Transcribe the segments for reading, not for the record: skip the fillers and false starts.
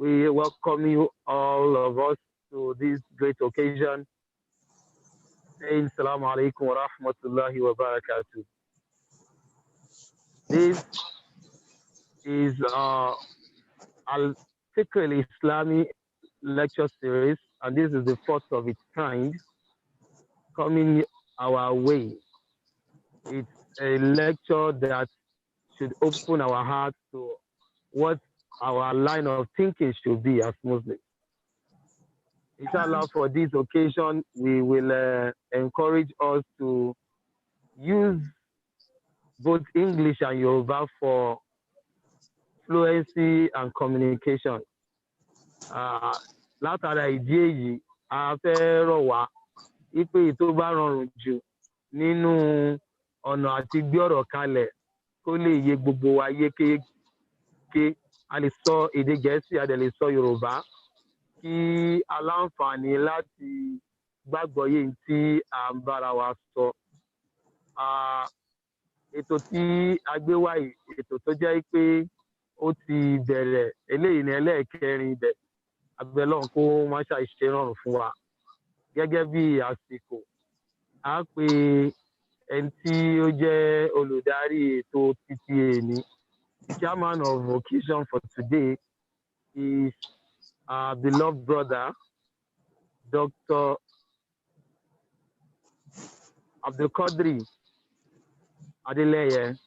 We welcome you, all of us, to this great occasion, saying Assalamu alaikum wa rahmatullahi wa barakatuh. This is Al-Fikr Islami lecture series, and this is the first of its kind coming our way. It's a lecture that should open our hearts to what our line of thinking should be as Muslims. Inshallah, for this occasion, we will encourage us to use both English and Yoruba for fluency and communication. Látara ìdí èyí, a fẹ́ rọ̀ wá wípé tó bá rọrùn jù nínú ọ̀nà àti gbé ọ̀rọ̀ kalẹ̀ kó lè yé gbogbo wa yékéyéké. A lè sọ èdè Gẹ̀ẹ́sì, a dẹ̀ lè sọ Yorùbá kí aláǹfààní láti gbàgbọ́ yé tí à ń bára wa sọ. Ètò tí a gbé wá yìí, ètò tó jẹ́ pé ó ti bẹ̀rẹ̀, eléyìí ni ẹlẹ́ẹ̀kẹrin ibẹ̀. Abẹ́lọ́run kó má ṣàìṣe rọrùn fún wa. Gẹ́gẹ́ bí àsìkò, a pe ẹni tí ó jẹ́ olùdarí ètò títí èní. The chairman of occasion for today is our beloved brother, Dr. Abdulkadri Adeleye.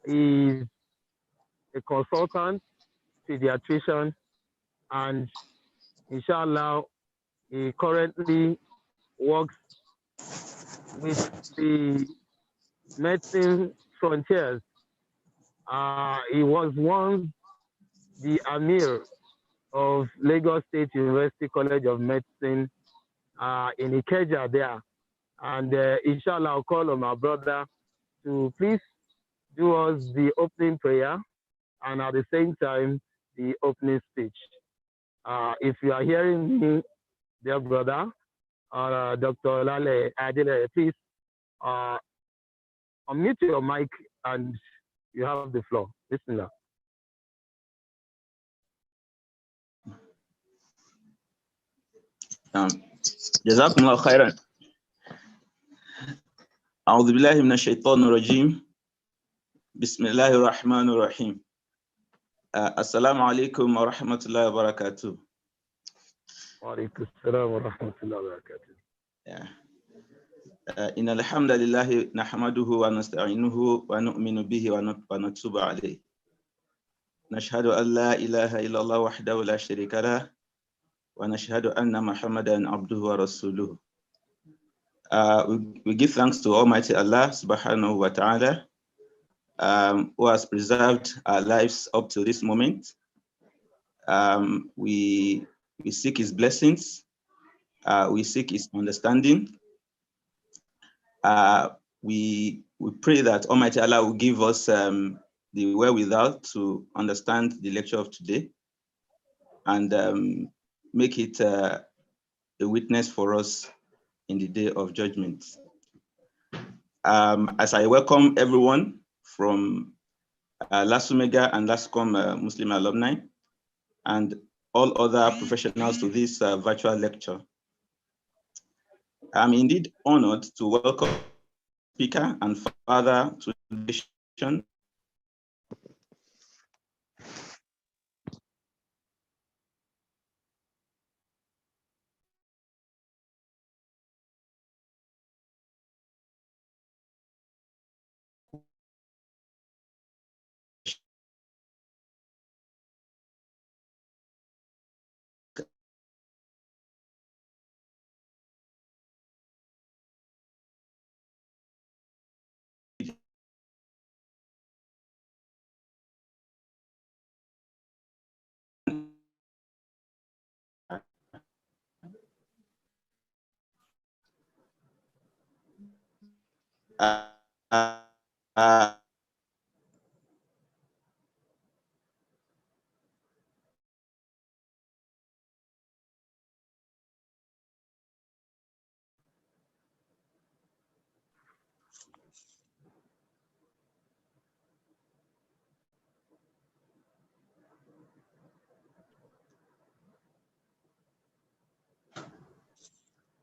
He is a consultant, pediatrician, and inshallah, he currently works with the medicine frontiers. He was once the Amir of Lagos State University College of Medicine in Ikeja there. And inshallah, I'll call on my brother to please do us the opening prayer and at the same time, the opening speech. If you are hearing me, dear brother, Dr. Lale Adele, please unmute your mic and you have the floor. Bismillah. جزاكم الله خيرا. أعوذ بالله من الشيطان الرجيم. بسم الله الرحمن الرحيم. السلام عليكم ورحمة الله وبركاته. وعليكم السلام ورحمة الله وبركاته. إن الحمد لله نحمده ونستعينه ونؤمن به ونتوب عليه. نشهد أن لا إله إلا الله وحده لا شريك له ونشهد أن محمدا عبده ورسوله. We give thanks to Almighty Allah subhanahu wa ta'ala who has preserved our lives up to this moment. We seek his blessings. We seek his understanding. We pray that Almighty Allah will give us the wherewithal to understand the lecture of today and make it a witness for us in the day of judgment. As I welcome everyone from LASUMEGA and LASCOM Muslim alumni and all other professionals to this virtual lecture. I'm indeed honored to welcome speaker and father to the session.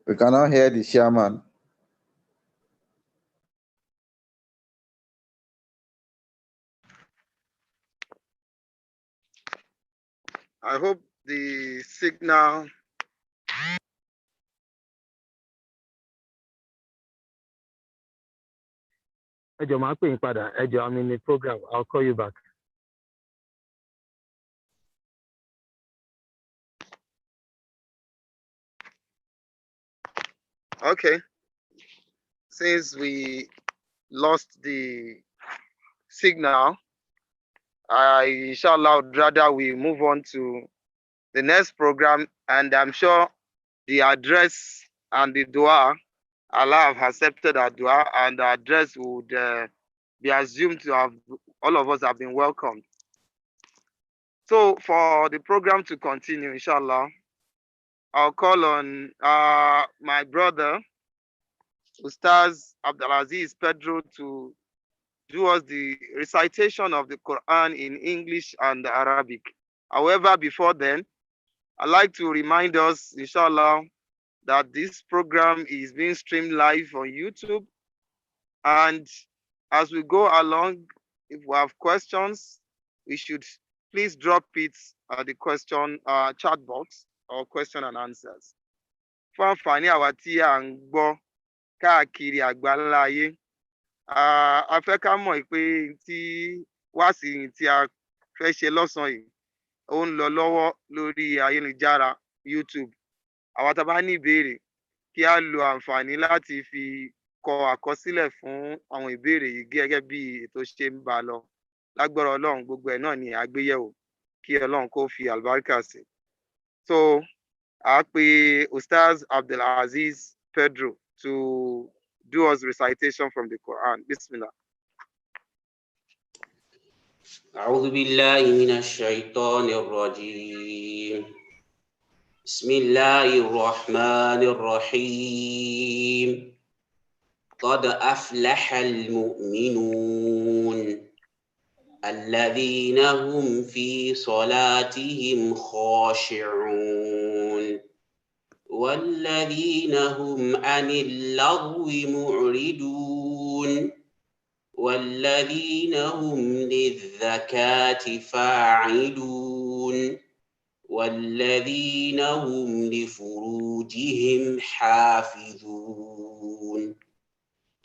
We cannot hear the chairman. I hope the signal. I'm in the program. I'll call you back. Okay. Since we lost the signal, inshallah, rather we move on to the next program, and I'm sure the address and the dua, Allah have accepted our dua, and the address would be assumed to have, all of us have been welcomed. So for the program to continue, inshallah, I'll call on my brother, Ustaz Abdulaziz Pedro, to do us the recitation of the Quran in English and Arabic. However, before then, I'd like to remind us, inshallah, that this program is being streamed live on YouTube. And as we go along, if we have questions, we should please drop it at the question chat box or question and answers. Fún àǹfààní àwa tí à ń gbọ́ káàkiri àgbáńlá ayé, a fẹ́ ká mọ̀ pé tí wáàsí tí a fẹ́ ṣe lọ́sàn-án yìí ó ń lọ lọ́wọ́ lórí ayélujára YouTube. Àwa tá a bá ní ìbéèrè kí a lo àǹfààní láti fi kọ àkọsílẹ̀ fún àwọn ìbéèrè yìí gẹ́gẹ́ bí ètò ṣe ń bá lọ. Lágbára Ọlọ́run, gbogbo ẹ̀ náà ni àgbéyẹ̀wò kí Ọlọ́run kó fi àlùbáríkà sí. So a pe Ustaz Abdulaziz Pedro to do us recitation from the Quran. Bismillah. أعوذ بالله من الشيطان الرجيم. بسم الله الرحمن الرحيم. قد أفلح المؤمنون الذين هم في صلاتهم خاشعون والذين هم عن اللغو معرضون والذين هم للزكاة فاعلون والذين هم لفروجهم حافظون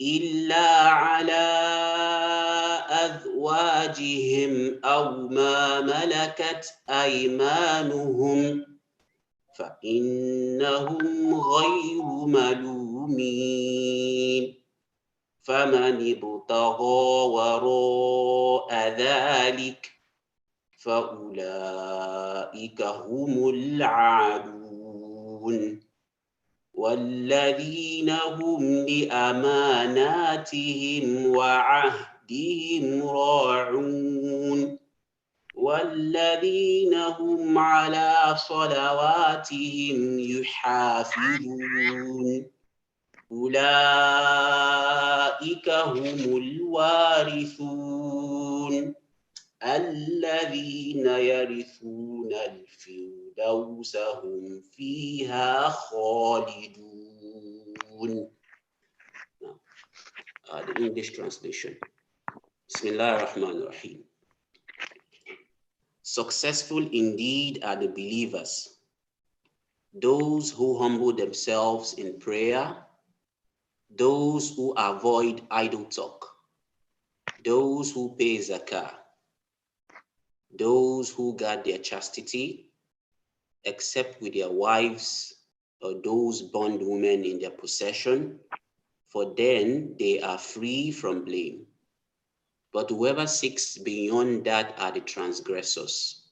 إلا على أزواجهم أو ما ملكت أيمانهم فإنهم غير ملومين فمن ابتغى وراء ذلك فأولئك هم العادون والذين هم لأماناتهم وعهدهم راعون والذين هم على صلواتهم يحافظون أولئك هم الوارثون الذين يرثون الفردوس هم فيها خالدون. The English translation. Bismillah ar-Rahman ar-Rahim. Successful indeed are the believers, those who humble themselves in prayer, those who avoid idle talk, those who pay zakah, those who guard their chastity, except with their wives or those bondwomen in their possession, for then they are free from blame. But whoever seeks beyond that are the transgressors.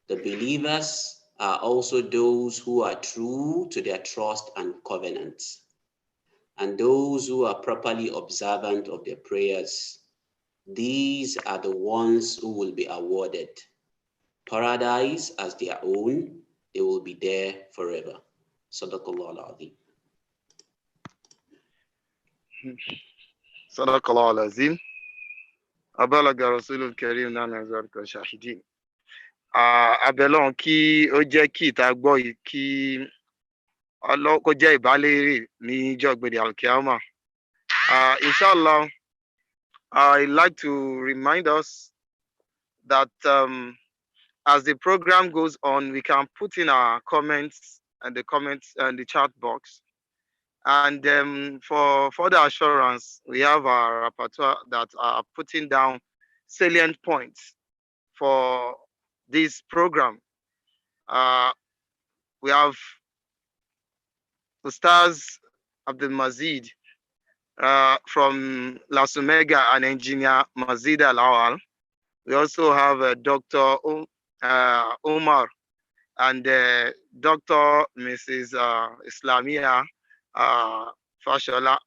The believers are also those who are true to their trust and covenants, and those who are properly observant of their prayers. These are the ones who will be awarded paradise as their own. They will be there forever. Sadaqallah al-Azim. Sadaqallah al-Azim. Abalaga Rasulul Karim nana zarka shahidin. Abelon kí ó jẹ́ kí ìta gbọ́ yìí kí Allah kó jẹ́ ìbálẹ̀ ní ọjọ́ ìgbèdè Al-Qiyamah. Inshallah, I'd like to remind us that as the program goes on, we can put in our comments and the chat box. And for further assurance, we have our rapporteur that are putting down salient points for this program. We have Ustaz Abdul Mazid from Las Omega and engineer Mazid Al-Awal. We also have Dr. Umar and Dr. Mrs. Islamia Fashola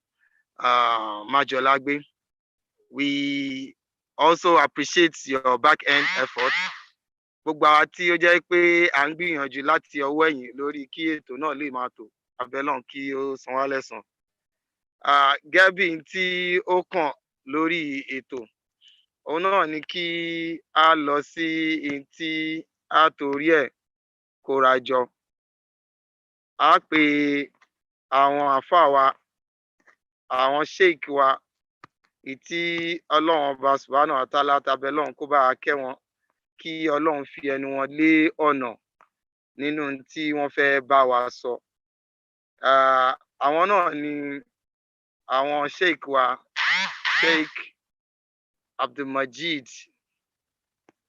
Majolagbe. We also appreciate your back-end effort. Gbogbo àwa tí ó jẹ́ pé à ń gbìyànjú láti ọwọ́ ẹ̀yìn lórí kí ètò náà lè máa tò, abẹ́lọ́n kí ó san wá lẹ́san. Gẹ́gẹ́ bí tí ó kàn lórí ètò, òun náà ni kí a lọ sí tí a torí ẹ̀ kóra jọ. A pè àwọn àfáà wa, àwọn sheikh wa, ìtí Ọlọ́run Ọba Subhanahu wa Ta'ala tabẹ́lọ́n kó bá a kẹ́ wọn, kí Ọlọ́run fi ẹnu wọn lé ọ̀nà nínú tí wọ́n fẹ́ bá wa sọ. Àwọn náà ni àwọn sheikh wa, Sheikh Abdul Majid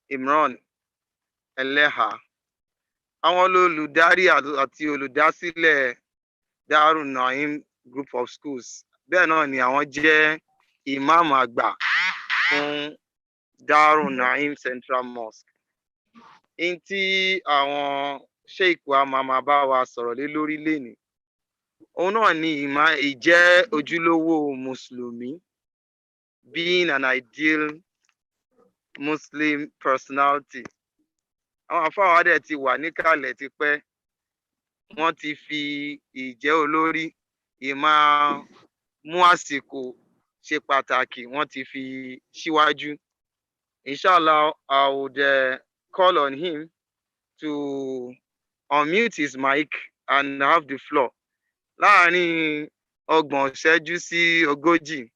Imran Eleha. Àwọn olùdarí àti olùdásílẹ̀ Darul Naim Group of Schools. Bẹ́ẹ̀ náà ni àwọn jẹ́ imam àgbà fún Darul Naim Central Mosque. In tí àwọn sheikh wa máa bá wa sọ̀rọ̀ lé lórí lénìí, òun náà ni ìjẹ́ ojúlówó Mùsùlùmí, being an ideal Muslim personality. Àwọn àfáà wa dẹ̀ ti wà níkàlẹ̀ tipẹ́, wọ́n ti fi ìjẹ́ olórí, ìmá mú àsìkò ṣe pàtàkì, wọ́n ti fi síwájú. Inshallah, I would call on him to unmute his mic and have the floor. Láàárín 30 ìṣẹ́jú sí 40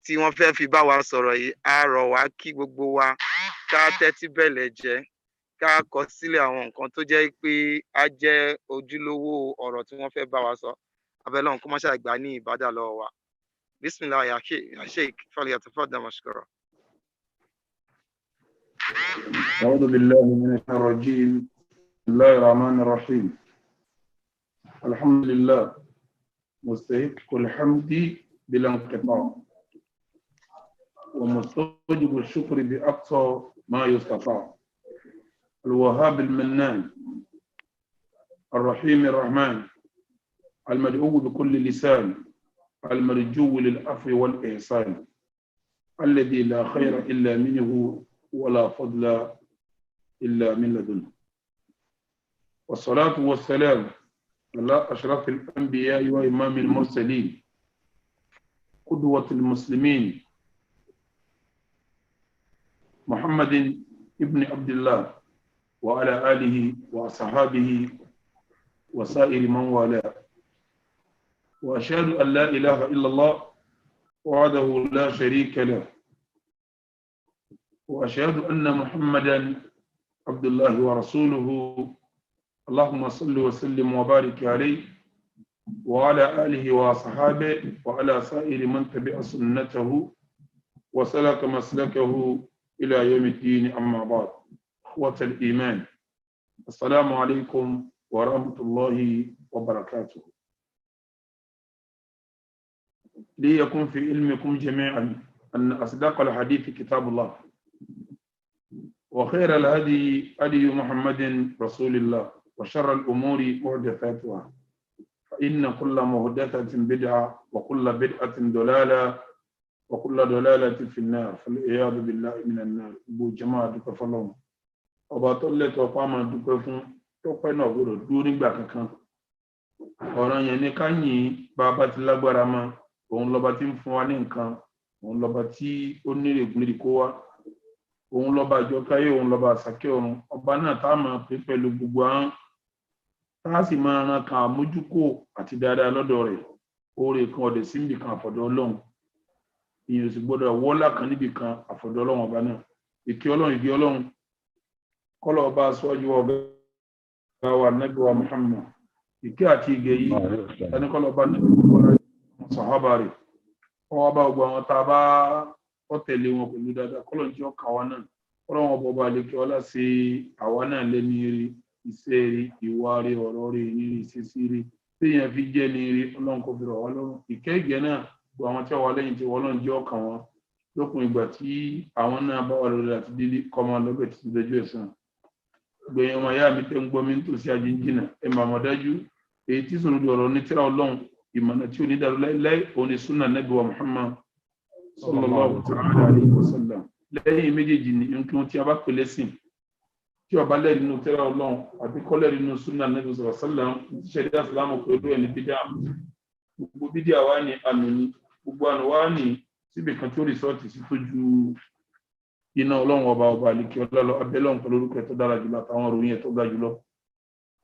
tí wọ́n fẹ́ fi bá wa sọ̀rọ̀ yìí, a rọ̀ wá kí gbogbo wa ká tẹ́tí bẹ̀lẹ̀ jẹ́, ká kọ sílẹ̀ àwọn nǹkan tó jẹ́ pé á jẹ́ ojúlówó ọ̀rọ̀ tí wọ́n fẹ́ bá wa sọ. Abẹ́lọ́run kó má ṣe gbà ní ìbádà lọ́wọ́ wa. Bismillah ya Sheikh, falyatafaddal mashkura. أعوذ بالله من الشيطان الرجيم. بسم الله الرحمن الرحيم. الحمد لله مستحق الحمد بلا انقطاع ومستوجب الشكر بأقصى ما يستطاع. الوهاب المنان الرحيم الرحمن المدعو بكل لسان المرجو للعفو والإحسان الذي لا خير إلا منه ولا فضل إلا من لدنه. والصلاة والسلام على أشرف الأنبياء وإمام المرسلين قدوة المسلمين محمد ابن عبد الله وعلى آله وأصحابه وسائر من والاه. وأشهد أن لا إله إلا الله وحده لا شريك له، وأشهد أن محمدا عبد الله ورسوله. اللهم صل وسلم وبارك عليه وعلى آله وصحابه وعلى سائر من تبع سنته وسلك مسلكه إلى يوم الدين. أما بعد، إخوة الإيمان، السلام عليكم ورحمة الله وبركاته. ليكن في علمكم جميعا أن أصدق الحديث كتاب الله، وخير الهدي هدي محمد رسول الله، وشر الأمور محدثاتها، فإن كل محدثة بدعة وكل بدعة ضلالة وكل ضلالة في النار، فالعياذ بالله من النار. أبو جماعة كفلهم وبطلت وقام دكفون توقعنا غير دوني باككان. ọ̀ràn yẹn ni ká yìn bàbá ti lágbára mọ́, òun lọ́ba tí ń fún wa ní nǹkan, òun lọ́ba tí ó nírègùnrè kó wá, òun lọ́ba àjọkáyé, òun lọ́ba àsàkẹ́ ọ̀run. Ọba náà tá a máa pè pẹ̀lú gbogbo àwọn tá sì máa ran kan àmójúkò àti dáadáa lọ́dọ̀ rẹ̀ oore kan ọ̀dẹ̀ sí níbi kan àfọ̀dọ̀ Ọlọ́run ìyẹn sì gbọ́dọ̀ wọ́lá kan níbi kan àfọ̀dọ̀ Ọlọ́run ọba náà ìkẹ́ Ọlọ́run ìgẹ́ Ọlọ́run kọ́lọ̀ ọba aṣọ́jú ọba wa Nábì wa Muhammad ìkẹ́ àti ìgẹ́ yìí ẹni kọ́lọ̀ ọba sàhábà rẹ̀ ọwọ́ bá gbogbo àwọn tá a bá tẹ̀lé wọn pẹ̀lú dáadáa kọ́lọ̀ ní ọkà wa náà kọ́lọ̀ wọn bọba àlekẹ́ ọlá sí àwa náà lẹ́ni rí iṣẹ́ rí ìwà rí ọ̀rọ̀ rí ìrírí ìṣesí rí téèyàn fi jẹ́ ní rí Ọlọ́run kò fi rọ̀ wá lọ́rùn ìkẹ́ ìgẹ́ náà gbogbo àwọn tí wọ́n wà lẹ́yìn tí wọ́n lọ́n jẹ́ ọkàn wọn lópin ìgbà tí àwọn náà bá wà lórí àti dídí kọ́mọ lọ́bẹ̀ tí lójú ẹ̀sán gbẹ̀yìn ọmọ ìyá mi tẹ́ ń gbọ́ mi nítòsí àjíǹjìnà ẹ̀ mà mọ̀ dájú èyí tí sọ̀rọ̀ ọ̀rọ̀ ní tírà Ọlọ́run ìmọ̀nà tí ò ní dàrú láíláí òní súnà Nábì wa Muhammad sallallahu ta'ala alayhi wa sallam lẹ́yìn méjèèjì ní nǹkan tí a bá pè lẹ́sìn tí ọba lẹ́rìí nínú tírà Ọlọ́run àbí kọ́lẹ́rìí nínú súnà Nábì sallallahu alayhi wa sallam ṣẹ̀dá ìsìlámù pẹ̀lú ẹni bídà gbogbo bídà wá ní ànú ní gbogbo ànú wá ní síbi kan tí ó rìsọ́ọ̀tì sí tó ju iná Ọlọ́run ọba àlekí ọlọ́lọ́ abẹ́lọ́run pẹ̀lú orúkọ ẹ̀ tó dára jùlọ àtàwọn òròyìn ẹ̀ tó ga jùlọ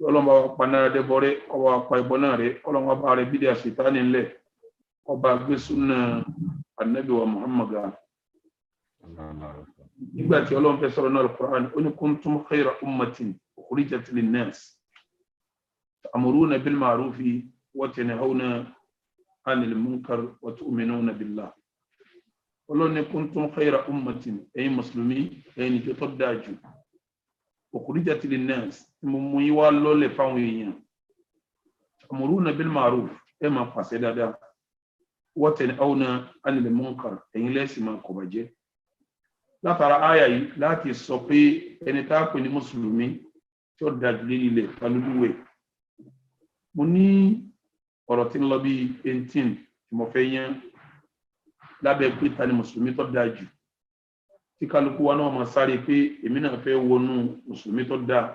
Ọlọ́run bá wa pa náírà dẹ́bọ rẹ́ kọ́ wa pa ìbọn náà rẹ́ Ọlọ́run bá rẹ̀ bídà ṣètánì ńlẹ̀ ọba gbé súnà Ànábì wa Muhammad nígbà tí Ọlọ́run fẹ́ sọ̀rọ̀ náà Al-Qur'an ó ní kuntum khayra ummatin ukhrijat lin-nas ta'muruna bil ma'rufi wa tanhawna 'anil munkar wa tu'minuna billah Ọlọ́run ní kuntum khayra ummatin ẹ̀yin mùsùlùmí ẹ̀yin tó tọ́ dáa jù ukhrijat lin-nas mo mú yín wá lọ́lẹ̀ fáwọn èèyàn ta'muruna bil ma'ruf ẹ máa pàṣẹ dáadáa wa tanhawna 'anil munkar ẹ̀yin lẹ́sìn máa kọ̀ bàjẹ́ látara àyà yìí láti sọ pé ẹni tá a pè ní mùsùlùmí tí ó dájú lé ilẹ̀ kálúlúwẹ̀ mo ní ọ̀rọ̀ tí ń lọ bí 18 tí mo fẹ́ yán lábẹ́ pé ta ni mùsùlùmí tó dájú tí kálukú wa náà máa sáré pé èmi náà fẹ́ wọnú mùsùlùmí tó dáa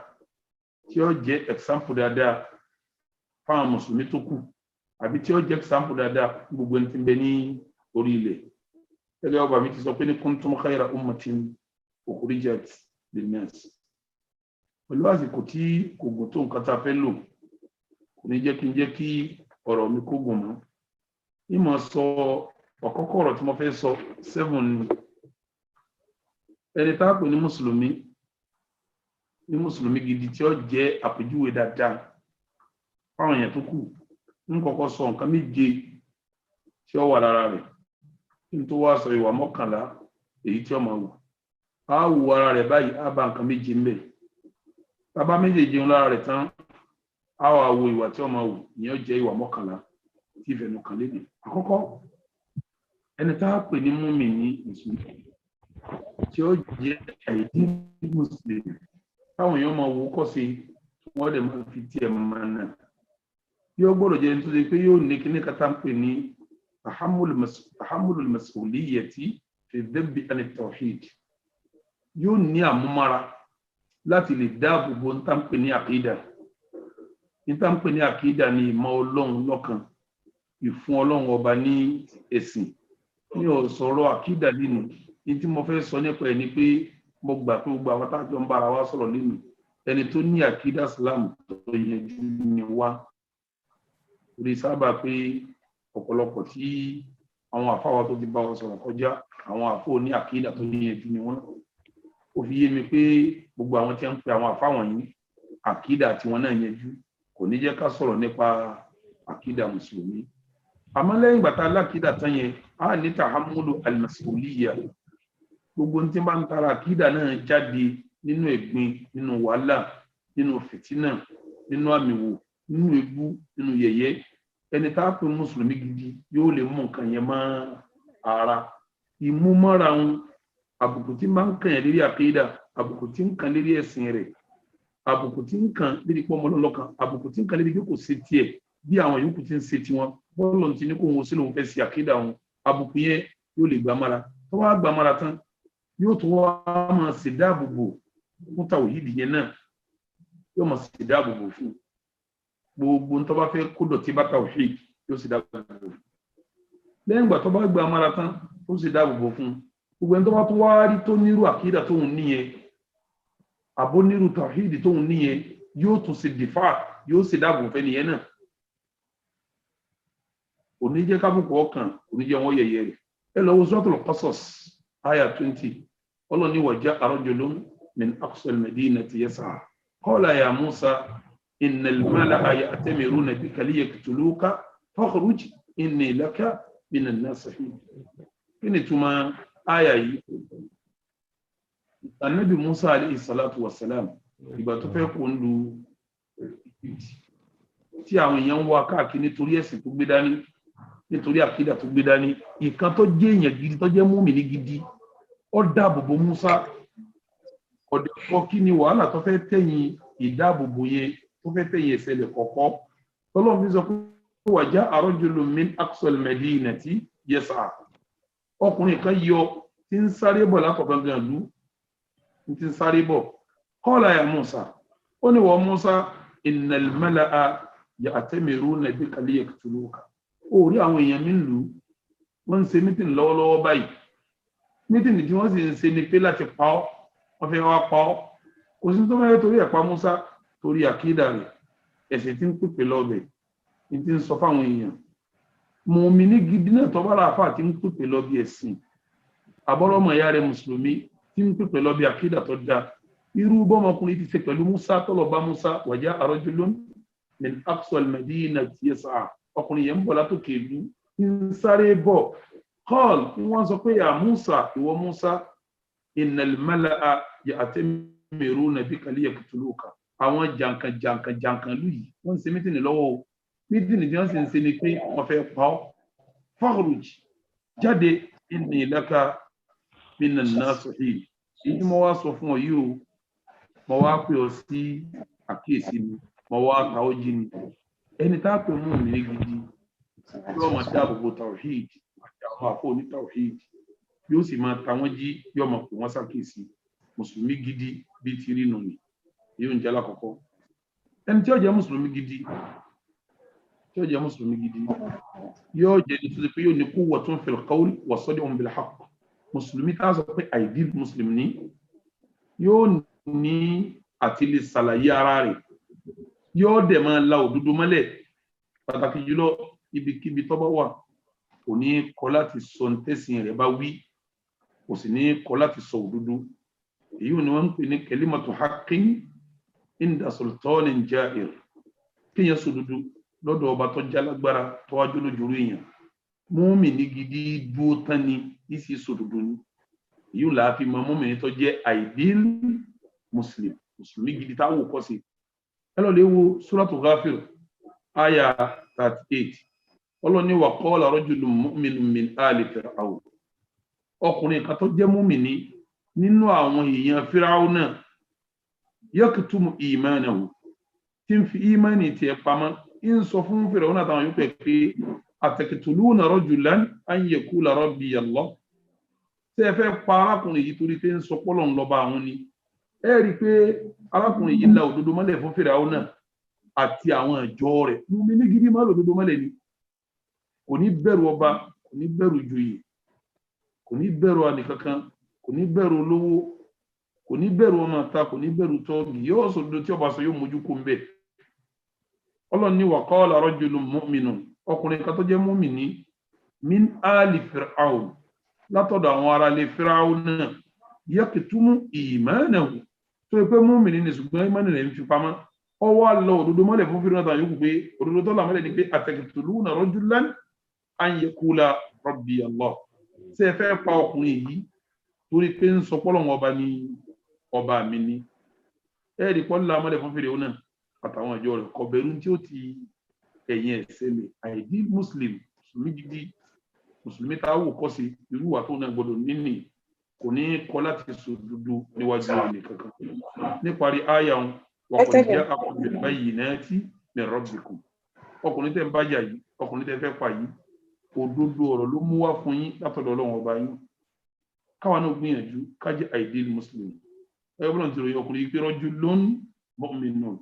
tí ó jẹ́ example dáadáa fáwọn mùsùlùmí tó kù àbí tí ó jẹ́ example dáadáa gbogbo ẹni tí ń bẹ ní orí ilẹ̀ gẹ́gẹ́ ọba mi ti sọ pé ní kuntum khayra ummatin ukhrijat lin-nas pẹ̀lú àsìkò tí kò gùn tó nǹkan tá a fẹ́ lò kò ní jẹ́ kí ọ̀rọ̀ mi kó gùn mọ́ ìmọ̀ sọ ọ̀kọ́kọ́ ọ̀rọ̀ tí mo fẹ́ sọ 7 ni ẹni tá a pè ní mùsùlùmí gidi tí ó jẹ́ àpèjúwe dáadáa fáwọn èèyàn tó kù ń kọ́kọ́ sọ nǹkan méje tí ó wà lára rẹ̀ tó wá sọ ìwà 11 èyí tí ó máa wù á wù ara rẹ̀ báyìí á bá nǹkan méje ńbẹ̀ bàbá méjèèjì ń lára rẹ̀ tán á wà wo ìwà tí ó máa wù ìyẹn jẹ́ ìwà 11 tí ìfẹ̀nù kan lédè àkọ́kọ́ ẹni tá a pè ní mùmínì mùsùlùmí tí ó jẹ́ àìdí mùsùlùmí táwọn èèyàn máa wò kọ́ sí wọ́n lè máa fi tiẹ̀ máa nà yóò gbọ́dọ̀ jẹ́ nítorí pé yóò ní kíní kátà ń pè ní تحمل المسؤولية في الذب عن التوحيد yóò ní àmúmára láti lè dáàbò bo ntàǹpẹ ní àkídà ní ìmọ̀ Ọlọ́run lọ́kan ìfún Ọlọ́run ọba ní ẹ̀sìn ní ọ̀sọ̀rọ̀ àkídà nínú ní tí mo fẹ́ sọ nípa ẹni pé mo gbà pé gbogbo àwọn tájọ ń bára wa sọ̀rọ̀ nínú ẹni tó ní àkídà Islam tó yẹjú ni wá orí sábà pé ọ̀pọ̀lọpọ̀ tí àwọn àfáwà tó ti bá wọn sọ̀rọ̀ kọjá àwọn àfó ní àkídà tó ní ẹjú ni wọ́n ó fi yé mi pé gbogbo àwọn tí ń pe àwọn àfáwọn yìí àkídà tí wọ́n náà yẹjú kò ní jẹ́ ká sọ̀rọ̀ nípa àkídà mùsùlùmí àmọ́ lẹ́yìn ìgbà tá lákídà tán yẹn á ní tahammulu al-mas'uliyya gbogbo tí bá ń tara àkídà náà jáde nínú ẹ̀gbin nínú wàhálà nínú fìtínà nínú àmìwò nínú ebú nínú yẹ̀yẹ́ ẹni tá a pè mùsùlùmí gidi yóò lè mú nǹkan yẹn mọ́ ara ìmúmọ́ra ń àbùkù tí máa ń kàn yẹn lérí àkídà àbùkù tí ń kàn lérí ẹ̀sìn rẹ̀ àbùkù tí ń kàn lérí pọ́nmọ́lọ́lọ́kan àbùkù tí ń kàn lérí pé kò ṣe tiẹ̀ bí àwọn yòókù tí ń ṣe tiwọn bọ́ọ̀lù tí ní kó wọn sí lòun fẹ́ ṣe àkídà wọn àbùkù yẹn yóò lè gbàmára tó wá gbàmára tán yóò tó wá máa ṣèdáàbòbò fún tàwhídì yẹn náà yóò máa ṣèdáàbòbò fún gbogbo tó bá fẹ́ kó dọ̀tí bá tàwhídì yóò ṣèdáàbòbò fún lẹ́yìn ìgbà tó bá gbàmára tán ó ṣèdáàbòbò fún gbogbo ẹni tó bá tó wá rí tó nírú àkídà tóun níyẹn àbó nírú tàwhídì tóun níyẹn yóò tún ṣe dìfà yóò ṣe dáàbò fẹ́ nìyẹn náà oníjẹ́ kábùkù ọkàn oníjẹ́ wọn yẹ̀yẹ́ rẹ̀ ẹ lọ wo Suratul Qasas aya 20 ọlọ́ni wa ja'a rajulun min aqsa al-madinati yas'a qala ya Musa inna al-mala'a ya'tamiruna bika liyaqtuluka fakhruj inni laka min an-nasihin kí ni túmọ̀ aya yìí Ànábì Musa alayhi salatu wassalam ìgbà tó fẹ́ kó ń lu tí àwọn èèyàn ń wá káàkiri nítorí ẹ̀sìn tó gbé dání nítorí àkídà tó gbé dání ìkan tó jẹ́ èèyàn gidi tó jẹ́ mùmínì gidi ó dáàbòbò Musa ọ̀dẹ̀ kọ́ kí ni wàhálà tó fẹ́ tẹ̀yìn ìdáàbòbò yẹn tó fẹ́ tẹ̀yìn ìṣẹ̀lẹ̀ kọ̀ọ̀kọ́ tọ́lọ́run fi sọ pé wa ja'a rajulun min aqsal madinati yas'a ọkùnrin kan yọ tí ń sáré bọ̀ látọ̀kan gan ìlú tí ń sáré bọ̀ qala ya Musa ó ní wọ́n Musa innal mala'a ya'tamiruna bika liyaqtuluka orí àwọn èèyàn mi ń lù wọ́n ń ṣe mítìn lọ́wọ́lọ́wọ́ báyìí mítìn tí wọ́n sì ń ṣe ni pé láti pa ọ́ wọ́n fẹ́ wá pa ọ́ kò sí tó mẹ́rẹ́ torí ẹ̀pá Musa torí àkídà rẹ̀ ẹ̀sìn tí ń pèpè lọ́bẹ̀ ní ti ń sọ fáwọn èèyàn mùmínì gidi náà tó bá ra àfáà tí ń pèpè lọ́bẹ̀ ẹ̀sìn àbọ́lọ́mọ ìyá rẹ̀ mùsùlùmí tí ń pèpè lọ́bẹ̀ àkídà tó dáa irú bọ́mọkùnrin ti ṣe pẹ̀lú Musa tọ́lọ̀ bá Musa wa ja'a rajulun min aqsal madinati yas'a ọkùnrin yẹn ń bọ̀ látòkè ìlú ń sáré bọ̀ kọ́ọ̀l ní wọ́n sọ pé ya Musa ìwọ Musa innal mala'a ya'tamiruna bika liyaqtuluka àwọn jàǹkàn lù yìí wọ́n ń ṣe mítìnì lọ́wọ́ o mítìnì tí wọ́n sì ń ṣe ni pé wọ́n fẹ́ pa ọ́ fakhruj jáde inni laka minan nasihin èyí mo wá sọ fún ọ yìí o mo wá pè ọ sí àkíyèsí mi mo wá ta ó jí ni ẹni tá a pè mú mi gidi yóò máa dáàbòbò tawhid àti àwọn àpò ní tawhid yóò sì máa ta wọ́n jí yóò máa pè wọ́n ṣàkíyèsí mùsùlùmí gidi bíi ti rí nù ni yóò ń jẹ́ lákọ̀ọ́kọ́ ẹni tí ó jẹ́ mùsùlùmí gidi yóò jẹ́ nítorí pé yóò ní quwwatun fil qawl wa sad'un bil haqq mùsùlùmí tá a sọ pé ideal muslim ní yóò ní àti lè ṣàlàyé ara rẹ̀ yóò dẹ̀ máa la òdodo mọ́lẹ̀ pàtàkì jùlọ ibikíbi tó bá wà kò ní kọ̀ láti sọ ntẹ́sìn rẹ̀ bá wí kò sì ní kọ̀ láti sọ òdodo èyí ni wọ́n ń pè ní kalimatu haqqin inda sultanin ja'ir kéèyàn sọ òdodo lọ́dọ̀ ọba tó jálágbára tó wájú lójú èèyàn mùmínì gidi dúró tán ni ìsì sọ òdodo ni èyí là á fi mọ mùmínì tó jẹ́ ideal muslim mùsùlùmí gidi táwọn ò kọ́ sí ẹ lọ lè wo Suratul Ghafir aya 38 ọlọ́ni wa qala rajulun mu'minun min ali fir'aun ọkùnrin kan tó jẹ́ mùmínì nínú àwọn èèyàn Fíráúnà náà yaktumu imanahu tí ń fi ìmánì tiẹ̀ pamọ́ ń sọ fún Fíráúnà àtàwọn yòókù pé ataqtuluna rajulan an yaqula rabbiya Allah tẹ́ ẹ fẹ́ pa arákùnrin yìí torí pé ń sọ pọ́lọ̀ ń lọ́ba àwọn ni ẹ rí i pé arákùnrin yìí la òdodo mọ́lẹ̀ fún Fíráúnà àti àwọn ìjọ rẹ̀ mùmínì gidi má lòdodo mọ́lẹ̀ ni kò ní bẹ̀rù ọba kò ní bẹ̀rù ìjòyè kò ní bẹ̀rù anìkankan kò ní bẹ̀rù olówó kò ní bẹ̀rù ọmọ ta kò ní bẹ̀rù tọ́ọ̀gì yóò sọ òdodo tí ọba sọ yóò mójú kó ń bẹ̀ Ọlọ́run ní wa qala rajulun mu'minun ọkùnrin kan tó jẹ́ mùmínì min ali fir'aun látọ̀dọ̀ àwọn ará ilé Fíráúnà náà yaktumu imanahu tó yẹ pé mùmínì ní ṣùgbọ́n ìmánì rẹ̀ ń fi pamọ́ ọwọ́ àlọ́ òdodo mọ́lẹ̀ fún Fíráúnà àtàwọn yòókù pé òdodo tó là mọ́lẹ̀ ni pé ataqtuluna rajulan an yaqula rabbi Allah ṣé ẹ fẹ́ pa ọkùnrin yìí torí pé ń sọ pọ́lọ̀ ọba ní ọba mi ní ẹ̀ẹ́dì pọ́lá mọ́lẹ̀ fún Fíráúnà àtàwọn ìjọ rẹ̀ kọ̀bẹ̀rù tí ó ti ẹ̀yìn ẹ̀sẹ̀ mi àìdí mùsùlùmí gidi mùsùlùmí tá a wò kọ́ sí irú wà tó náà gbọdọ̀ níní kò ní kọ́ láti sòdodo níwájú ẹnì kankan níparí àyà wọn wọ́n jẹ́ akọ̀bẹ̀ báyìí náà tí min rabbikum ọkùnrin tẹ́ ń bájà yìí ọkùnrin tẹ́ fẹ́ pa yìí òdodo ọ̀rọ̀ ló mú wá fún yín látọ̀dọ̀ Ọlọ́run ọba yín káwa náà gbìyànjú ká jẹ́ ideal muslim ẹgbẹ́ náà ti ròyìn ọkùnrin yìí pé rajulun mu'minun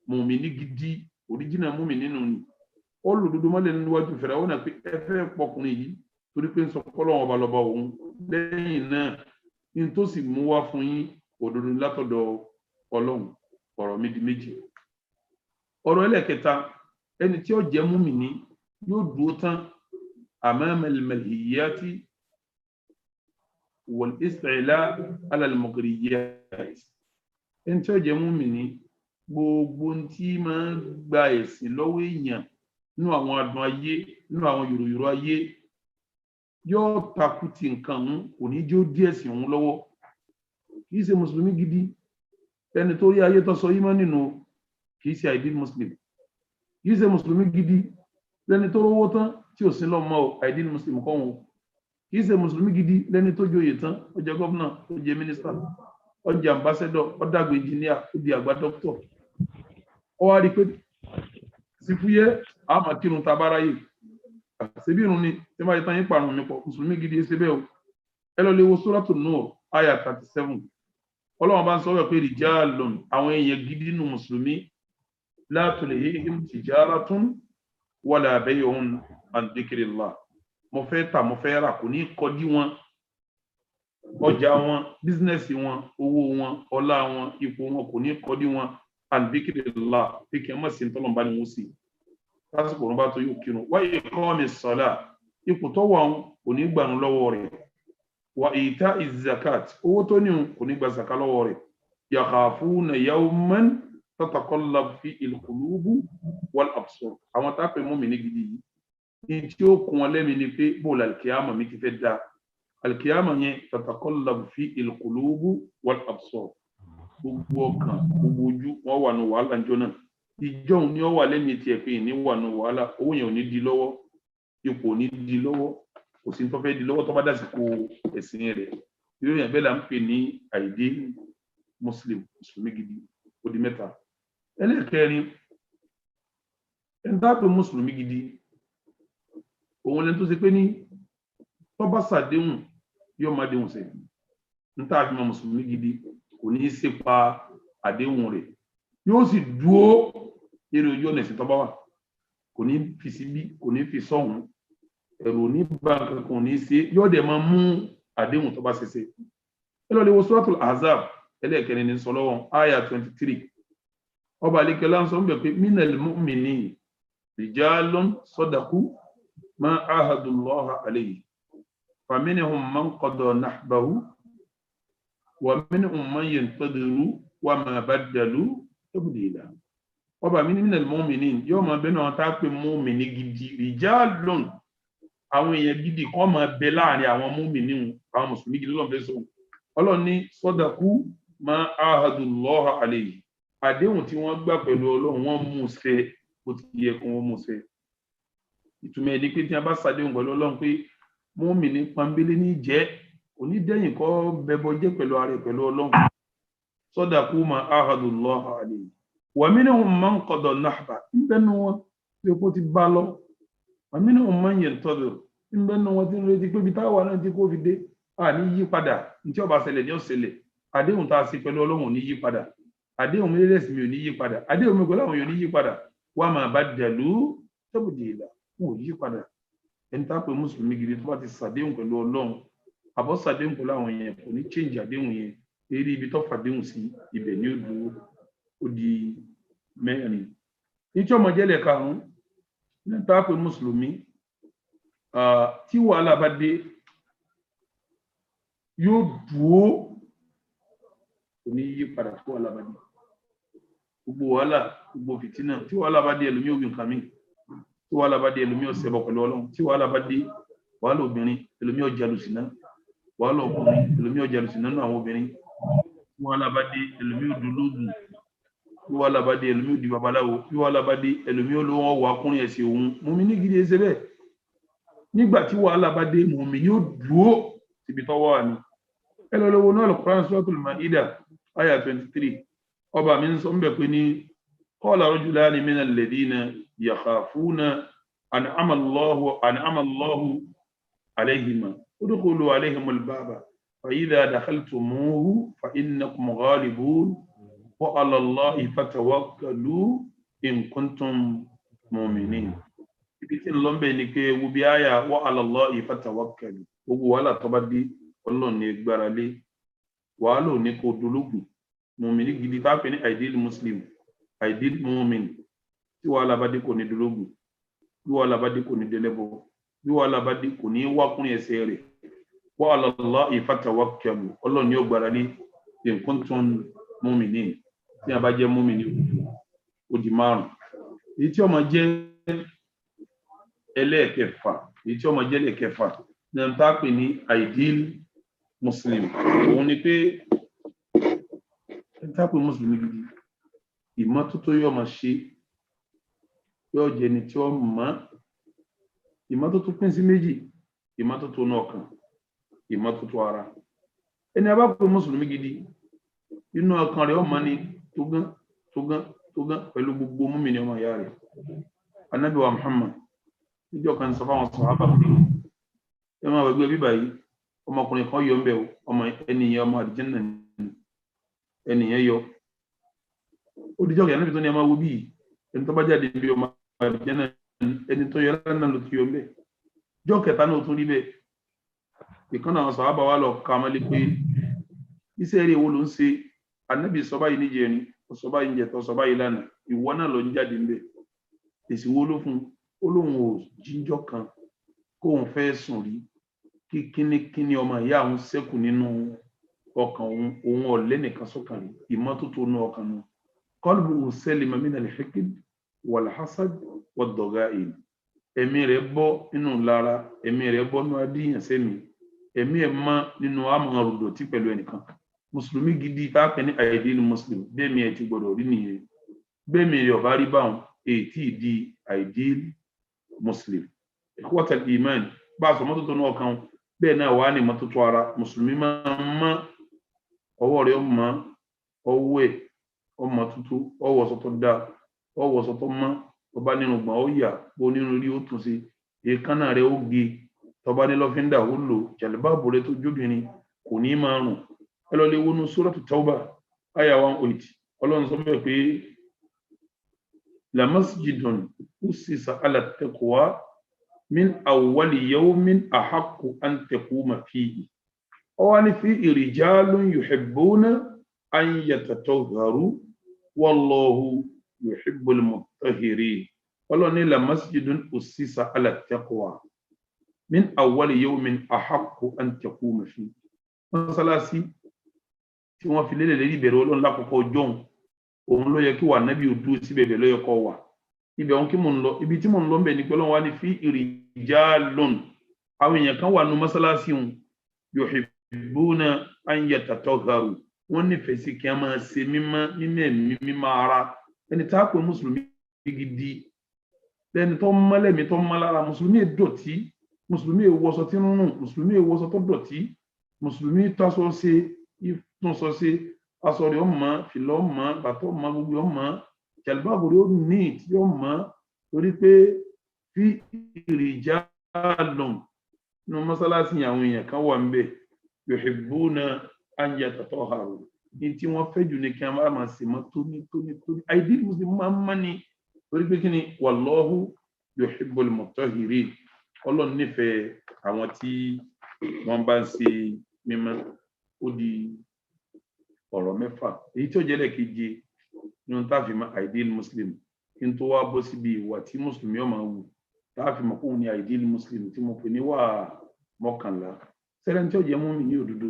mùmínì gidi original mùmínì nínú ni ó lòdodo mọ́lẹ̀ níwájú Fíráúnà pé ẹ fẹ́ pọkùnrin yìí torí pé ń sọ Ọlọ́run ọba lọ́ba òun lẹ́yìn náà ní tó sì mú wá fún yín òdodo látọ̀dọ̀ Ọlọ́run ọ̀rọ̀ mi di méjì ọ̀rọ̀ ẹlẹ́kẹta ẹni tí ó jẹ́ mùmínì yóò dúró tán amama al-malhiyati wal-istilaa ala al-mughriyat ẹni tí ó jẹ́ mùmínì gbogbo tí máa gba ẹ̀sìn lọ́wọ́ èèyàn nínú àwọn adùn ayé nínú àwọn yòròyòrò ayé yóò takú ti nǹkan òun kò ní jó díẹ̀ sí òun lọ́wọ́ kìí ṣe mùsùlùmí gidi ẹni tó rí ayé tó sọ yí mọ́ nínú kìí ṣe ideal muslim kìí ṣe mùsùlùmí gidi lẹ́ni tó rówó tán tí ò sí lọ́mọ ideal muslim kọ́ wọn kìí ṣe mùsùlùmí gidi lẹ́ni tó joyè tán ó jẹ́ gọ́fúnà ó jẹ́ mínísítà ó jẹ́ ambassador ó dàgbà engineer ó di àgbà doctor ó wá rí pé sí fúyẹ́ àmọ́ kírun tabaráyè àṣebí irun ni tí wọ́n bá yẹ tán yín parun mi pọ̀ mùsùlùmí gidi ṣe bẹ́ẹ̀ o ẹ lọ lè wo Suratu Nur aya 37 ọlọ́run bá ń sọ pé rijalun àwọn èèyàn gidi nù mùsùlùmí la tulhihim tijaratun wala bay'un an dhikrillah mo fẹ́ tà mo fẹ́ rà kò ní kọjú wọn ọjà wọn bísínẹ́sì wọn owó wọn ọlá wọn ipò wọn kò ní kọjú wọn an dhikrillah pé kí wọ́n má sí tọ́lọ̀ bá ní wọ́n sí lásìkò wọn bá tó yóò kírun wa iqamis salah ipò tó wà kò ní gbànú lọ́wọ́ rẹ̀ wa ita izakat owó tó ní kò ní gba zaka lọ́wọ́ rẹ̀ yakhafuna yawman tataqallabu fi al-qulubu wal absar àwọn tá pè mùmínì gidi yìí tí ó kún wọn lẹ́mìí ni pé bóòlù alkiyama mi ti fẹ́ da alkiyama yẹn tataqallabu fi al-qulubu wal absar gbogbo ọkàn gbogbo ojú wọn wà ní wàhálà ńjọ́ náà ìjọ ni ó wà lẹ́mìí tiẹ̀ pé ní wà ní wàhálà owó yẹn ò ní di lọ́wọ́ ipò ò ní di lọ́wọ́ kò sí tó fẹ́ di lọ́wọ́ tó bá dásìkò ẹ̀sìn rẹ̀ yóò yàn bẹ́ẹ̀ là ń pè ní àìdí mùsùlùmí gidi ó di mẹ́ta ẹlẹ́ẹ̀kẹrin ẹni tá pè mùsùlùmí gidi òun lẹ́nu tó ṣe pé ní tó bá ṣàdéhùn yóò máa déhùn sẹ́yìn ń tá àfihàn mùsùlùmí gidi kò ní í ṣe pa àdéhùn rẹ̀ yóò sì dúó eré ojú ọ̀nà ìsìn tó bá wà kò ní fi síbí kò ní fi sọ́hùn ẹ̀rù ní báńkì kan ní ṣe yóò dẹ̀ máa mú àdéhùn tó bá ṣẹṣẹ ẹ lọ lè wo Suratul Ahzab ẹlẹ́ẹ̀kẹrin ní sọ lọ́wọ́ aya 23 ọba àlekẹ́lá ń sọ ń bẹ̀ pé minal mu'minin rijalun sadaqu ma ahadullaha alayhi faminhum man qada nahbahu wa minhum man yantadiru wa ma baddalu tabdila ọba minal mu'minin yóò máa bẹ́ẹ̀ náà tá a pè mu'mini gidi rijalun àwọn èèyàn gidi kan máa bẹ láàrin àwọn mùmínì àwọn mùsùlùmí gidi lọ́nà fẹ́ sọ ọlọ́run ní sọ́dàkú ma ahadullaha alayhi àdéhùn tí wọ́n gbà pẹ̀lú ọlọ́run wọ́n mú ṣẹ bó ti yẹ kó wọ́n mú ṣẹ ìtumọ̀ ẹni pé tí a bá ṣàdéhùn pẹ̀lú ọlọ́run pé mùmínì pọ́nbélé ní jẹ́ onídẹ́yìn kọ́ bẹbọ jẹ́ pẹ̀lú ààrẹ pẹ̀lú ọlọ́run sọ́dàkú ma ahadullaha alayhi wa minhum man qada nahba ìbẹ́nu wọn tí ó ti bá lọ àmínú ọmọ yẹn tọ́dọ̀ nígbẹ́ náà wọ́n ti ń retí pé ibi táwa náà ti kó fi dé a ní yí padà ní tí ó bá ṣẹlẹ̀ ní ọ̀sẹ̀lẹ̀ àdéhùn tá a ṣe pẹ̀lú ọlọ́run ní yí padà àdéhùn mílíọ̀sì mi ò ní yí padà àdéhùn mi pẹ̀lú àwọn èèyàn ní yí padà wà máa bá dẹ̀lú tẹ́bùdì ìlà wọn ò yí padà ẹni tá a pè mùsùlùmí gidi tó bá ti ṣàdéhùn pẹ̀lú ọlọ́run àbọ̀ ṣàdéhùn pẹ̀lú àwọn èèyàn kò ní change àdéhùn yẹn eré ibi tó fàdéhùn sí ibẹ̀ ní odò ó di mẹ́rin ìjọ ọmọdéẹlẹ karùnún nípa pé mùsùlùmí tí wàhálà bá dé yóò dúó kò ní yí padà tí wàhálà bá dé gbogbo wàhálà gbogbo fìtínà tí wàhálà bá dé ẹlòmí òbí nǹkan mi tí wàhálà bá dé ẹlòmí ọ̀sẹ̀bọ̀ pẹ̀lú ọlọ́run tí wàhálà bá dé wàhálà obìnrin ẹlòmí ọjà lùsìnà wàhálà ọkùnrin ẹlòmí ọjà lùsìnà nínú àwọn obìnrin tí wàhálà bá dé ẹlòmí òdòlógún bí wàhálà bá dé ẹlòmí òdì babaláwo bí wàhálà bá dé ẹlòmí olówó wà kúnrin ẹ̀sìn òun mùmínì gidi ẹsẹ̀ bẹ́ẹ̀ nígbà tí wàhálà bá dé mùmínì yóò dúró síbi tọ́wọ́ wà ní ẹ lọ lọ́wọ́ náà Al-Qur'an Suratul Ma'idah aya 23 ọba mi ń sọ ń bẹ̀ pé ní qala rajulani minal ladina yakhafuna an'ama Allahu alayhima udkhulu alayhimul baba fa idha dakhaltumuhu fa innakum ghalibun wa 'ala Allahi fatawakkalu in kuntum mu'minin ibi tí ń lọ bẹ́ẹ̀ ni pé wo bí àyà wa 'ala Allahi fatawakkalu gbogbo wàhálà tó bá dé Ọlọ́run ní gbára lé wàhálà ò ní kó dológun mùmínì gidi tá pè ní ideal muslim ideal mu'min tí wàhálà bá dé kò ní dológun bí wàhálà bá dé kò ní délẹ́bọ bí wàhálà bá dé kò ní wákùnrin ẹsẹ̀ rẹ̀ wa ala Allahi fatawakkalu Ọlọ́run yóò gbára lé in kuntum mu'minin tí a bá jẹ́ mu'mini ó di 5 èyí tí ó máa jẹ́ ẹlẹ́ẹ̀kẹfà èyí tí ó máa jẹ́ ẹlẹ́ẹ̀kẹfà ní ń tá pè ní ideal muslim òun ni pé ń tá pè muslim gidi ìmọ́tótó yóò máa ṣe yóò jẹ́ ni tí ó mọ́ ìmọ́tótó pín sí méjì ìmọ́tótó náà kan ìmọ́tótó ara ẹni a bá pè mùsùlùmí gidi inú ọkàn rẹ̀ ọmọ ni tógán pẹ̀lú gbogbo mùmínì ọmọ ìyá rẹ̀ Ànábì wa Muhammad níjọ́ kan sọ fáwọn sàhábà pé ẹ máa wẹ̀gbẹ́ bíbà yìí ọmọkùnrin kan yọ ń bẹ̀ ọmọ ẹnìyàn ọmọ àdìjẹ́nà ẹnìyàn yọ ó díjọ́ kìí Ànábì tó ní ẹ máa wo bí ẹni tó bá jáde bí ọmọ àdìjẹ́nà ẹni tó yọ lánàá ló ti yọ ń bẹ̀ jọ́ kẹta náà tún rí bẹ́ẹ̀ ìkan náà sàhábà wà lọ ka mọ́lé pé iṣẹ́ eré wo ló ń ṣe Ànábì sọ báyìí níjẹrin sọ báyìí níjẹta sọ báyìí lánàá ìwọ náà lọ ń jáde ń bẹ̀ èsì wo ló fún ó lóun ò jíjọ́ kan kóun fẹ́ sùn rí kí kíní ọmọ ìyá òun ṣẹ́kù nínú ọkàn òun ọ̀lẹ́ nìkan sọ́kàn rí ìmọ́tótó nú ọkàn náà qalbu salima min al-hikd wal-hasad wad-daga'in ẹ̀mí rẹ̀ bọ́ nínú lára ẹ̀mí rẹ̀ bọ́ nínú adíyàn sẹ́mi ẹ̀mí ẹ̀ mọ́ nínú àmọ́ ròdòtí pẹ̀lú ẹnìkan mùsùlùmí gidi táàpẹ́ ní ideal muslim bẹ́ẹ̀mi ẹ̀ ti gbọ́dọ̀ rí nìyẹn bẹ́ẹ̀mi rẹ̀ ọ̀bá rí báwọn èyí tí di ideal muslim ikhwatal iman bá a sọ mọ́tótó náà kan bẹ́ẹ̀ náà wà ní mọ́tótó ara mùsùlùmí máa ń mọ́ ọwọ́ rẹ̀ ọmọ ọwọ́ ẹ̀ ọmọ tútù ọwọ́ sọtọ́ dá ọwọ́ sọtọ́ mọ́ ọba nínú gbọ̀n ó yà bó nínú rí ó tún sí èékánná rẹ̀ ó ge tọba ní lọ́fíńdà ó lò jàlùbáàbò rẹ̀ tó jóbìnrin kò ní máa rùn ẹ lọ lè wọnú Suratu Tawba àyà 108 Ọlọ́run sọ bẹ́ẹ̀ pé la masjidun ussisa ala taqwa min awwali yawmin ahaqqu an taquma fihi ọwọ́ ní fi rijalun yuhibbuna an yatatahharu wallahu yuhibbul mutahhirin Ọlọ́run ní la masjidun ussisa ala taqwa min awwali yawmin ahaqqu an taquma fihi mọ́sálásí tí wọ́n fi lélẹ̀ lérí ìbẹ̀rẹ̀ Ọlọ́run lákòókò ọjọ́ òun ló yẹ kí wà nábì òdú síbẹ̀ bẹ̀ ló yẹ kó wà ibẹ̀ òun kí mò ń lọ ibi tí mò ń lọ ń bẹ̀ ní pé Ọlọ́run wá ní fi rijalun àwọn èèyàn kan wà nù mọ́sálásí wọn yuhibbuna an yatatahharu wọ́n nífẹ̀ẹ́ sí kí a máa ṣe mímọ́ ara ẹni tá a pè mùsùlùmí gidi lẹ́ni tó mọ́lẹ́mí tó mọ́ lára mùsùlùmí dọ̀tí mùsùlùmí èwọ́sọ tí ń rùn mùsùlùmí èwọ́sọ tó dọ̀tí mùsùlùmí tásọ ṣe ìtúnṣọ ṣe aṣọ rẹ̀ ọmọ fìlà ọmọ bàtà ọmọ gbogbo ọmọ jàlùbáàbò rẹ̀ ó ní tí ọmọ torí pé fi rijalun nínú mọ́sálásí àwọn èèyàn kan wà ń bẹ̀ yuhibbuna an yatatahharu ní tí wọ́n fẹ́ jù ní kí a máa ṣe mọ́ tóní ideal muslim máa ń mọ́ ni torí pé kí ni wallahu yuhibbul mutahhirin Ọlọ́run nífẹ̀ẹ́ àwọn tí wọ́n bá ń ṣe mímọ́ ó di ọ̀rọ̀ 6 èyí tí ó jẹ́ lẹ́ẹ̀keje nínú táàfin mọ́ ideal muslim kí n tó wá bọ́ síbi ìwà tí mùsùlùmí ọmọ wù táàfin mọ́ kóun ní ideal muslim tí mo pè ní wà 11 sẹ́rẹ̀ tí ó jẹ́ mú mi ní òdodo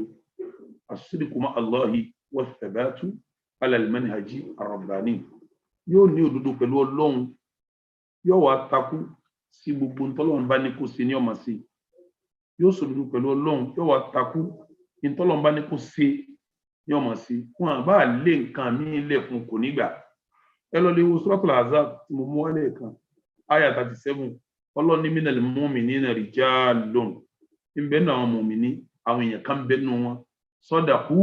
as-sidqu ma'a Allahi wa-thabatu 'ala al-manhaji ar-rabbani yóò ní òdodo pẹ̀lú Ọlọ́run yóò wá takú sí gbogbo ntọ́lọ́run bá ní kó ṣe ní ọmọ sí yóò sòdodo pẹ̀lú Ọlọ́run yóò wá takú ntọ́lọ́run bá ní kó ṣe ní ọmọ sí wọn àbá lé nǹkan mí lẹ̀ fún kò nígbà ẹ lọ lè wo Suratul Ahzab tí mo mú wálé kan àyà 37 Ọlọ́run ní minal mu'minina rijalun ń bẹ nínú àwọn mùmíní àwọn èèyàn kan bẹ nínú wọn sadaqu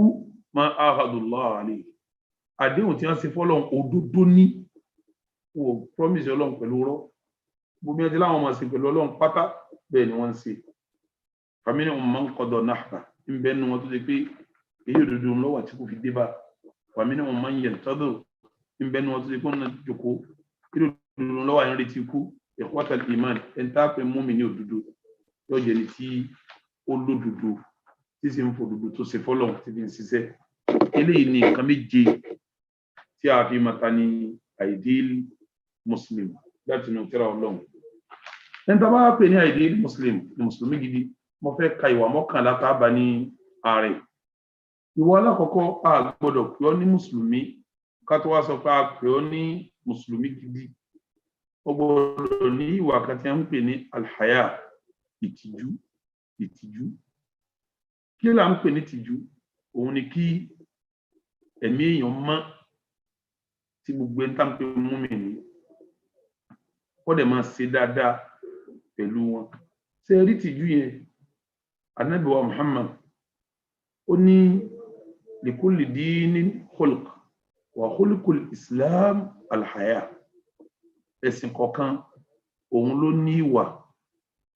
ma ahadullah alayhi àdéhùn tí wọ́n ṣe fọ́lọ́run òdodo ní wò promise Ọlọ́run pẹ̀lú rọ́ gbogbo ẹni tí láwọn ọmọ sí pẹ̀lú Ọlọ́run pátá bẹ́ẹ̀ ni wọ́n ń ṣe faminhum man qada nahba ń bẹ nínú wọn tó ṣe pé èyí òdodo lọ́wọ́ tí kò fi dé bá faminhum man yantadhir ń bẹ nínú wọn tó ṣe pé wọ́n jòkó èyí òdodo lọ́wọ́ àyàn retí ikú ikhwatal iman ẹni tá a pè mú mi ní òdodo yóò jẹ́ ni tí ó lódodo tí sì ń fòdodo tó ṣe fọ́lọ́run tí fi ń ṣiṣẹ́ eléyìí ni nǹkan méje tí a fi mata ní ideal Muslim láti inú tírà Ọlọ́run. Ẹni tá bá pè ní ideal Muslim ní mùsùlùmí gidi mo fẹ́ ka ìwà mọ́kànlá tá bá ní ààrẹ. Ìwà alákọ̀ọ́kọ́ a gbọ́dọ̀ pè ọ́ ní mùsùlùmí ká tó wá sọ pé a pè ọ́ ní mùsùlùmí gidi. Ó gbọ́dọ̀ ní ìwà kan tí a ń pè ní alhaya, ìtìjú. Kí là ń pè ní ìtìjú? Òun ni kí ẹ̀mí èèyàn mọ́ tí gbogbo ẹni tá ń pè mùmínì kó dẹ̀ máa ṣe dáadáa pẹ̀lú wọn. Ṣé rí ìtìjú yẹn? Ànábì wa Muhammad ó ní likulli dinin khulq wa khulqul Islam alhaya. Ẹ̀sìn kọ̀ọ̀kan òun ló ní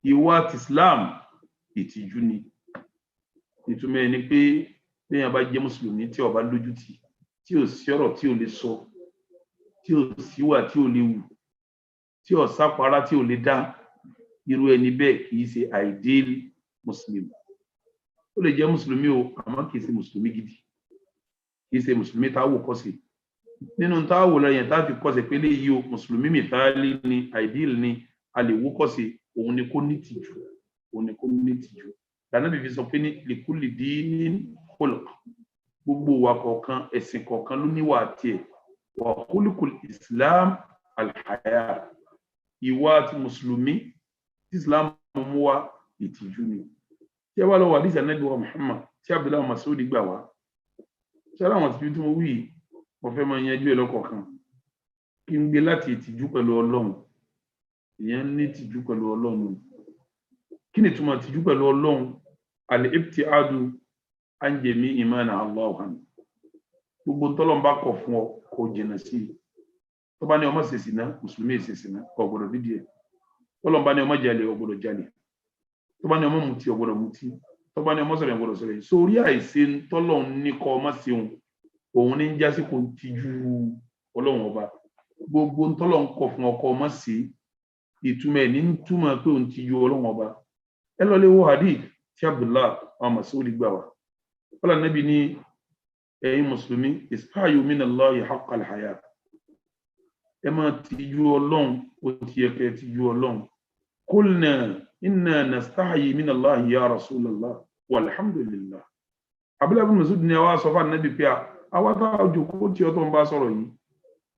ìwà ti Islam ìtìjú ni. Ìtumọ̀ ẹ̀ ni pé bẹ́ẹ̀ bá jẹ́ mùsùlùmí tí ó bá lójú tì, tí ò sí ọ̀rọ̀ tí ò lè sọ, tí ò síwà tí ò lè wù, tí ò sápárá tí ò lè dá, irú ẹni bẹ́ẹ̀ kì í ṣe ideal Muslim. Ó lè jẹ́ mùsùlùmí o, àmọ́ kì í ṣe mùsùlùmí gidi, kì í ṣe mùsùlùmí tá wò kọ́ṣe. Nínú tá wò lọ yẹn tá fi kọ́ṣe pé léyìí o mùsùlùmí mìtálí ni ideal ni a lè wò kọ́ṣe, òun ni kó ní tìjú. Ànábì fi sọ pé ní likulli dinin khulq, gbogbo wa kọ̀ọ̀kan ẹ̀sìn kọ̀ọ̀kan ló níwà tiẹ̀. Wa khulqul Islam alhaya, ìwà ti mùsùlùmí tí Islam mú wá ìtìjú ni. Tí a bá lọ wà hadith Ànábì wa Muhammad tí Abdullah Mas'ud gbà wá, ṣé àwọn ìtìjú tí mo wí mo fẹ́ máa yanjú ẹ̀ lọ́kọ̀ọ̀kan. Kí n gbé láti ìtìjú pẹ̀lú Ọlọ́run. Ìyẹn ní ìtìjú pẹ̀lú Ọlọ́run. Kí ni ìtumọ̀ ìtìjú pẹ̀lú Ọlọ́run? Al-ibtiadu an jami'i ma naha Allahu anhu. Gbogbo t'Ọlọ́run bá kọ̀ fún ọ kó jìnnà sí. Tó bá ní ó má ṣe zina, mùsùlùmí ṣe zina, ó gbọ́dọ̀ dídí ẹ̀. T'Ọlọ́run bá ní ó má jalè, ó gbọ́dọ̀ jalè. Tó bá ní ó má mutí, ó gbọ́dọ̀ mutí. Tó bá ní ó má sọ̀rọ̀, ó gbọ́dọ̀ sọ̀rọ̀. Sórí àìṣe t'Ọlọ́run ní kó má ṣe òun ní jásí kó tìjú Ọlọ́run ọba. Gbogbo t'Ọlọ́run kọ̀ fún ọ kó má ṣe, ìtumọ̀ ẹ̀ ní túmọ̀ pé òun tìjú Ọlọ́run ọba. Ẹ lọ lè wo hadith tí Abdullah Mas'ud gbà wá. Qala Nabi ní ẹ̀yin mùsùlùmí ishayu minallahi haqqal haya. Ẹ máa tìjú Ọlọ́run ó ti yẹ kẹ́ tìjú Ọlọ́run. Qulna inna nastahyi minallahi ya Rasulallah walhamdulillah. Abdullah ibn Mas'ud ní àwa sọ fún Nabi pé àwa tá ojú kó tí ó tó ń bá sọ̀rọ̀ yìí,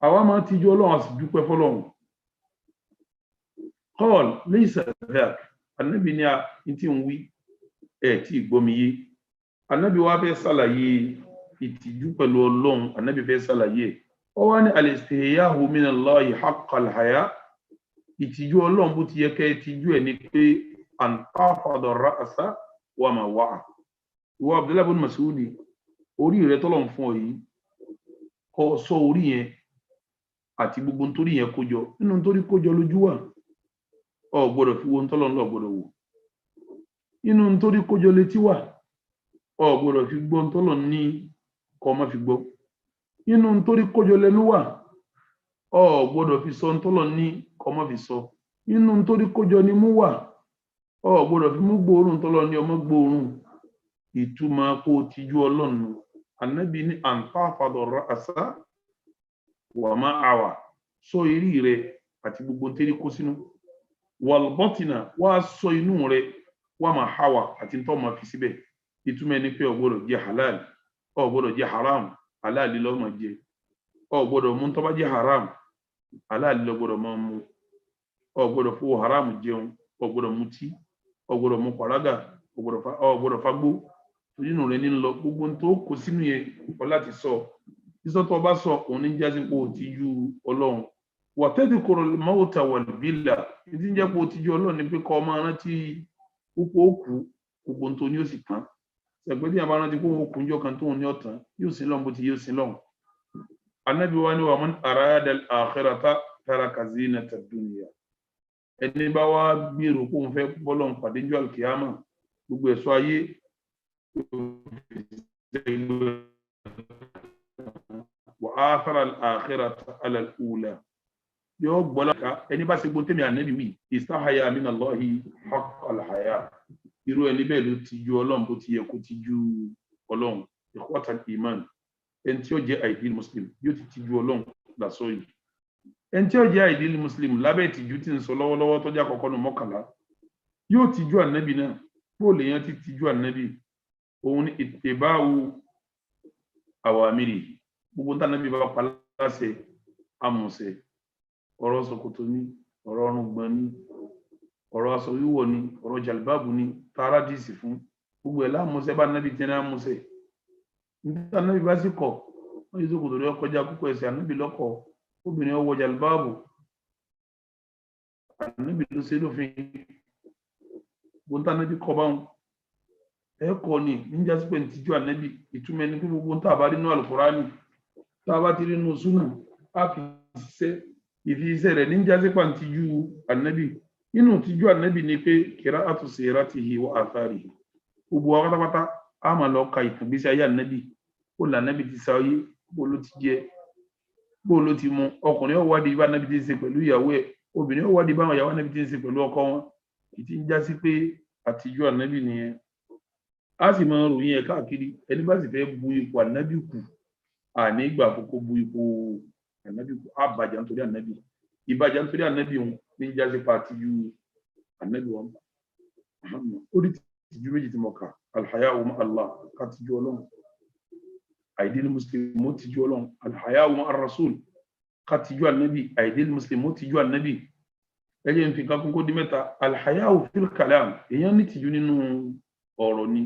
àwa máa tìjú Ọlọ́run a sì dúpẹ́ f'Ọlọ́run. Qala laysa dhak. Ànábì ní a tí ń wí tí gbọ́mi yé. Ànábì wá fẹ́ ṣàlàyé ìtìjú pẹ̀lú Ọlọ́run. Ànábì fẹ́ ṣàlàyé ó wá ní al-istihyahu minallahi haqqal haya. Ìtìjú Ọlọ́run bó ti yẹ kẹ́ ìtìjú ẹ̀ ni pé an tafada ar-ra'sa wa ma wa'a. Ìwọ Abdullah ibn Mas'ud orí rẹ̀ t'Ọlọ́run fún ọ yìí kó sọ orí yẹn àti gbogbo nítorí yẹn kójọ. Nínú nítorí kójọ lójú wà, ó gbọ́dọ̀ fi wo t'Ọlọ́run ló gbọ́dọ̀ wò. Inú nítorí kójọ létí wà, ó gbọ́dọ̀ fi gbọ́ t'Ọlọ́run ní kó má fi gbọ́. Inú nítorí kójọ lẹ́nu wà, ó gbọ́dọ̀ fi sọ t'Ọlọ́run ní kó má fi sọ. Inú nítorí kójọ ni mú wà, ó gbọ́dọ̀ fi mú gbóòórùn t'Ọlọ́run ní ọmọ gbóòórùn. Ìtumọ̀ kó tìjú Ọlọ́run. Ànábì ní an tafada ar-ra'sa wa ma awa. Sọ ìrí rẹ̀ àti gbogbo tẹ́rí kó sínú. Wal batina wá sọ inú rẹ̀ wa ma hawa àti ntọ́ ma fi síbẹ̀. Ìtumọ̀ ni pé ó gbọ́dọ̀ jẹ halal, ó gbọ́dọ̀ jẹ haram, halal ló máa jẹ. Ó gbọ́dọ̀ mú tó bá jẹ haram, halal ló gbọ́dọ̀ máa mú. Ó gbọ́dọ̀ fowó haram jẹun, ó gbọ́dọ̀ mutí, ó gbọ́dọ̀ mú pàrágà, ó gbọ́dọ̀ fagbó. Inú rẹ̀ ní lọ gbogbo tó kó sínú yẹn ó láti sọ. Sísọ tó bá sọ òun ní jásí pé ó tìjú Ọlọ́run. Wa tadhkurul mawta wal bila. Ìdí jẹ́ pé ó tìjú Ọlọ́run ni pé kó máa rántí púpọ̀ òkú gbogbo tó ní ó sì tán. Ṣẹ̀gbẹ́ tí a bá rántí pé òun kùnjọ kan tó ní ọ̀tán yóò sin lọ́n bó ti yóò sin lọ́n. Ànábì wa ní wa man arada al-akhirata taraka zinata ad-dunya. Ẹni bá wá gbèrò kó ń fẹ́ bọ́lọ́n pàdé jọ́ al-kiyama gbogbo ẹ̀ṣọ́ ayé wa athara al-akhirata ala al-ula. Yóò gbọ́lá ẹni bá ṣe gbọ́n tẹ́mi Ànábì wí istahaya minallahi haqqal haya. Irú ẹni bẹ́ẹ̀ ló tìjú Ọlọ́run bó ti yẹ kó tìjú Ọlọ́run. Ikhwatal iman. Ẹni tí ó jẹ́ ideal Muslim yóò ti tìjú Ọlọ́run lásọ yìí. ẹni tí ó jẹ́ ideal muslim lábẹ́ ìtìjú tí ń sọ lọ́wọ́lọ́wọ́ tó jẹ́ àkọ́kọ́ nù mọ́kànlá yóò tìjú ànábì náà bó lè yẹn ti tìjú ànábì òun ní ìtìbáwù àwàmírì gbogbo tá ànábì bá pa láṣẹ amọ̀ṣẹ ọ̀rọ̀ ṣòkòtò ní ọ̀rọ̀ ọrùngbọ̀n ní ọ̀rọ̀ aṣọ wíwọ̀ ní ọ̀rọ̀ jàlbáàbù ní paradíìsì fún gbogbo ẹ̀ láàmúṣẹ bá ànábì tẹ́ náà múṣẹ nígbà ànábì bá sì kọ̀ wọ́n yí ṣòkòtò rẹ̀ kọjá kókó ẹsẹ̀ ànábì lọ́kọ̀ obìnrin ọwọ́ jàlbáàbù ànábì ló ṣe lófin gbogbo tá ànábì kọ báwọn ẹ̀kọ́ ni níjà sí pé ní tìjú ànábì ìtumọ̀ ẹni pé gbogbo tá a bá rí nínú àlùkùránì tá a bá ti rí nínú súnà á fi ṣiṣẹ́ ìfi iṣẹ́ rẹ̀ níjà sí pé ní tìjú ànábì nínú tìjú ànábì ni pé qira'atu siratihi wa atharihi gbogbo wa pátápátá á máa lọ ka ìtàn gbésí ayé ànábì ó là ànábì ti sáyé bó ló ti jẹ bó ló ti mu ọkùnrin ó wádìí bá ànábì ti ń ṣe pẹ̀lú ìyàwó ẹ̀ obìnrin ó wádìí báwọn ìyàwó ànábì ti ń ṣe pẹ̀lú ọkọ wọn ìtì ń já sí pé àtìjú ànábì nìyẹn a sì máa ròyìn ẹ̀ káàkiri ẹni bá sì fẹ́ bu ipò ànábì kù àní ìgbà àkókò bu ipò ànábì kù àbàjá nítorí ànábì ìbàjá nítorí ànábì òun ní jáde pa àtijú ànábì wọn ó rí tìjú méjì tí mo kà alhaya'u ma Allah ká tìjú ọlọ́run àìdílé muslim ó tìjú ọlọ́run alhaya'u ma ar-rasul ká tìjú ànábì àìdílé muslim ó tìjú ànábì ẹjẹ ń fi ká kókó di mẹ́ta alhaya'u fil kalam èèyàn ní tìjú nínú ọ̀rọ̀ ni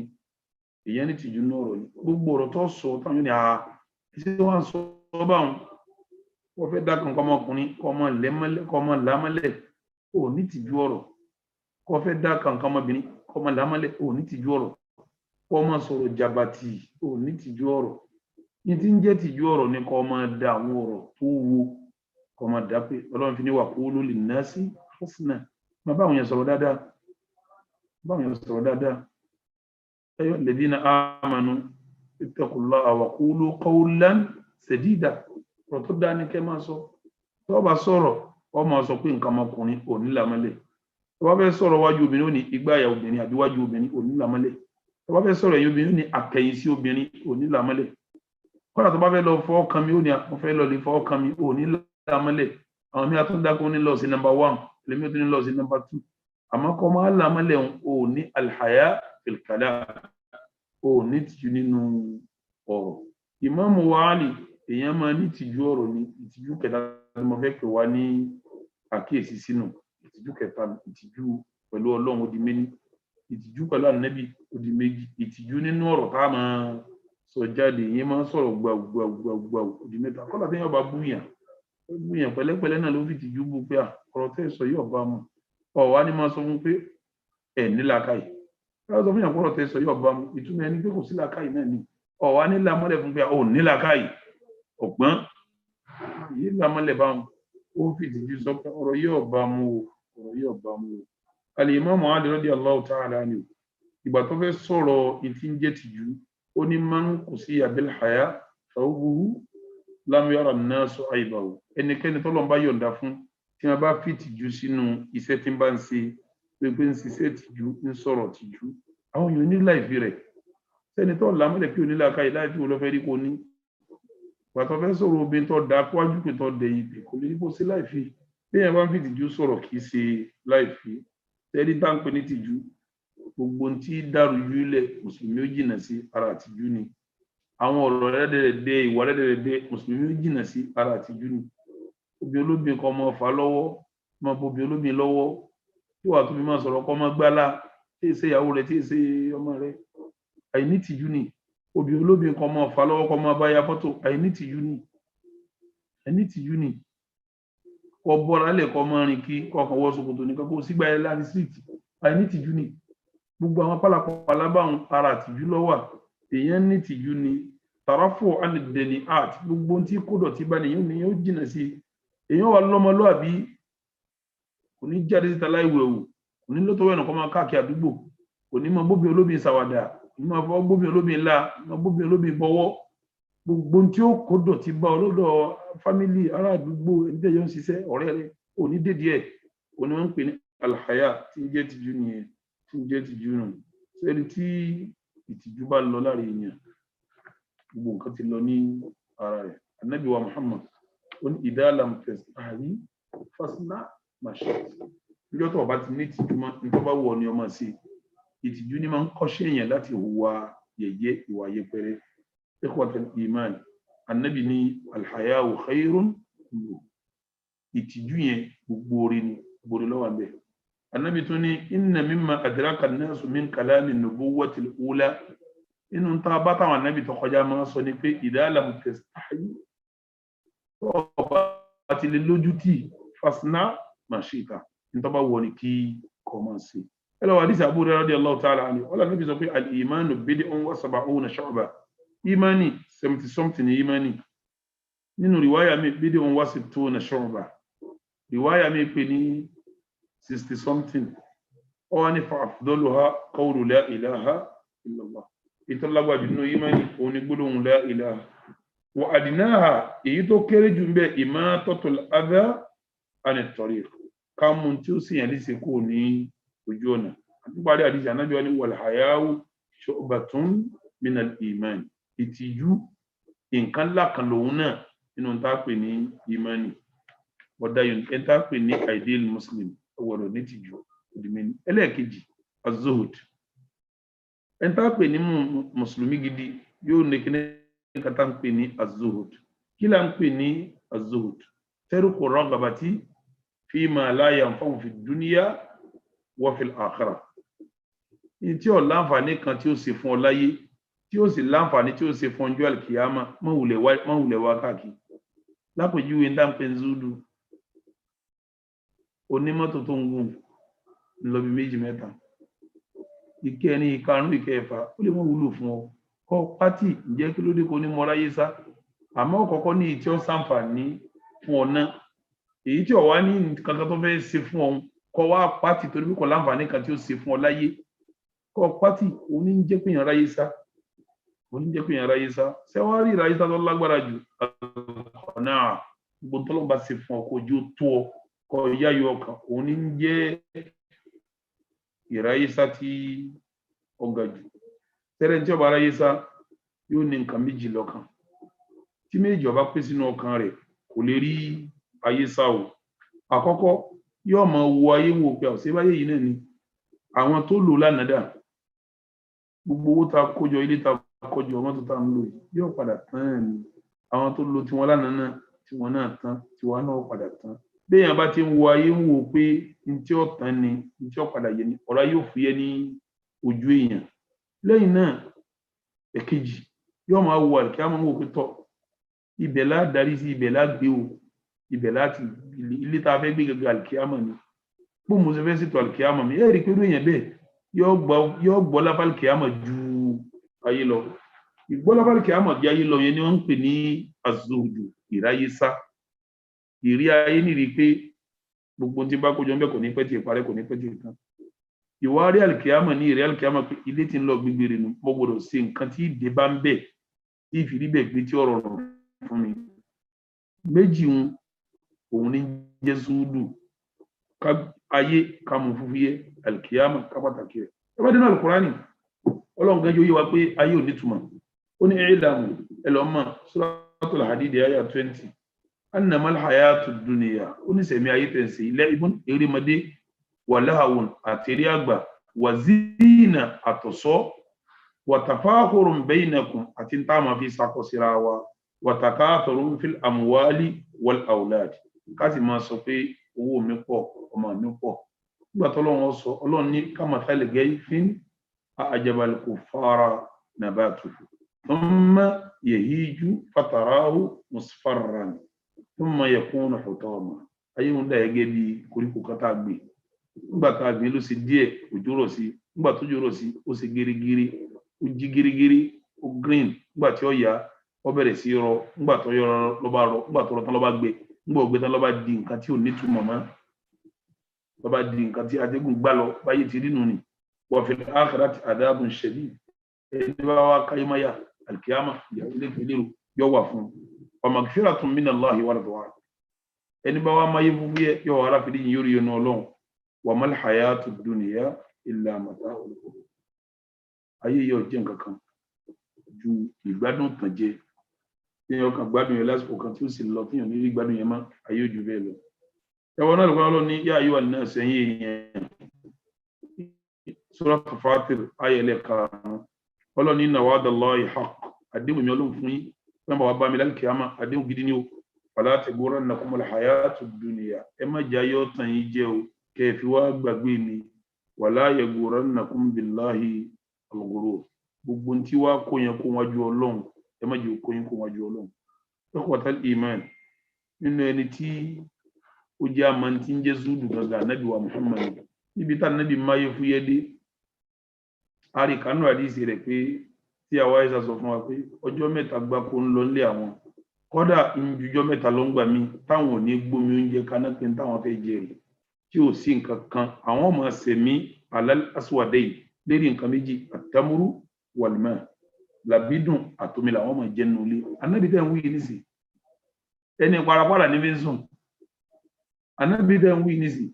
èèyàn ní tìjú nínú ọ̀rọ̀ ni gbogbo ọ̀rọ̀ tó sọ táwọn ní àá iṣẹ́ wọn sọ báwọn wọ́n fẹ́ dákan kọ́ ọmọkùnrin kọ́ ọmọ lẹ́mọ́lẹ́ kọ́ ọmọ lámọ́lẹ̀ ò ní tìjú ọ̀rọ̀ kọ́ fẹ́ dákan kọ́ ọmọbìnrin kọ́ ọmọ lámọ́lẹ̀ ò ní tìjú ọ̀rọ̀ kọ́ ọmọ sọ̀rọ̀ jàbàtì ò ní tìjú ọ̀rọ̀ ní tí ń jẹ́ tìjú ọ̀rọ̀ ni kọ́ ọmọ da àwọn ọ̀rọ̀ tó wo kọ́ ọmọ dá pé ọlọ́run fi ní wà qulu linnasi husna má báwọn yẹn sọ̀rọ̀ dáadáa أيها الذين آمنوا اتقوا الله وقولوا قولا سديدا rọ̀tọ́dá ní kẹ́ máa sọ tó bá sọ̀rọ̀ ọ máa sọ pé nǹkan ọmọkùnrin ò ní lámọ́lẹ̀ tó bá fẹ́ sọ̀rọ̀ wájú obìnrin ò ní ìgbáyà obìnrin àbí wájú obìnrin ò ní lámọ́lẹ̀ tó bá fẹ́ sọ̀rọ̀ ẹ̀yìn obìnrin ò ní àkẹyìn sí obìnrin ò ní lámọ́lẹ̀ kọ́dà tó bá fẹ́ lọ fọwọ́ kan mi ò ní àwọn fẹ́ lọ lè fọwọ́ kan mi ò ní lámọ́lẹ̀ àwọn mìíràn tó ń dákun ní lọ sí number 1 lèmi ò tún ní lọ sí number 2 àmọ́ kọ́ máa lámọ́lẹ̀ ò ní alhaya fil kalam ò ní tìjú nínú ọ̀rọ̀ ìmáàmù wàhálì èèyàn máa ní ìtìjú ọ̀rọ̀ ní ìtìjú kẹta tí mo fẹ́ pè wá ní àkíyèsí sínú ìtìjú kẹta ìtìjú pẹ̀lú ọlọ́run ó di méní ìtìjú pẹ̀lú ànábì ó di méjì ìtìjú nínú ọ̀rọ̀ tá a máa sọ jáde ìyẹn máa ń sọ̀rọ̀ gbàgbà ó di mẹ́ta kọ́lá tí yóò bá búyàn pẹ̀lẹ́pẹ̀lẹ́ náà ló fi ìtìjú bú pé ọ̀rọ̀ tẹ́ sọ yóò bá mu ọ̀wá ni máa sọ fún pé ẹ̀ nílàkàyè ọ̀rọ̀ sọ fún yàn kọ́rọ̀ tẹ́ sọ yóò bá mu ìtumọ̀ ẹni pé kò sí làkàyè náà ni ọ̀wá nílà mọ́lẹ̀ fún pé ò nílàkàyè ọ̀gbọ́n yìí lámọ́lẹ̀ bá wọn ó fìdí jù sọ pé ọ̀rọ̀ yóò bá mú o Al-Imam Ali radiyallahu ta'ala anhu ìgbà tó fẹ́ sọ̀rọ̀ ìtí ń jẹ́ tìjú ó ní man qusiya bil haya thawbuhu lam yara an-nasu aybahu ẹnikẹ́ni tó lọ́n bá yọ̀ǹda fún tí wọ́n bá fi tìjú sínú iṣẹ́ tí ń bá ń ṣe pé ń ṣiṣẹ́ tìjú ń sọ̀rọ̀ tìjú àwọn èèyàn ní láìfi rẹ̀ sẹ́ni tó lámọ́lẹ̀ pé onílàkàyè láìfi wo ló fẹ́ rí kò ní pàtó fẹ́ sọ̀rọ̀ obìnrin tó da kúwájú pé tó dẹ̀ ìpè kò lè ní kó sí láìfi bí èèyàn bá ń fi tìjú sọ̀rọ̀ kì í ṣe láìfi tẹ́lí tá ń pè ní tìjú gbogbo tí dàrú yú ilẹ̀ mùsùlùmí ó jìnà sí ara àtìjú ni àwọn ọ̀rọ̀ rẹ́dẹ̀rẹ̀dẹ̀ ìwà rẹ́dẹ̀rẹ̀dẹ̀ mùsùlùmí ó jìnà sí ara àtìjú ni obìnrin olóbìnrin kan máa fà lọ́wọ́ máa bo obìnrin olóbìnrin lọ́wọ́ tí wàá tóbi máa sọ̀rọ̀ kọ́ máa gbálá tí èsè ìyàwó rẹ̀ tí èsè ọmọ rẹ̀ àìní tìjú ni obìnrin olóbìnrin kan máa fà lọ́wọ́ kọ́ máa bá ya fọ́tò àìní tìjú ni kọ́ bọ́ra lẹ̀ kọ́ máa rìn kí kọ́kàn wọ́ ṣòkòtò nìkan kó sígbà ẹ̀ láti síìtì àìní tìjú ni gbogbo àwọn pálapàla báwọn ara tìjú lọ́wà èèyàn ní tìjú ni tàràfọ̀ alẹ́dẹ̀ni art gbogbo tí kò dọ̀tí bá nìyẹn ó jìnà sí èèyàn wà lọ́mọlúàbí kò ní jáde síta láìwẹ̀wò kò ní lọ́tọ̀wẹ̀ ẹ̀nà kọ́ máa káàkiri àdúgbò kò ní mọ bóbi olóbìn sàwàdà kò ní mọ bóbi olóbìn ńlá mọ bóbi olóbìn bọ́wọ́ gbogbo tí ó kó dọ̀tí bá ọlọ́dọ̀ fámílì ará àdúgbò ẹni tẹ́jọ́ ń ṣiṣẹ́ ọ̀rẹ́ rẹ̀ ò ní dédé ẹ̀ ò ní wọ́n ń pè ní alhaya tí ń jẹ́ tìjú nìyẹn tí ń jẹ́ tìjú nù sẹ́ni tí ìtìjú bá lọ láàrin èèyàn gbogbo nǹkan ti lọ ní ara rẹ̀ Ànábì wa Muhammad ó ní idha lam tastahi fasna ma shi'ta níjọ́ tó bá ti ní ìtìjú mọ́ ní tó bá wọ̀ ni ọmọ sí ìtìjú ní máa ń kọ́ṣẹ́ èèyàn láti hùwà yẹ̀yẹ́ ìwà yẹpẹrẹ ikhwatul iman annabi ní alhaya'u khairun ìtìjú yẹn gbogbo orí ni gbogbo orí lọ́wọ́ bẹ́ẹ̀ annabi tún ní inna mimma adraka an-nasu min kalami an-nubuwwati al-ula inú ta bá táwọn annabi tó kọjá máa sọ ní pé idha lam tastahi tó bá ti lè lójú tí fasna ma shi'ta ní tó bá wọ̀ ní kí kó máa ṣe ẹlọ́wọ́ hadith Abu Hurairah radiyallahu ta'ala anhu wala nabi sọ pé al-imanu bid'un wa sab'una shu'ba imani 70 something imani nínú riwaya mi bid'un wa sittuna shu'ba riwaya mi pè ní 60 something ó ní fa afdaluha qawlu la ilaha illa Allah ìtọ́lágbà jù nínú imani ó ní gbólóhùn la ilaha wa adnaha èyí tó kéré jù ńbẹ̀ imatatul adha an at-tariq ká mú tí ó sì yàn lè ṣe kó ní ojú ọ̀nà àti parí àdíjà náà bí wọ́n ní wal haya'u shu'batun min al-iman ìtìjú nǹkan ńlá kan lòun náà nínú tá a pè ní imani ọ̀dà yìí tá a pè ní ideal muslim ọwọ́rọ̀ ní tìjú òdìmẹ́ni ẹlẹ́ẹ̀kejì az-zuhud ẹni tá a pè ní mùsùlùmí gidi yóò ní kí ní kátà ń pè ní az-zuhud kí là ń pè ní az-zuhud tarku ragabati fima la yanfa'u fi dunya wa fil akhirah ní tí ó láǹfààní kan tí ó ṣe fún ọ láyé tí ó sì láǹfààní tí ó ṣe fún ọjọ́ alkiyama má wulẹ̀ wá káàkiri lápòjúwe ń dá ń pè ń zúdù onímọ́tò tó ń gùn lọ bí méjì mẹ́ta ìkẹrin ìkarùn ìkẹfà ó lè mọ́ wúlò fún ọ kọ́ pátì ǹjẹ́ kí ló dé kó ní mọ́ráyé sá àmọ́ kọ́kọ́ ní ìtí ó ṣàǹfààní fún ọ náà èyí tí ó wá ní kankan tó fẹ́ ṣe fún ọ kọ́ wá pátì torí kò láǹfààní kan tí ó ṣe fún ọ láyé kọ́ pátì òní ń jẹ́ péyàn ráyé sá sẹ́wárí ráyé sá tó lágbára jù ọ̀nà gbogbo tọ́lọ́ bá ṣe fún ọ kó ojú tó ọ kọ yáyọ ọkàn òun ní jẹ́ ìráyésá tí ọgá jù tẹ́rẹ tí ọba ráyésá yóò ní nǹkan méjì lọ́kàn tí méjì ọba pé sínú ọkàn rẹ̀ kò lè rí ayésá o àkọ́kọ́ yóò máa wo ayé wò pé ọ̀sẹ̀ báyé yìí náà ni àwọn tó lò lánàá gbogbo owó ta kójọ ilé ta kójọ ọmọ tó ta ń lò yóò padà tán ni àwọn tó lò tiwọn lánàá náà tiwọn náà tán tiwọn náà padà tán béèyàn bá ti ń wo ayé ń wò pé ntí ó tán ni ntí ó padà yẹ ni ọ̀rọ̀ yóò fúyẹ́ ní ojú èèyàn lẹ́yìn náà èkejì yóò máa wo àlùkìyámà wò pé tọ́ ibẹ̀ lá darí sí ibẹ̀ lá gbé o ibẹ̀ láti ilé tá a fẹ́ gbé gẹ́gẹ́ àlùkìyámà ni bó mo ṣe fẹ́ ṣètò àlùkìyámà mi ẹ̀rí pé èèyàn bẹ́ẹ̀ yóò gbọ́ lábá àlùkìyámà ju ayé lọ ìgbọ́ lábá àlùkìyámà ju ayé lọ yẹn ni wọ́n ń pè ní az-zuhdu ìráyésá ìrí ayé nìrí pé gbogbo tí bá kójọ ń bẹ kò ní pẹ́ tí ìparẹ́ kò ní pẹ́ tí ìtàn ìwà rí alìkìyàmọ̀ ní ìrí alìkìyàmọ̀ pé ilé tí ń lọ gbígbére nù mo gbọdọ̀ ṣe nǹkan tí ìdè bá ń bẹ̀ tí ìfìrí bẹ̀ gbé tí ọ̀rọ̀ rọ̀ fún mi méjì òun ní jẹ́ sùúdù ayé ká mú fúfúyẹ́ alìkìyàmọ̀ ká pàtàkì rẹ̀ ẹ bá dínú Al-Qur'ani ọlọ́run gan yóò yé wa pé ayé ò ní túmọ̀ ó ní ìlàmù ẹlọ́mọ̀ Suratul Hadid àyà 20 annama alhayatu dunya oníṣẹ̀mí ayé tẹ̀sí ilẹ̀ ibùn erémọdé wà láhàwọn àtẹ̀rí àgbà wà zina àtọ̀sọ́ wà tafahurun bainakum àti táàmà fi sàkọsíra wa wà takathurun fil amwali wal aulad káàsì máa sọ pé owó mi pọ̀ ọmọ mi pọ̀ nígbà tó lọ́wọ́ sọ ọlọ́run ní kamathali gaythin a'jabal kuffara nabatuhu thumma yahiju fatarahu musfarran ثم يكون حطاما ayé ń dà gẹ́gẹ́ bí koríko kan tá gbé nígbà tá gbé ló ṣe díẹ̀ òjò rọ̀ sí nígbà tó jò rọ̀ sí ó ṣe gírígírí ó jí gírígírí ó green nígbà tí ó yá ó bẹ̀rẹ̀ sí rọ nígbà tó yọ ló bá rọ nígbà tó rọ tán ló bá gbé nígbà ó gbé tán ló bá di nǹkan tí ò ní túmọ̀ mọ́ ló bá di nǹkan tí atẹ́gùn gbá lọ báyé ti rí nù ni wa fil akhirati adhabun shadid ẹni bá wá káyémáyà alkiyama ìyàwó ilé ìlérò yóò wà fún wa magfiratun min Allahi wa ridwan ẹni bá wá máyé fúfú yẹ yóò wà ráfìdí yìí yóò rí ọ̀nà ọlọ́run wa mal hayatu dunya illa mata'ul ghurur ayé yóò jẹ́ nǹkan kan ju ìgbádùn tàn jẹ téèyàn kan gbádùn yẹn lásìkò kan tí ó sì lọ téèyàn ní rí gbádùn yẹn mọ́ ayé ojú bẹ́ẹ̀ lọ. ẹ̀wọ̀n náà lọ́wọ́ ní yá ayé wà ní náà sẹ́yìn èèyàn Suratul Fatir ayẹlẹ̀ karùn-ún ọlọ́ni inna wa'dallahi haqq àdéhùn mi ọlọ́run fún yín wọ́n bá wà bá mi lálẹ́ kìámà àdéhùn gidi ni o fala taghurrannakumul hayatud dunya ẹ má jẹ́ ayé ọ̀tàn yìí jẹ́ o kẹ́ ẹ fi wá gbàgbé mi wala yaghurrannakum billahi al-ghurur gbogbo tí wàá kó yẹn kó wájú ọlọ́run ẹ má jẹ́ kó yẹn kó wájú ọlọ́run ikhwatal iman nínú ẹni tí ó jẹ́ àmàntí ń jẹ́ zúdù gàgà nábì wa Muhammad níbi tá nábì máyé fúyẹ́ dé àríkánú àdísì rẹ̀ pé tí àwa Àìṣà sọ fún wa pé ọjọ́ mẹ́ta gbáko ń lọ nílé àwọn kódà ìjújọ́ mẹ́ta ló ń gbà mí táwọn ò ní gbómi oúnjẹ kaná pé táwọn fẹ́ jẹ rè tí ò sí nǹkan kan àwọn ọmọ sẹ̀mí alal aswadayn lérí nǹkan méjì àtàmúrú wàlímà làbídùn àtomi làwọn ọmọ jẹ nínú ilé anábì tẹ́ ń wí nísì ẹni parapara ní fi ń sùn anábì tẹ́ ń wí nísì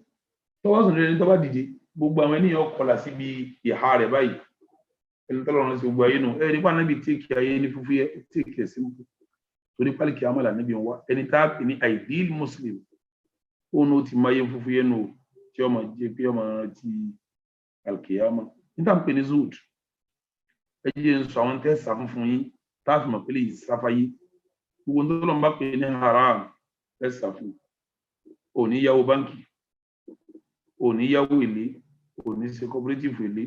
tọ́wọ́sùn lẹ́ni tọ́ bá dìde gbogbo àwọn ènìyàn kọlà síbi ìhà rẹ̀ báyìí ẹni tọ́lọ́run sí gbogbo ayé nù ẹni pa níbi tíìkì ayé ní fúfú yẹ tíìkì ẹ̀sìn mú torí pálíkì àmàlà níbi wa ẹni tá a pè ní ideal muslim òun ó ti máa yẹ fúfú yẹ nù tí ọmọ jẹ pé ọmọ ti alkiyama níta ń pè ní zood ẹ jẹ́ ń sọ àwọn tẹ́sà fún yín tá a fi mọ̀ pé lè sáfá yí gbogbo tọ́lọ́run bá pè ní haram tẹ́sà fún òní yáwó báńkì òní yáwó èlé òní ṣe cooperative èlé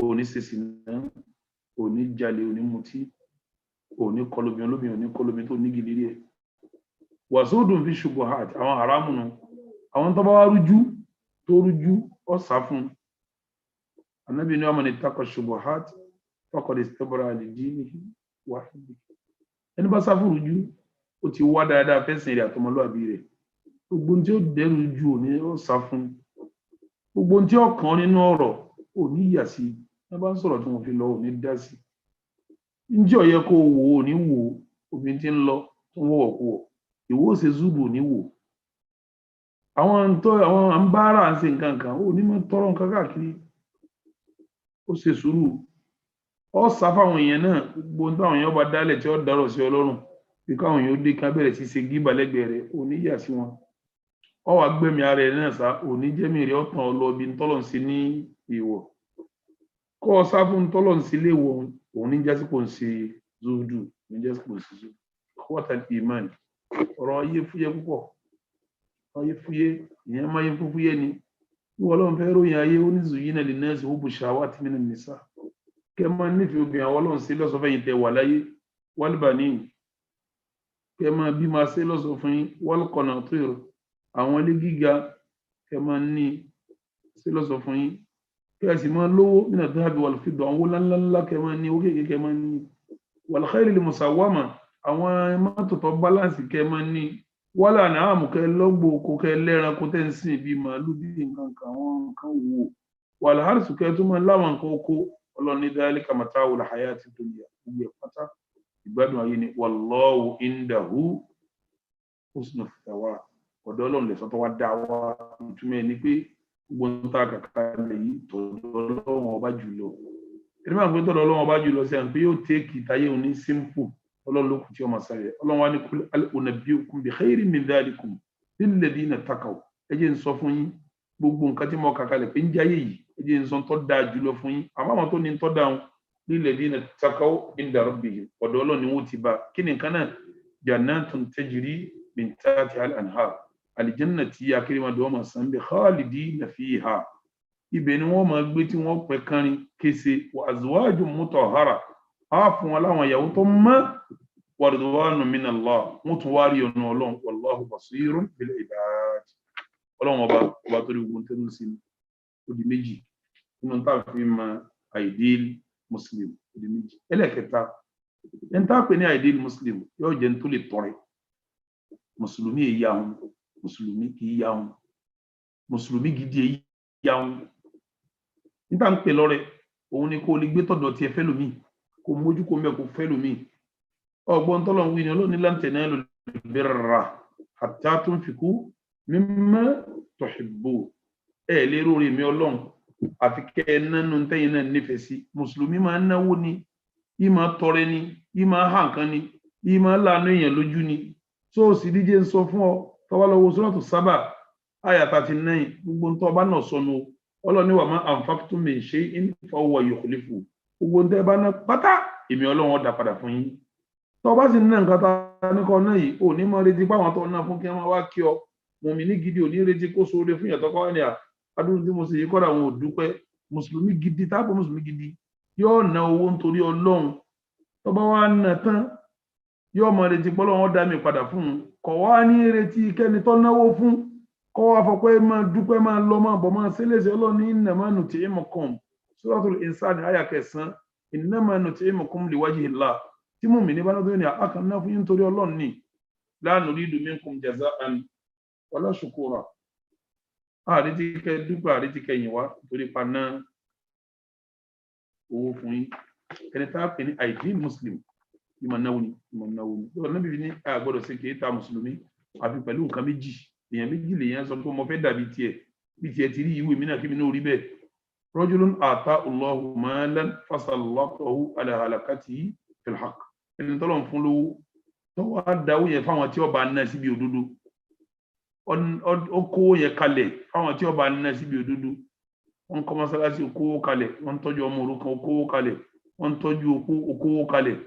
òní ṣe sìnà òní jalè òní mutí òní kọlùmí olómi òní kọlùmí tó ní gidi ẹ wàsódùn fi ṣubuhat àwọn haramu nù àwọn tó bá wá rújú tó rújú ọ̀sá fún anábì ní ọmọ ní takọ ṣubuhat faqad istabra lidinihi wa irdihi ẹni bá sá fún rújú ó ti wá dáadáa fẹsẹ̀ rẹ̀ àtọmọlúwàbí rẹ̀ gbogbo tí ó dẹrù ju òní ó sá fún gbogbo tí ó kàn nínú ọ̀rọ̀ òní yà sí ẹ bá ń sọ̀rọ̀ tí wọ́n fi lọ òní dá sí ǹjẹ́ ó yẹ kó wò ó ní wò obìnrin tí ń lọ tó ń wọ̀ kú ọ̀ ìwọ ṣe zúdù ní wò àwọn àǹbára ń ṣe nǹkan kan ó ní mọ́ tọrọ nǹkan káàkiri ó ṣe sùúrù ó sá fáwọn èèyàn náà gbogbo táwọn èèyàn bá dálẹ̀ tí ó dárọ̀ sí ọlọ́run bí káwọn èèyàn ó dé ká bẹ̀rẹ̀ sí ṣe gíbà lẹ́gbẹ̀ẹ́ rẹ̀ òní yà sí wọn ọ wà gbẹ̀mí ara ẹ̀ náà sá òní jẹ́mi rẹ̀ ọ̀tàn ọlọ́ọ̀bí ntọ́lọ̀ ń sí ní ìwọ̀ kọ́ ọ sá fún ntọ́lọ̀ ń sí ilé ìwọ̀ òun ní jásípò ń ṣe zúdù ní jásípò ń ṣe zúdù ikhwatal iman ọ̀rọ̀ ayé fúyẹ́ púpọ̀ ayé fúyẹ́ ìyẹn máa yẹ fúfúyẹ́ ni wọ́n lọ́n fẹ́ ròyìn ayé oníṣùyínà linnasi hubbu shahawati minan nisa kẹ́ máa nífẹ̀ẹ́ obìnrin àwọn ọlọ́run sí lọ́sọ̀fẹ́ yìí tẹ̀ wà láyé wal banin kẹ́ máa bí máa ṣe lọ́sọ̀fẹ́ yìí wal qanatir àwọn ilé gíga kẹ́ máa ní ṣe lọ́sọ̀fẹ́ yìí kẹ́ sì máa lówó min adh-dhahabi wal fidda àwọn ńláńlá kẹ́ máa ní owó kéèké kẹ́ máa ní wal khaylil musawwama àwọn mọ́tò tó báláǹsì kẹ́ máa ní wala na'am kẹ́ lọ́gbò kó kẹ́ lẹ́ran kó tẹ́ ń sìn bí màálù bí nǹkan kan àwọn nǹkan wò wal harsu kẹ́ tó máa láwọn nǹkan oko ọlọ́ni dhalika mata'ul hayati dunya gbogbo ẹ̀ pátá ìgbádùn ayé ni wallahu indahu husnul thawab ọ̀dọ̀ ọlọ́run lè sọ́tọ́ wá dá wa ìtumọ̀ ní pé gbogbo ń ta kàkà lè yí tọ̀dọ̀ ọlọ́run ọba jùlọ ẹni máa ń pè tọ̀dọ̀ ọlọ́run ọba jùlọ sí àpé yóò tẹ́ẹ̀kì táyé òní simple ọlọ́run ló kù tí ọmọ sáré ọlọ́run wá ní kul unabbi'ukum bi khayrin min dhalikum lilladhina taqaw ẹ jẹ́ ń sọ fún yín gbogbo nǹkan tí mo kàkà lè pé ń jáyé yìí ẹ jẹ́ ń sọ tó dáa jùlọ fún yín àmọ́ àwọn tó ní tó dáa lilladhina taqaw inda rabbihim ọ̀dọ̀ ọlọ́run ni wọ́n ti bá kí ni nǹkan náà jannatun tajri min tahtiha al-anhar aljanna tí akérèmọdé wọn máa san bẹ khalidina fiha ibẹ̀ ni wọ́n máa gbé tí wọ́n pẹ́ kánrin kése wa azwajun mutahhara á fún wọn láwọn ìyàwó tó mọ́ wa ridwanun minallah wọ́n tún wá rí ọ̀nà ọlọ́run wallahu basirun bil ibad ọlọ́run ọba tó rí ogun tẹ́lú sí ó di méjì nínú tá a fi ma ideal muslim ó di méjì ẹlẹ́kẹta ẹni tá a pè ní ideal muslim yóò jẹ́ ní tó lè tọrẹ mùsùlùmí èyí àwọn mùsùlùmí kì í yá wọn mùsùlùmí gidi èyí yá wọn nígbà ń pè lọ́rẹ òun ni kó lè gbé tọ̀dọ̀ tiẹ̀ fẹ́ lómi kó mójú kó mẹ́ kó fẹ́ lómi ọgbọ́n tọ́lọ̀ ń wí ni ọlọ́ni lan tanalul birra hatta tunfiqu mimma tuhibbun lérò rẹ̀ mi ọlọ́run àfi kẹ́ ẹ nánú tẹ́yìn náà nífẹ̀ẹ́ sí mùsùlùmí máa ń náwó ni yìí máa tọrẹ ni yìí máa hàn kan ni ìmọ̀ lànà èèyàn lójú ni so sì díje ń sọ fún ọ tọ́wọ́ lọ́wọ́ Suratu Saba àyà 39 gbogbo ń tọ́ bá náà sọnù ọlọ́ni wà máa anfaqtum min shay'in fa huwa yukhlifu gbogbo ń tẹ́ bá náà pátá èmi Ọlọ́run ó dá padà fún yín tọ́ bá sì ní nǹkan ta ní kọ́ náà yìí ò ní mọ́ retí páwọn tó náà fún kí wọ́n wá kí ọ mùmínì gidi ò ní retí kó sóore fún ìyàtọ̀ kọ́ ní àdúrà tí mo sì yí kọ́ra àwọn ò dúpẹ́ mùsùlùmí gidi táàbù mùsùlùmí gidi yóò ná owó nítorí Ọlọ́run tó bá wá ná tán yóò mọ retí pé Ọlọ́run dá mi padà fún un kọ̀ wá ní retí kẹ́ni tó náwó fún kọ́ wá fọ pé máa dúpẹ́ máa lọ máa bọ̀ máa ṣẹlẹ̀ṣẹ̀ Ọlọ́run ní innama nut'imukum Suratul Insan àyà 9 innama nut'imukum liwajhillah tí mùmínì bá lọ́dún ní àkànná fún yín nítorí Ọlọ́run ní la nuridu minkum jaza'an wala shukura àrètí kẹ́ dúpẹ́ àrètí kẹ́ yìn wá torí paná owó fún yín ẹni tá a pè ní ideal muslim ìmọ̀ náwó ni lọ́wọ́ náà bíbí ní àgbọ̀dọ̀ sí kìí ta mùsùlùmí àfi pẹ̀lú nǹkan méjì èèyàn méjì lèèyàn sọ pé mo fẹ́ dàbí tiẹ̀ bí tiẹ̀ ti rí ìwé mi náà kí mi náà rí bẹ́ẹ̀ rajulun ata Allahu malan fasallatahu ala halakatihi fil haqq ẹni tọ́lọ̀ ń fún lówó tó wá dáwó yẹn fáwọn tí ọba náà síbi òdodo ó kówó yẹn kalẹ̀ fáwọn tí ọba náà síbi òdodo wọ́n kọ́ mọ́sálásí okòwò kalẹ̀ wọ́n tọ́jú ọmọ òrukàn okòwò kalẹ̀ wọ́n tọ́jú okòwò kalẹ̀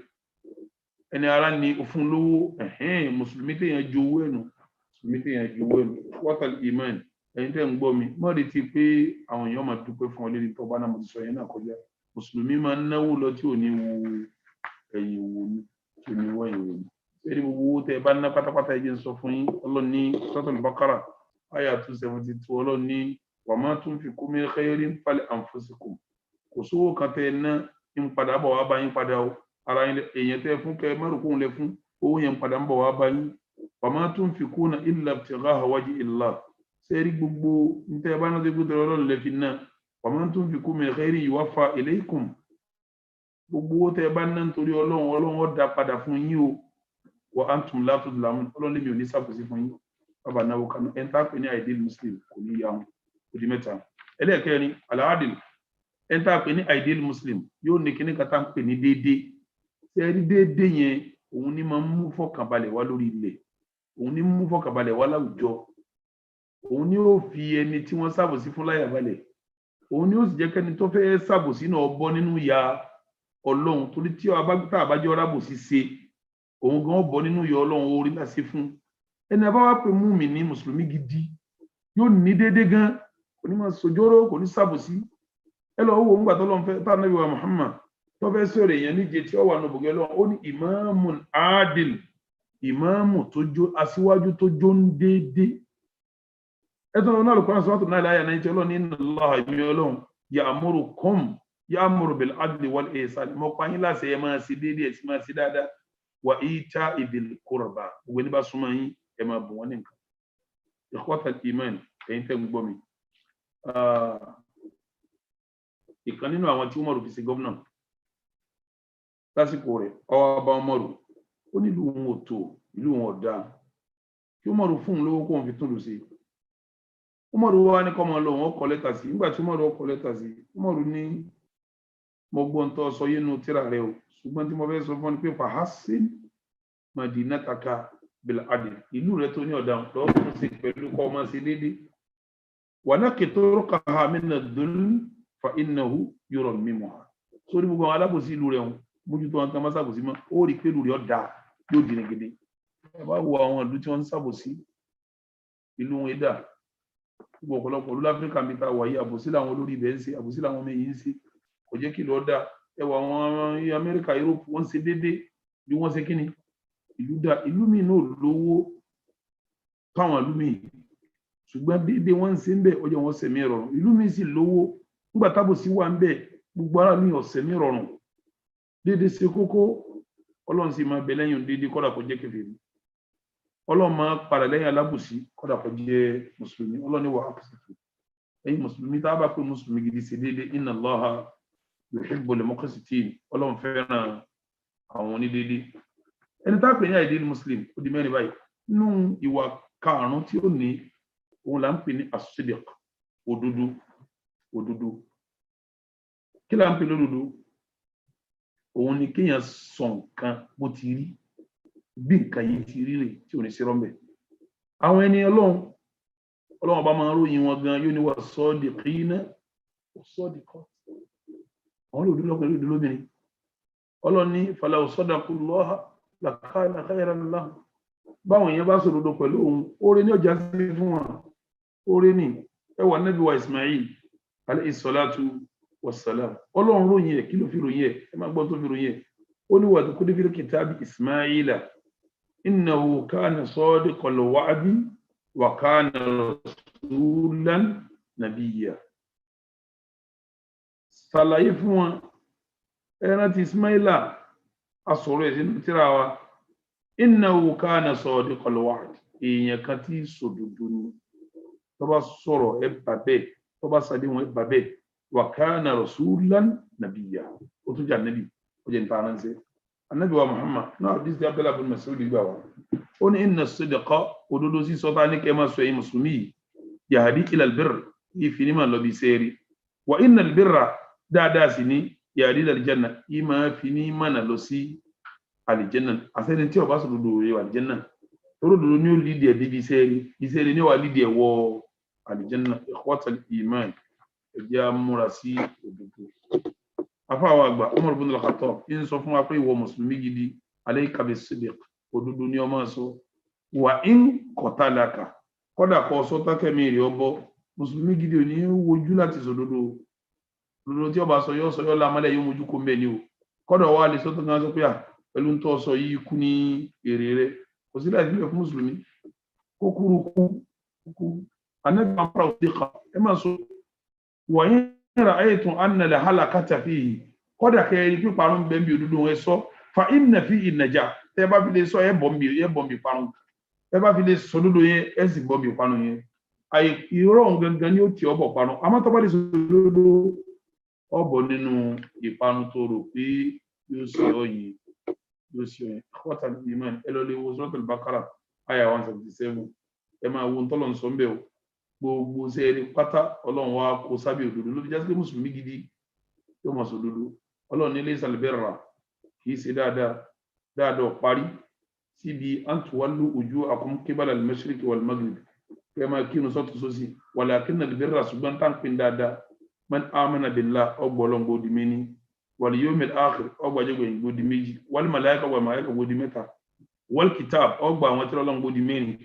ẹni ara ni òfin lówó mùsùlùmí téèyàn ju owó ẹ̀nu wọ́tàl iman ẹ̀yin tẹ́ ń gbọ́ mi mọ́ retí pé àwọn èèyàn máa dúpẹ́ fún ọ lórí tó bá náà mo ti sọ yẹn náà kọjá mùsùlùmí máa ń náwó lọ tí ò ní wo ẹ̀yìn wò ní tí ò ní wọ́ ẹ̀yìn wò ní ẹni gbogbo owó tẹ́ ẹ bá ná pátápátá ẹ̀jẹ̀ ń sọ fún yín ọlọ́ni Suratul Baqara àyà 272 ọlọ́ni wa ma tunfiqu min khairin fali anfusikum kò sówó kan tẹ́ ẹ ná ń padà bọ̀ wá bá yín padà o ara èèyàn tẹ́ fún kẹ́ mẹ́rùkún lẹ fún owó yẹn padà ń bọ̀ wá bá yín wa ma tunfiquna illa ibtigha'a wajhillah sẹ́rí gbogbo ntẹ́ bá náà dégbò tẹ́lẹ̀ Ọlọ́run lẹ́fi náà wa ma tunfiqu min khairin yuwaffa ilaykum gbogbo owó tẹ́ bá náà nítorí Ọlọ́run ó dá padà fún yín o wa antum la tudlamun Ọlọ́run lèmi ò ní sàkóso fún yín bàbá náà kan ẹ̀ ń tá pé ní ideal muslim kò ní yá wọn kò di mẹ́ta ẹlẹ́ẹ̀kẹrin al-adil ẹ̀ ń tá pé ní ideal muslim yóò ní kíní kan tá ń pè ní déédéé sẹ́rí déédéé yẹn òun ní máa ń mú fọkànbalẹ̀ wá lórí ilẹ̀ òun ní mú fọkànbalẹ̀ wá láwùjọ òun ní ó fi ẹni tí wọ́n ṣàbòsí fún láyà balẹ̀ òun ní ó sì jẹ́ kẹ́ni tó fẹ́ ṣàbòsí náà bọ́ nínú ìyà Ọlọ́run torí tí tá àbájọ́ rábòsí ṣe òun gan bọ́ nínú ìyà Ọlọ́run orí láṣẹ fún ẹni abá wá pé mùmínì mùsùlùmí gidi yóò ní déédéé gan kò ní máa sojóró kò ní ṣàbòsí ẹ lọ wo ńgbà tó lọ́n fẹ́ tá Ànábì wa Muhammad tó fẹ́ sọ̀rọ̀ èèyàn níje tí ó wà ní ọ̀bùgẹ́ lọ́wọ́ ó ní ìmáàmùn adil ìmáàmù tó jó aṣíwájú tó jó ń déédé ẹ̀tọ́ náà lùkọ́ àṣíwájú náà láyà náà tí ọlọ́run ní Allaha ìmí ọlọ́run ya'muru bil adli wal ihsan mọ́ pààyín láṣẹ ẹ máa ṣe déédé ẹ̀ sì máa ṣe dáadáa wa ita'i dhil qurba gbogbo ní bá súnmọ́ yín ẹ máa bù wọ́n ní nǹkan ikhwatal iman ẹ̀yin tẹ́ ń gbọ́ mi ìkan nínú àwọn tí Umaru fi ṣe gómìnà lásìkò rẹ̀ ọwọ́ bá Umaru ó ní ìlú wọn ò tó ìlú wọn ò dáa kí Umaru fún un lówó kó wọn fi tún lù sí Umaru wá ní kọ́ máa lọ wọn kọ lẹ́tà sí nígbà tí Umaru kọ lẹ́tà sí Umaru ní mo gbọ́ ń tọ́ sọ yénu tíra rẹ o ṣùgbọ́n tí mo fẹ́ sọ fún ọ ní pé fahassin madinataka bil adl ìlú rẹ tó ní ọ̀dà lọ́wọ́ fún sí pẹ̀lú kọ́ ọmọ sí dédé wàlákì tó rọ́kà ha mina dhulm fa innahu yọrọ mímọ́ sórí gbogbo àwọn alábòsí ìlú rẹ wọn mójútó wọn kan máa ṣàbòsí mọ́ ó rí pé ìlú rẹ ọ̀dà yóò dìrín gidi ẹ bá wo àwọn ìlú tí wọ́n ń ṣàbòsí ìlú wọn dà gbogbo ọ̀pọ̀lọpọ̀ ìlú láfíríkà mi ta wáyé àbòsí làwọn olórí ibẹ̀ ń ṣe àbòsí làwọn ọmọ yìí ń ṣe kò jẹ́ kí ìlú ọ̀dà ẹ wọ àwọn Amẹ́ríkà Yúróòpù wọ́n ṣe déédéé bí wọ́n ṣe kí ni ìlú dà ìlú mi náà lówó káwọn ìlú mi ṣùgbọ́n déédéé wọ́n ń ṣe ń bẹ̀ ọjọ́ wọn ṣẹ̀mí rọrùn ìlú mi sì lówó nígbà tábòsí wà ń bẹ̀ gbogbo ara mi ọ̀sẹ̀mí rọrùn déédéé ṣe kókó Ọlọ́run sì máa bẹ lẹ́yìn déédéé kódà kó jẹ́ kèfèrí Ọlọ́run máa padà lẹ́yìn alábòsí kódà kó jẹ́ mùsùlùmí Ọlọ́run ní wà á pèsè ẹ̀yin mùsùlùmí tá a bá pé mùsùlùmí gidi ṣe déédéé inna Allaha yuhibbul muqsitin Ọlọ́run fẹ́ràn àwọn onídéédéé ẹni tá a pè ní àìdíl muslim ó di mẹ́rin báyìí nínú ìwà karùn-ún tí ó ní òun là ń pè ní as-sidq òdodo kí là ń pè lódodo òun ni kéèyàn sọ nǹkan bó ti rí bí nǹkan yìí ti rí rè tí ò ní sí rọ́mbẹ̀. Àwọn ẹni Ọlọ́run bá máa ń ròyìn wọn gan, yóò ní wà sadiqina sadiqat, àwọn olùdó lọ́kùnrin olùdó lóbìnrin. Ọlọ́run ní falaw sadaqullaha lakana khayran lahum, báwọn èèyàn bá sòdodo pẹ̀lú òun, oore ní ọjà sí fún wọn, oore ní. Ẹwà Nábì wa Ismail alayhi salatu wassalam, Ọlọ́run ròyìn ẹ̀, kí ló fi ròyìn ẹ̀? Ẹ máa gbọ́n tó fi ròyìn ẹ̀. Ó ní wadhkur fil kitabi Ismaila innahu kana sadiqal wa'di wa kana rasulan nabiyya. Ṣàlàyé fún wọn, ẹran ti Ismaila asọ̀rọ̀ ẹ̀ sínú tírà wa, innahu kana sadiqal wa'di, èèyàn kan tí sòdodo ni, tó bá sọ̀rọ̀ ẹ bà bẹ́ẹ̀, tó bá ṣàdéhùn ẹ bà bẹ́ẹ̀, wa kana rasulan nabiyya, ó tún jà nabi, ó jẹ́ nípa ránṣẹ́. Ànábì wa Muhammad náà hadith tí Abdullah bin Mas'ud gbà wá, ó ní inna as-sidqa, òdodo sí sọ́tà ní kẹ́ máa sọ ẹ̀yin mùsùlùmí yìí, yahdi ila al-birr, yìí fi ní máa lọ bí sẹ́ẹ̀rì, wa inna al-birra, dáadáa sì ní yahdi ila al-janna, yìí máa fi ní máa lọ sí al-janna. Àṣẹ́ni tí ó bá sọ̀rọ̀ òdodo yẹ al-janna, tóró òdodo ní ó lídìí ẹ̀ débi sẹ́ẹ̀rì, ìsẹ́ẹ̀rì ní ó wà lídìí ẹ̀ wọ al-janna. Ikhwatal iman, ẹ jẹ́ á múra sí òdodo. Afáwa àgbà Umar ibn al-Khattab ń sọ fún wa pé ìwọ mùsùlùmí gidi, alayka bis-sidq, òdodo ni ó máa sọ. Wa in qatalaka, kódà kó sọ tákẹ́mi rẹ̀ ọbọ̀, mùsùlùmí gidi ò ní wojú láti sòdodo. Òdodo tí ó bá sọ yọ́ lámálẹ̀ yóò mójú kó mbẹ́ ni o. Kódà wà lè sọ́tọ̀ kan sọ pé pẹ̀lú ń tọ́ sọ yìí kú ní èrè rẹ̀, kò sí láti fílẹ̀ fún mùsùlùmí. Kókúrú kú. Ànábì àmàrà òdìkà, ẹ máa sọ. Wa in ra'aytum anna al-halakata fihi, kódà kẹ́rì píparun bẹ́ẹ̀ bí òdodo ẹ sọ, fa inna fihi an-najah, tẹ́ bá fi lè sọ ẹ bọ̀m̀bì parun. Ẹ bá fi lè sọ òdodo yẹn, ẹ sì bọ̀m̀bì parun yẹn. Àyè irọ́ gangan ni ó ti ọbọ̀ parun. Àmọ́ tó bá lè sọ òdodo, ọbọ̀ nínú ìparun tó rò pé yóò sì ọ yìí. Ikhwatal iman, ẹ lọ lè wo Suratul Baqara àyà 177. Ẹ máa wo ntọ́lọ̀ ń sọ ń bẹ̀ o. Gbogbo sẹ́ẹ̀rì pátá Ọlọ́run wa kó sábẹ́ òdodo, ló fi jásí pé mùsùlùmí gidi yóò máa sọ òdodo. Ọlọ́run ní laysal birra, kì í ṣe dáadáa parí síbi an tuwallu wujuhakum qibala al-mashriqi wal-maghrib, kẹ́ máa kírun sọ́tún sósì, walakinna al-birra, ṣùgbọ́n tá ń pín dáadáa, man amana billah, ọgbọ̀lọ́n gbòdì méní, wal yawmil akhir, ọgbàjẹ́gbẹ̀yìn gbòdì méjì, wal malaika wal malaika gbòdì mẹ́ta, wal kitab, ọgbà àwọn tí Ọlọ́run gbòdì mẹ́rin,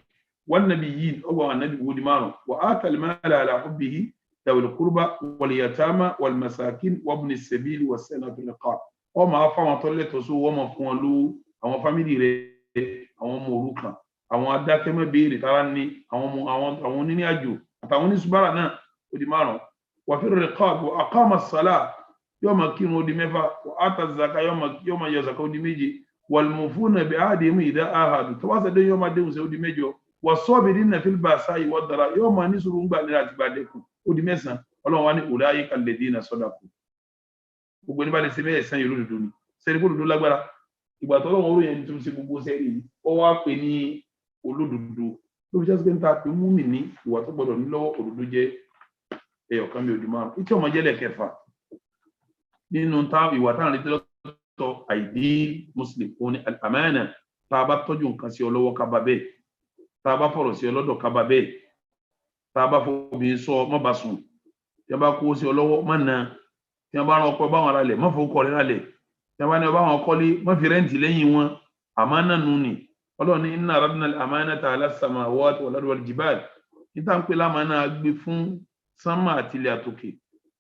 wan nabiyyin, ọgbà àwọn nabi gbòdì márùn, wa atal mala ala hubbihi dawil qurba wal yatama wal masakin wabni as-sabil was sanatu liqab. Ó máa fa wọn tó lẹ́tọ̀ọ́ sí, wọ́n máa fún wọn lówó, àwọn fámìlì rẹ̀, àwọn ọmọ òrukàn, àwọn adákẹ́mẹ́ béèrè tára ní, àwọn oníní àjò àtàwọn oníṣùbárà náà, ó di márùn. Wa fi riqab wa aqama as-salah, yóò máa kírun ó di mẹ́fà, wa ata az-zakah, yóò máa yọ zakah ó di méje, wal mufuna bi ahdihim idha ahadu, tó bá ṣe yóò máa déhùn sí ó di mẹ́jọ, was-sabirina fil ba'sa'i wad-dharra'i, yóò máa ní sùúrù ńgbà nira àti gbàdẹ́kù, ó di mẹ́sàn. Ọlọ́run wá ní ulaika alladhina sadaqu, gbogbo ní bá lè ṣe bẹ́ẹ̀ sẹ́yìn olódodo ni. Sẹ́yìn olódodo lágbára. Ìgbà tó lọ́wọ́ oróyìn tó ń ṣe gbogbo sẹ́yìn, ó wá pè ní olódodo. Ló fi jẹ́ pé ń ta pé múmi ní ìwà tó gbọdọ̀ ní lọ́wọ́ òdodo jẹ́ ẹyọ̀kan bí odi márùn. Ìtí ọmọ jẹ́lẹ̀ kẹfà nínú ìwà táwọn retí lọ́tọ̀ àìdí muslim, òun ni al-amana. Tá a bá tọ́jú nǹkan sí ọlọ́wọ́ ká bá bẹ́ẹ̀, tá a bá fọ̀rọ̀ sí ọlọ́dọ̀ ká bá bẹ́ẹ̀, tá a bá fọbìnrin sọ má bá sùn, tí a bá kó sí ọlọ́wọ́ má na, tí a bá rán ọkọ̀ báwọn ara lẹ̀ má fowó kọ́ rẹ̀ rálẹ̀, tí a bá ní ọba àwọn kọ́lé má fi rẹ́ǹtì lẹ́yìn wọn. Àmánà nù ni. Ọlọ́run ní inna aradna al-amanata ala as-samawati wal-ardi wal-jibal, níta ń pè lámánà gbé fún sánmà àti ilẹ̀ àtòkè.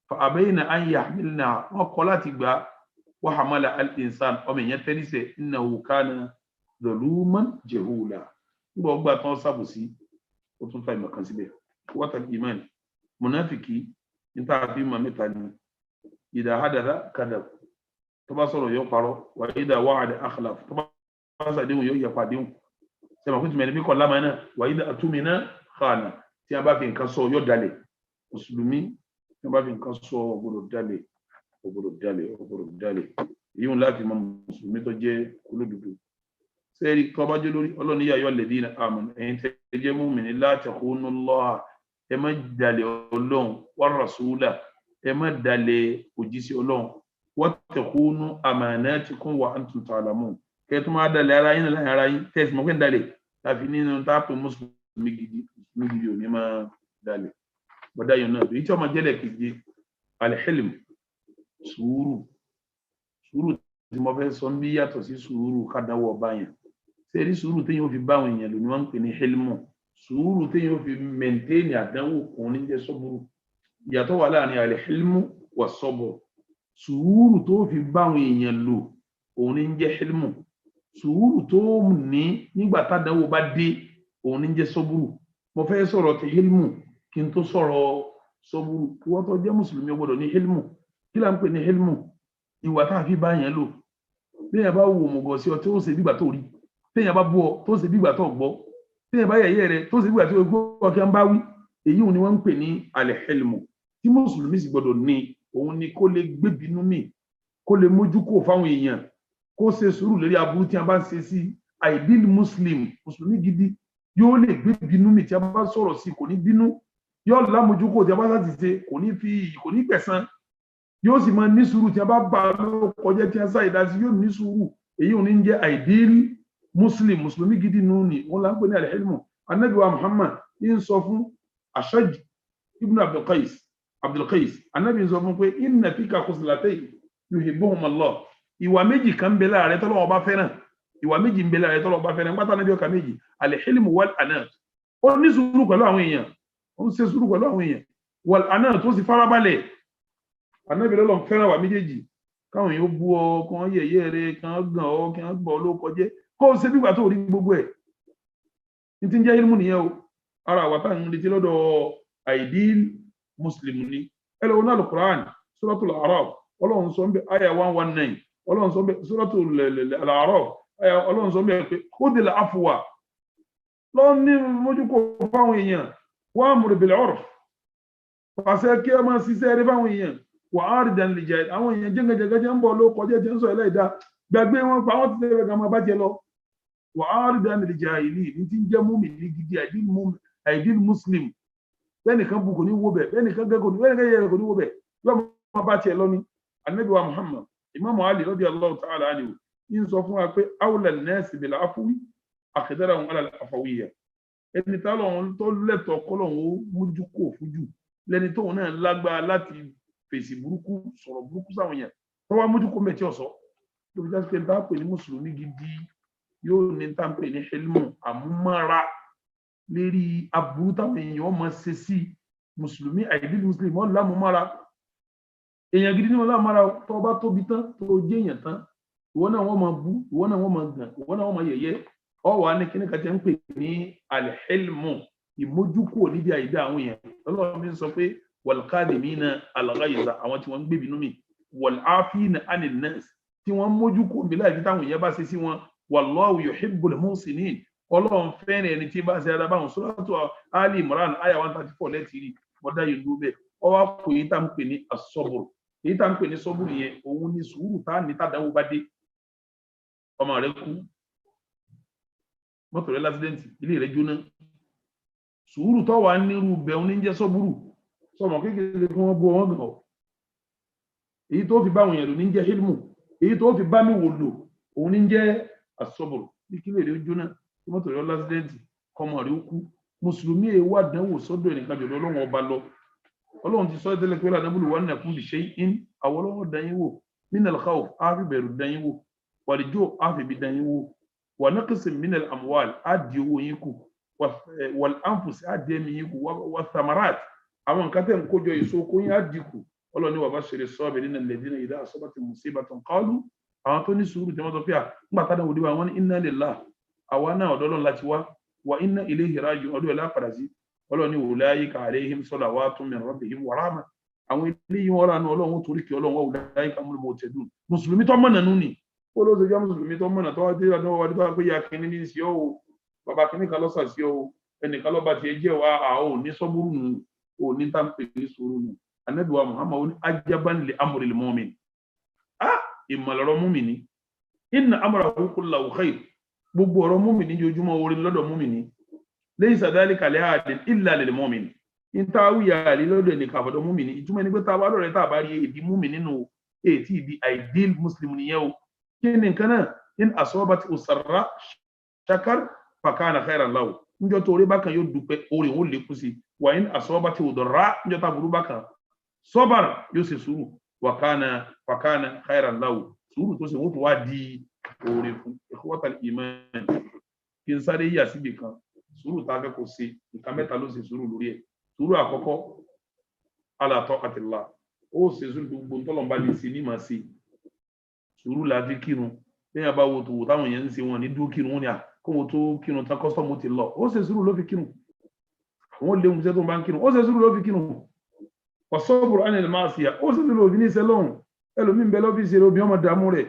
Fa abayna an yahmilnaha, wọn kọ̀ láti gbà. Wa hamala al-insan, ọmọ èèyàn tẹ́lísẹ̀, innahu kana zaluman jahula, nígbà ọgbà tán sàbòsí, ó tún fa ìmọ̀ kan síbẹ̀. Ikhwatal iman, munafiki níta fi mọ̀ mẹ́ta ni. Idha hadatha kadhab, tó bá sọ̀rọ̀ yóò parọ́, wa idha wa'ada akhlaf, tó bá sàdéhùn yóò yẹ pàdéhùn. Sẹ́mi kúntùmẹ̀ ní bí kọ́ lámánà, wa idha atumina khana, tí a bá fi nǹkan sọ yóò dalẹ̀. Mùsùlùmí tí a bá fi nǹkan sọ ọgbọ̀dọ̀ dalẹ̀. Èyí ń láti mọ mùsùlùmí tó jẹ́ olódodo. Sẹ́ẹ̀rì tó bá jẹ́ lórí Ọlọ́run ya ayyuhal ladhina amanu, ẹ̀yin tẹ́ jẹ́ mu'mini, la takhunu Allaha, ẹ má dalẹ̀ Ọlọ́run, war rasula, ẹ má dalẹ̀ òjíṣẹ́ Ọlọ́run, wattakhunu amanatikum wa antum ta'lamun, kẹ́ tó máa dalẹ̀ ara yín láàrin ara yín tẹ́sí mọ́ pé ń dalẹ̀ tàbí nínú táàpù mùsùlùmí gidi ò ní máa dalẹ̀ bọ́dá yìí náà èyí tí ọmọ jẹ́lẹ̀ kejì al-hilm sùúrù tí mo fẹ́ sọ ń bí yàtọ̀ sí sùúrù kádàwọ̀ ọba yẹn ṣé rí sùúrù téèyàn ó fi bá àwọn èèyàn lò ní wọ́n ń pè ní hilmu sùúrù téèyàn ó fi mẹ̀ntẹ́ẹ̀nì àdánwò òun ní jẹ́ sọ́bùrù ìyàtọ̀ wà láàrin al-hilmu wà sọ́bùrù sùúrù tó fi bá àwọn èèyàn lò òun ní jẹ́ hilmu sùúrù tó ní nígbà tádánwò bá dé òun ní jẹ́ sọ́bùrù mo fẹ́ sọ̀rọ̀ ti hilmu kí n tó sọ̀rọ̀ sọ́bùrù wọ́n tó jẹ́ mùsùlùmí gbọ́dọ̀ ní hilmu kí là ń pè ní hilmu ìwà tá a fi bá yẹn lò téèyàn bá wo òmùgọ̀ sí ọ tó ń ṣe bígbà tó rí téèyàn bá bú ọ tó ń ṣe bígbà tó gbọ́ téèyàn bá yẹ̀yẹ́ rẹ tó ń ṣe bígbà tó gbọ́ ọkẹ́ ń bá wí èyí ni wọ́n ń pè ní al-hilmu tí mùsùlùmí sì gbọ́dọ̀ ní òun ni kó lè gbébinú mì kó lè mójú kó fáwọn èèyàn kó ṣe sùúrù lórí aburú tí a bá ń ṣe sí ideal mùsùlùmí gidi yóò lè gbébinú mì tí a bá sọ̀rọ̀ sí kò ní bínú yóò lámojú kó tí a bá láti ṣe kò ní gbẹ̀san yóò sì máa ní sùúrù tí a bá bá ló kọjá tí a sáyé dá sí yóò ní sùúrù èyí ò ní jẹ́ ideal mùsùlùmí gidi nù ní wọn là ń pè ní al-hilmu Ànábì wa Muhammad ń sọ fún Ashaj ibn Abdul Qais Ànábì ń sọ fún pé inna fika khuslatayn yuhibbuhum Allah ìwà méjì kan bẹ láàrẹ tọ́lọ́wọ́ bá fẹ́ràn ìwà méjì ń bẹ láàrẹ tọ́lọ́wọ́ bá fẹ́ràn pátá Ànábì ọkà méjì al-hilmu wal anat ó ní sùúrù pẹ̀lú àwọn èèyàn ó ń ṣe sùúrù pẹ̀lú àwọn èèyàn wal anat tó sì farabalẹ̀ Ànábì lọ́lọ́ fẹ́ràn wà méjèèjì káwọn èèyàn bú ọ kan yẹ̀yẹ́ rẹ kan gàn ọ kan gbọ́ ló kọjẹ́ kó o ṣe bígbà tó rí gbogbo ẹ̀ ní ti ń jẹ́ ilmu nìyẹn o ara àwa tá à ń retí lọ́dọ̀ ideal muslim ni ẹ lọ́wọ́ náà al-Qur'an suratul A'raf ọlọ́run sọ ń bẹ aya 119 ọlọ́run sọ ń bẹ suratul A'raf aya ọlọ́run sọ ń bẹ pé khudhil afwa lọ́ọ́ ní mójúkò fáwọn èèyàn wa'mur bil 'urf pàṣẹ kí ẹ máa ṣiṣẹ́ rí fáwọn èèyàn wà á rí dàn lè jẹ àwọn èèyàn jẹ́ngẹ̀jẹ̀gẹ́ ń bọ̀ ló kọjá jẹ́ ń sọ ẹlẹ́dà gbàgbé wọn pa wọ́n ti tẹ́lẹ̀ gan máa bá jẹ lọ wà á rí dàn lè jẹ àìlì ní ti ń jẹ́ múmi ní gidi ideal muslim bẹ́ẹ̀nìkan bu kò ní wo bẹ̀ bẹ́ẹ̀nìkan gẹ́ kò ní yẹ kò ní wo bẹ̀ yọ máa bá tiẹ̀ lọ ní Ànábì wa Muhammad Imam Ali radiyallahu ta'ala anhu ń sọ fún wa pé awla an-nas bil afwi aqdarahum ala al-afawiyya ẹni tá lọ́wọ́ tó lẹ́tọ̀ọ́ kọ́lọ́wọ́ mójú kò fújù lẹ́ni tóun náà lágbára láti fèsì burúkú sọ̀rọ̀ burúkú sáwọn èèyàn tó wá mójú kó mẹ́tí ọ̀sọ́ tó fi jásí pé tá pè ní mùsùlùmí gidi yóò ní tá pè ní hilmu àmúmára lérí aburú táwọn èèyàn máa ṣe sí mùsùlùmí àìdílé mùsùlùmí wọn lámúmára èèyàn gidi ní wọn lámúmára tó bá tóbi tán tó jẹ́ èèyàn tán ìwọ náà wọ́n máa bú ìwọ náà wọ́n máa gàn ìwọ náà wọ́n máa yẹ̀yẹ́ ọ wà ní kíní kan tí ń pè ní al-hilmu ìmójúkò níbi àìdá àwọn èèyàn Ọlọ́run fi ń sọ pé wal-kadhimina al-ghayza àwọn tí wọ́n ń gbé bínú mi wal-afina 'anil nas tí wọ́n mójúkò níbi láì táwọn èèyàn bá ṣe sí wọn wallahu yuhibbul muhsinin Ọlọ́run fẹ́ràn ẹni tí bá ṣe dáadáa báwọn suratu Ali Imran aya 134 lẹ́tìrì mọ́dá yìí ló bẹ́ẹ̀ ọ wá kò yí tá ń pè ní as-sabr èyí tá ń pè ní sọ́bùrù yẹn òun ní sùúrù tá ní tàdánwò bá dé ọmọ rẹ kú mọ́tò rẹ lásìdẹ́ǹtì ilé rẹ jóná sùúrù tó wà nírú bẹ̀rún ní jẹ́ sọ́búrù sọmọ kékeré kí wọ́n bọ́ wọn gàn èyí tó fi bá wọn yẹ̀lò ní jẹ́ hilmu èyí tó fi bá mi wò lò òun ní jẹ́ asọ́bùrù bí kílè rẹ̀ jóná tí mọ́tò rẹ̀ lásìdẹ́ǹtì kọmọ rẹ̀ kú mùsùlùmí èèwà dánwò sọ́dọ̀ ẹnìkan jọ̀dọ̀ ọlọ́run ọba lọ ọlọ́run ti sọ tẹ́lẹ̀ pé lànàbùlù wà nàkún lè ṣe in àwọn ọlọ́run dáyín wò minal khawf áfi bẹ̀rù dáyín wò wàlíjó áfi bí dáyín wò wà naqsin minal amwal á di owó yín kù wal anfus á di ẹ̀mí yín kù wà thamarat àwọn nǹkan tẹ̀ ń kójọ èso kó yín á dínkù ọlọ́run ní wà bashiri sabirina alladhina idha asabathum musibatun qalu àwọn tó ní sùúrù tí wọ́n sọ pé à ńgbà tá dáwọ́ díwá wọn ní inna lillahi àwa náà ọ̀dọ́ ọlọ́run láti wá wa inna ilayhi raji'un ọdún ẹ̀lá padà sí ọlọ́run ní ulaika alayhim salawatun min rabbihim wa rahmah àwọn ilé yìí wọ́n rà ní ọlọ́run torí kí ọlọ́run wà ulaika humul muhtadun mùsùlùmí tó mọ̀nà nù ni ó ló ṣe jẹ́ mùsùlùmí tó mọ̀nà tó wá dé ọdún wa dídá pé ya kìíní ní sí ọ́ o bàbá kìíní kan lọ́sà sí ọ́ o ẹnìkan lọ́ba tiẹ̀ jẹ́ wa àwọn ní sọ́búrú nù ò ní tá ń pè ní sùúrù nù Ànábì wa Muhammad ajaban li amril mu'min ìmọ̀lọ́rọ̀ múmìnì inna amrahu kullahu khair gbogbo ọ̀rọ̀ múmìnì jojúmọ́ orí lọ́dọ̀ múmìnì laysa dhalika li ahadin illa lil mu'min ìta wíyà rí lọ́dọ̀ ẹni kàfọ́dọ̀ múmìnì ìtumọ̀ ní pé tá a bá lọ́rẹ̀ tá a bá rí èdè múmìnì nínú ètí ìdí ideal muslim nìyẹn o kí ni nǹkan náà in asabati usarra shakar fakana khairan lahu njo tó rí bá kan yóò dúpẹ́ orí ó lékún sí wa in asabati udarra njo tá burú bá kan sabar yóò ṣe sùúrù fakana khairan lahu sùúrù tó ṣe wọ́n tó wá di orí fún ikhwatal iman kí n sáré yà síbi kan sùúrù tá fẹ́ kó ṣe nǹkan mẹ́ta ló ṣe sùúrù lórí ẹ̀ sùúrù àkọ́kọ́ ala ta'atillah ó ṣe sùúrù gbogbo ntọ́lọ́mbá lè ṣe ní màá ṣe sùúrù la fi kírun lẹ́yìn bá wo tó wò táwọn èèyàn ń ṣe wọn ní dúró kírun wọn ni kó wọn tó kírun tán kọ́sítọ́mù ti lọ ó ṣe sùúrù ló fi kírun àwọn léwu iṣẹ́ tó ń bá ń kírun ó ṣe sùúrù ló fi kírun wasabru anil ma'siyah ó ṣe sùúrù ló fi ní iṣẹ́ lọ́hùn ẹlòmíín bẹ lọ́fíìsì rẹ̀ obìnrin ọmọ dààmú rẹ̀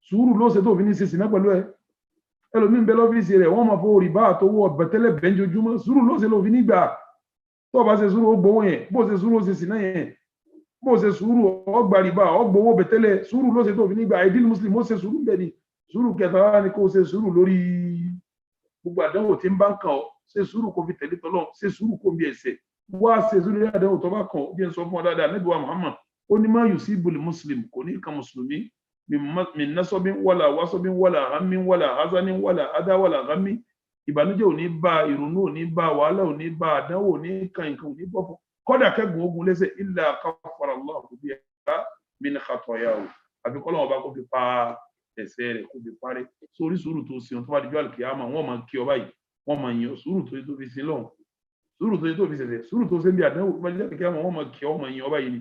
sùúrù ló ṣe tó fi ní ṣe sìnà pẹ̀lú ẹ̀ ẹlòmíín bẹ lọ́fíìsì rẹ̀ wọ́n máa fọ rìbá àtọwọ́ bẹ̀tẹ́lẹ̀ bẹ́ńjojúmọ́ sùúrù ló ṣe ló fi nígbà tó bá ṣe sùúrù ó gbowó yẹn bó ṣe sùúrù ó ṣe sìnà yẹn bó ṣe sùúrù ọgbà rìbá ọgbowó bẹ̀tẹ́lẹ̀ sùúrù ló ṣe tó fi nígbà àìdíl muslim ó ṣe sùúrù bẹ́ẹ̀ ni sùúrù kẹta wá ní kó ṣe sùúrù lórí gbogbo àdánwò tí ń bá ń kàn ọ́ ṣe sùúrù kó fi tẹ̀lé tọ́lọ́ ṣe sùúrù kó bí ẹsẹ̀ wá ṣe sùúrù lórí àdánwò tó bá kàn bí ẹ sọ fún ọ dáadáa Ànábì wa Muhammad ó ní má yusibul muslim kò ní kan mùsùlùmí min nasabin wala wasabin wala hammin wala hazanin wala adha wala ghammi ìbànújẹ́ ò ní bá ìrònú ò ní bá wàhálà ò ní bá àdánwò ò ní kan nǹkan ò ní bọ́ fún kódà kẹ́gùn ogun lẹ́sẹ̀ illa kaffara Allahu biha min khatayahu àbí kọ́lọ́wọ́ bá kó fi pa ẹ̀ṣẹ̀ rẹ̀ kó fi parẹ́ sórí sùúrù tó ṣe tó bá dijọ́ àlùkìyámà wọ́n máa kí ọ báyìí wọ́n máa yan sùúrù tó fi sin lọ́hùn sùúrù tó fi ṣẹ̀ṣẹ̀ sùúrù tó ṣe ń bí àdánwò tó bá dijọ́ àlùkìyámà wọ́n máa kí ọ máa yan ọ báyìí ni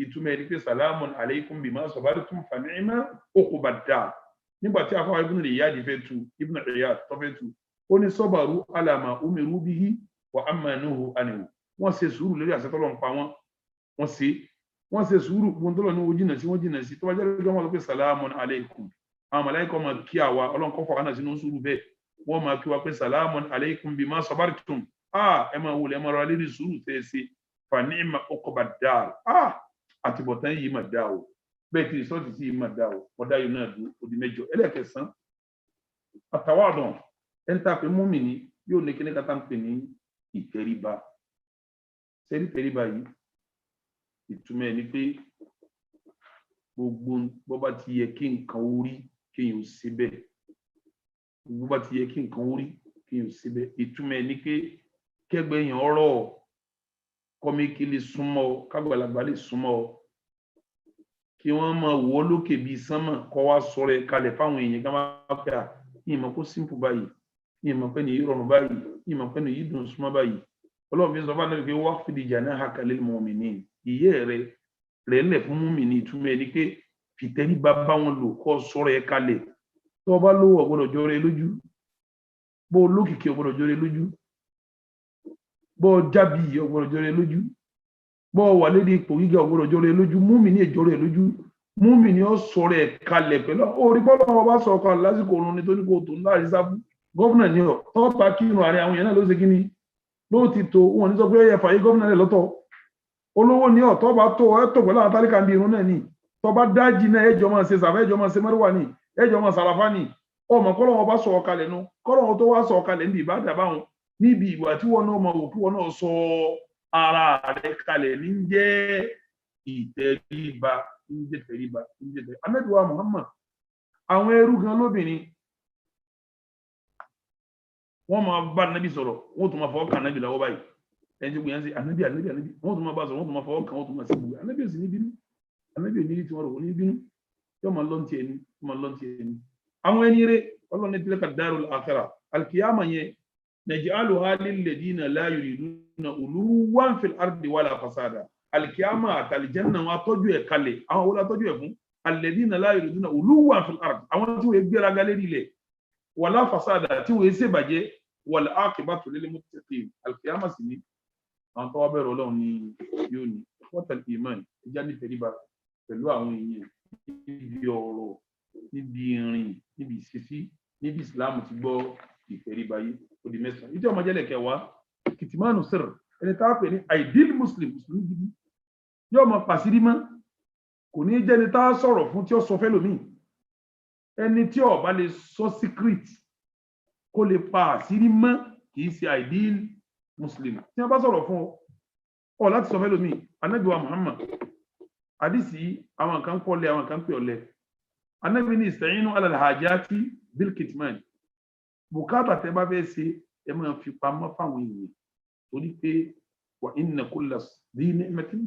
ìtumọ̀ ẹni pé salamun alaykum bima sabartum fa ni'ma uqbad dar nígbà tí afáwọn ibùnú lè yáàdì fẹ́ tu ibùnú Iyad tó fẹ́ tu ó ní sabaru ala ma umiru bihi wa amanuhu anhu wọ́n ṣe sùúrù lórí àṣẹ tọ́lọ́ ń pa wọ́n ṣe sùúrù gbogbo tọ́lọ́ ní ojúnà sí wọ́n jìnà sí tó bá jẹ́ lọ́jọ́ wọn lọ pé salamun alaykum àwọn màláíkà máa kí àwa ọlọ́nkọ́ fọ̀kà náà sínú sùúrù bẹ́ẹ̀ wọ́n máa kí wa pé salamun alaykum bima sabartum ẹ máa wọlé ẹ máa rọra lérí sùúrù tẹ́ ẹ ṣe fa ni'ma uqbad dar àtibọ̀tán yìí mà dá o bẹ́ẹ̀ tí ìsọ́ọ̀tì sí yìí mà dá o ọ̀dá yìí náà dùn odi mẹ́jọ ẹlẹ́kẹsàn àtàwádùn ẹ̀ńtà pé mùmínì yóò ní kíní kátà ń pè ní ìtẹríba sẹ́rí tẹríba yìí ìtumọ̀ ẹ̀ ni pé gbogbo bọ́bá ti yẹ kí nǹkan orí kéèyàn ò sí bẹ́ẹ̀ gbogbo bá ti yẹ kí nǹkan orí kéèyàn ò sí bẹ́ẹ̀ ìtumọ̀ ẹ̀ ni pé kẹgbẹ́ yẹn ọ̀rọ̀ kọ́míkì lè súnmọ́ ọ kágbàlagbà lè súnmọ́ ọ kí wọ́n máa wọ́ lókè bíi sánmà kọ́ wá sọ̀rọ̀ ẹ̀ kalẹ̀ fáwọn èèyàn ká máa pẹ́ à yìí mọ̀ kó simple báyìí yìí mọ̀ pé nìyí rọrùn báyìí yìí mọ̀ pé nìyí dùn súnmọ́ báyìí ọlọ́run fi sọ fún àná pé waqfid janahaka lil mu'minin ìyẹ́ rẹ̀ lẹ̀ fún mùmínì ìtumọ̀ ẹ̀ ni pé fìtẹ́ríba bá wọn lò kọ́ sọ̀rọ̀ ẹ̀ kalẹ̀ tó o bá lówó ọ̀gbọ́dọ̀ jọrọ ẹ lójú bó o lókìkí ọ̀gbọ́dọ̀ jọrọ ẹ lójú bó jábì ọgbọ́dọ̀ jọrọ ẹ lójú bó wà lédè ipò gíga ọgbọ́dọ̀ jọrọ ẹ lójú múmìnì ìjọrọ ẹ lójú múmìnì ó sọ̀rọ̀ ẹ kalẹ̀ pẹ̀lú orí bọ́lá wọn bá sọ ọkọ lásìkò òun nítorí kò tó ńlá àrísàbù gọ́vnà ní ọ tọ́pa kírun àárín àwọn èèyàn náà ló ṣe kíni ló ti tó wọn ní sọ pé ẹ fàyè gọ́vnà rẹ lọ́tọ̀ olówó ní ọ tọ́ba tó ẹ tó pẹ̀lú àwọn tálíkà bí irun náà ní tọ́ba dájì náà ẹjọ́ máa ṣe sàfẹ́ ẹjọ́ máa ṣe mẹ́rùwà ní ẹjọ́ máa sàràfà ní ọmọ kọ́lọ́ wọn bá sọ ọkalẹ̀ nu kọ́lọ́ wọn tó wá sọ ọkalẹ̀ níbi ìbádà báwọn níbi ìwà tí wọn náà mọ òkú wọn náà sọ ara rẹ̀ kalẹ̀ ní jẹ́ ìtẹríba ní jẹ́ tẹríba ní jẹ́ tẹríba Ànábì wa Muhammad àwọn ẹrú gan lóbìnrin wọn máa bá Ànábì sọ̀rọ̀ wọn tún máa fọwọ́ kàn Ànábì lọ́wọ́ báyìí ẹni tí gbìyànjú sí Ànábì wọn tún máa bá sọ̀rọ̀ wọn tún máa fọwọ́ kàn wọn tún máa sí gbogbo Ànábì ò sì ní bínú Ànábì ò ní tí wọn rò wọn ní bínú yóò máa lọ́ntì ẹni àwọn ẹni rẹ̀ ọlọ́ni tilka darul akhirah alkiyama yẹn نجعلها للذين لا يريدون علوا في الارض ولا فسادا القيامه الجنه واتوجو كالي àwọn wala toju e fún الذين لا يريدون علوا في الارض àwọn tí wọ́n gbéra ga lérí ilẹ̀ ولا فسادا tí wọ́n ṣe bàjẹ́ والعاقبه للمتقين القيامه sì ni àwọn tó wá bẹ̀rù Ọlọ́run ni yóò ní ikhwatal iman ìjáni tẹríba pẹ̀lú àwọn èèyàn níbi ọ̀rọ̀ níbi ìrìn níbi ìṣesí níbi Islam ti gbọ́ ìtẹríba yìí ó di mẹ́sàn-án ìjọ ọmọ jẹ́lẹ̀ kẹwàá kìtìmánu sir ẹni tá a pè ní ideal muslim mùsùlùmí gidi yóò máa pàṣírí mọ́ kò ní jẹ́ni tá a sọ̀rọ̀ fún tí ó sọ fẹ́ lómi ẹni tí ó bá lè sọ secret kó lè pa àṣírí mọ́ kì í ṣe ideal muslim tí wọ́n bá sọ̀rọ̀ fún ọ láti sọ fẹ́ lómi Ànábì wa Muhammad àdìsí àwọn kan pọ̀lẹ̀ àwọn kan pè ọ̀lẹ Ànábì ní ista'inu ala al-hajati bil kitman. Bùkátà tẹ́ bá fẹ́ ṣe ẹ máa fi pamọ́ fáwọn èèyàn torí pé wa inna kulla dhi ni'matin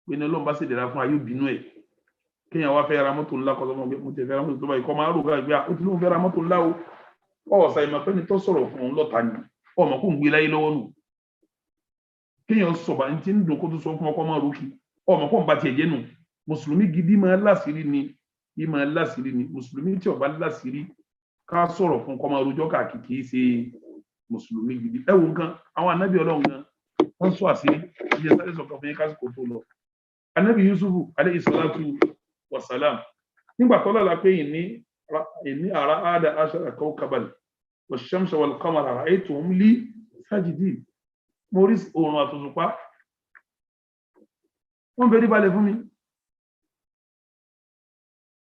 pé ní Ọlọ́run bá sì dẹ̀ra fún ayé bínú ẹ̀ kéèyàn wá fẹ́ ra mọ́tò ńlá kọ́ sọ́mọ́ mo tẹ̀ fẹ́ ra mọ́tò tó báyìí kọ́ máa rò káàgbé ó ti lóun fẹ́ ra mọ́tò ńlá o ọ̀sà ìmọ̀ pẹ́ni tó sọ̀rọ̀ fún un lọ́ta ni ọmọ kò ń gbé láyé lọ́wọ́ nù kéèyàn sọ̀bà ní ti ń dùn kó tó sọ fún ọkọ máa rókì ọmọ kò ń bá tiẹ̀ jẹ́ nù mùsùlùmí gidi máa láṣìírí ni mùsùlùmí tí ó bá láṣìírí ká sọ̀rọ̀ fún kọ́ máa rojọ́ káàkiri kì í ṣe mùsùlùmí gidi ẹ wo nǹkan àwọn ànábì Ọlọ́run gan wọ́n sọ àṣírí ìjẹ́ sáré sọ̀kan fún yín kásìkò tó lọ ànábì Yusufu alayhi salatu wasalam nígbà tó lọ́la pé ìní àrá àdá aṣara kawkaban wash-shamsa wal-qamara ra'aytuhum li sajidin mo rí oòrùn àtòṣùpá wọ́n bẹ̀rẹ̀ balẹ̀ fún mi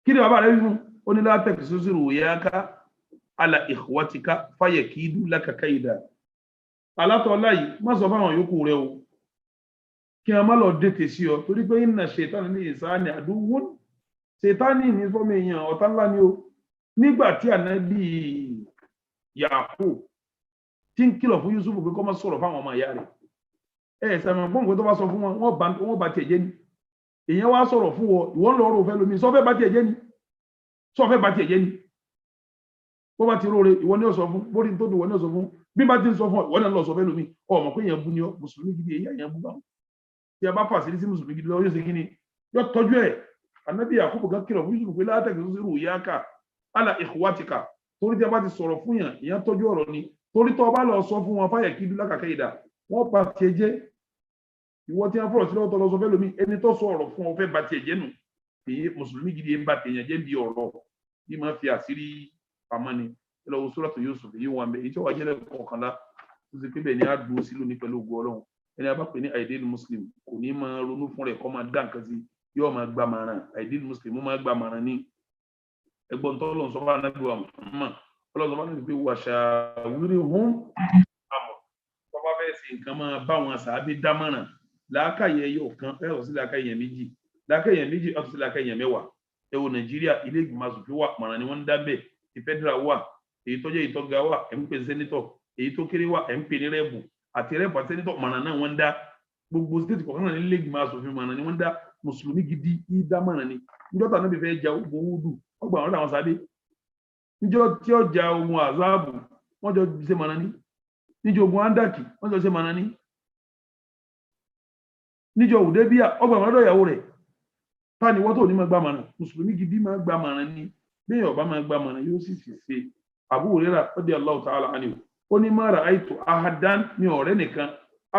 kí ni bàbá rẹ̀ rí fún ó ní la taqsus ru'yaka ala ikhwatika fayakidu laka kaida alátọ́lá yìí má sọ fáwọn yòókù rẹ̀ o kí a má lọ dètè sí ọ torí pé inna shaytana ní insani aduwwun ṣètánì ní fọ́mọ èèyàn ọ̀tá ńlá ni ó nígbà tí ànábì Yakub tí ń kìlọ̀ fún Yusuf pé kó má sọ̀rọ̀ fáwọn ọmọ ìyá rẹ̀ sàmì gbọ́n pé tó bá sọ fún wọn wọ́n bá tiẹ̀ jẹ́ ni èèyàn wá sọ̀rọ̀ fún wọn ìwọ ń lọ rò fẹ́ lómi sọ́fẹ́ bá tiẹ̀ jẹ́ ni bó bá ti róore ìwọ ni ó sọ fún bórí tó dùn ìwọ ni ó sọ fún bí bá ti ń sọ fún ìwọ náà lọ sọ fẹ́ lómi ọmọ pé èèyàn bú ni ọ mùsùlùmí gidi èèyàn bú báwọn tí a bá fà sí mùsùlùmí gidi lọ yóò ṣe kí ni yóò tọ́jú ẹ̀ ànábì Yakubu kan kìlọ̀ fún Yusuf pé la taqsus ru'yaka ala ikhwatika torí tí a bá ti sọ̀rọ̀ fún yàn ìyẹn tọ́jú ọ̀rọ̀ ni torí tó bá lọ sọ fún wọn fayakidu laka kaida wọ́n bá tiẹ̀ jẹ́ ìwọ tí wọ́n fọ̀rọ̀ sí lọ́wọ́ tó lọ sọ fẹ́ lómi ẹni tó sọ ọ̀rọ̀ fún ọ fẹ́ bá tiẹ̀ jẹ́ nù èyí mùsùlùmí gidi ń bá tèèyàn jẹ́ bí ọ̀rọ̀ bí máa fi àṣírí pamọ́ ni lọ́wọ́ suratu Yusuf èyí wọn bẹ èyí tí wọ́n jẹ́ lẹ́kọ̀ọ̀kanlá tó ti pé bẹ́ẹ̀ ni á dúró sí lónìí pẹ̀lú ògo Ọlọ́run ẹni a bá pè ní ideal muslim kò ní máa ronú fún rẹ̀ kó máa dá nǹkan sí yóò máa gba màrán ideal muslim ó máa gba màrán ní ẹgbọ́n tó lọ́n sọ fún anábì wa Muhammad ọlọ́run sọ fún anábì pé wàṣà wírí hún àmọ̀ tó bá fẹ́ sí nǹkan máa bá wọn sàábí dámọ̀ràn làákàyè yóò kan ẹ̀rọ sí làákàyè méjì ọ̀tún sí làákàyè mẹ́wàá ẹ wo Nàìjíríà ilé ìgbìmọ̀ asòfin wà màrán ni wọ́n ń dá bẹ́ẹ̀ ti federal wà èyí tó jẹ́ ìtọ́ga wà ẹ̀ ń pè sẹ́nitọ̀ èyí tó kéré wà ẹ̀ ń pè ní rẹ́bù àti rẹ́pù àti sẹ́nitọ̀ mọ̀nà náà wọ́n ń dá gbogbo stéètì kọ̀ọ̀kan náà nílé ìgbìmọ̀ asòfin mọ̀nà ni wọ́n ń dá mùsùlùmí gidi ìdá mọ̀nà ni níjọ́ tà náà bí fẹ́ ja ogun wúdù ọgbà àwọn làwọn sábẹ́ níjọ́ tí ó ja ogun azabu wọ́n jọ ṣe mọ̀nà ni níjọ́ ogun andaki wọ́n jọ ṣe mọ̀nà ni níjọ́ Hudaybiya ọgbà àwọn ọ̀dọ́ ìyàwó rẹ̀ ta ni wọ́n tó ní máa gbà mọ̀nà mùsùlùmí gidi máa gbà mọ̀nà ni bẹ́ẹ̀ ọba máa gbà mọ̀nà yóò sì ṣe Abu Hurairah radiyallahu ta'ala anhu ó ní ma ra'aytu ahadan ní ọ̀rẹ́ nìkan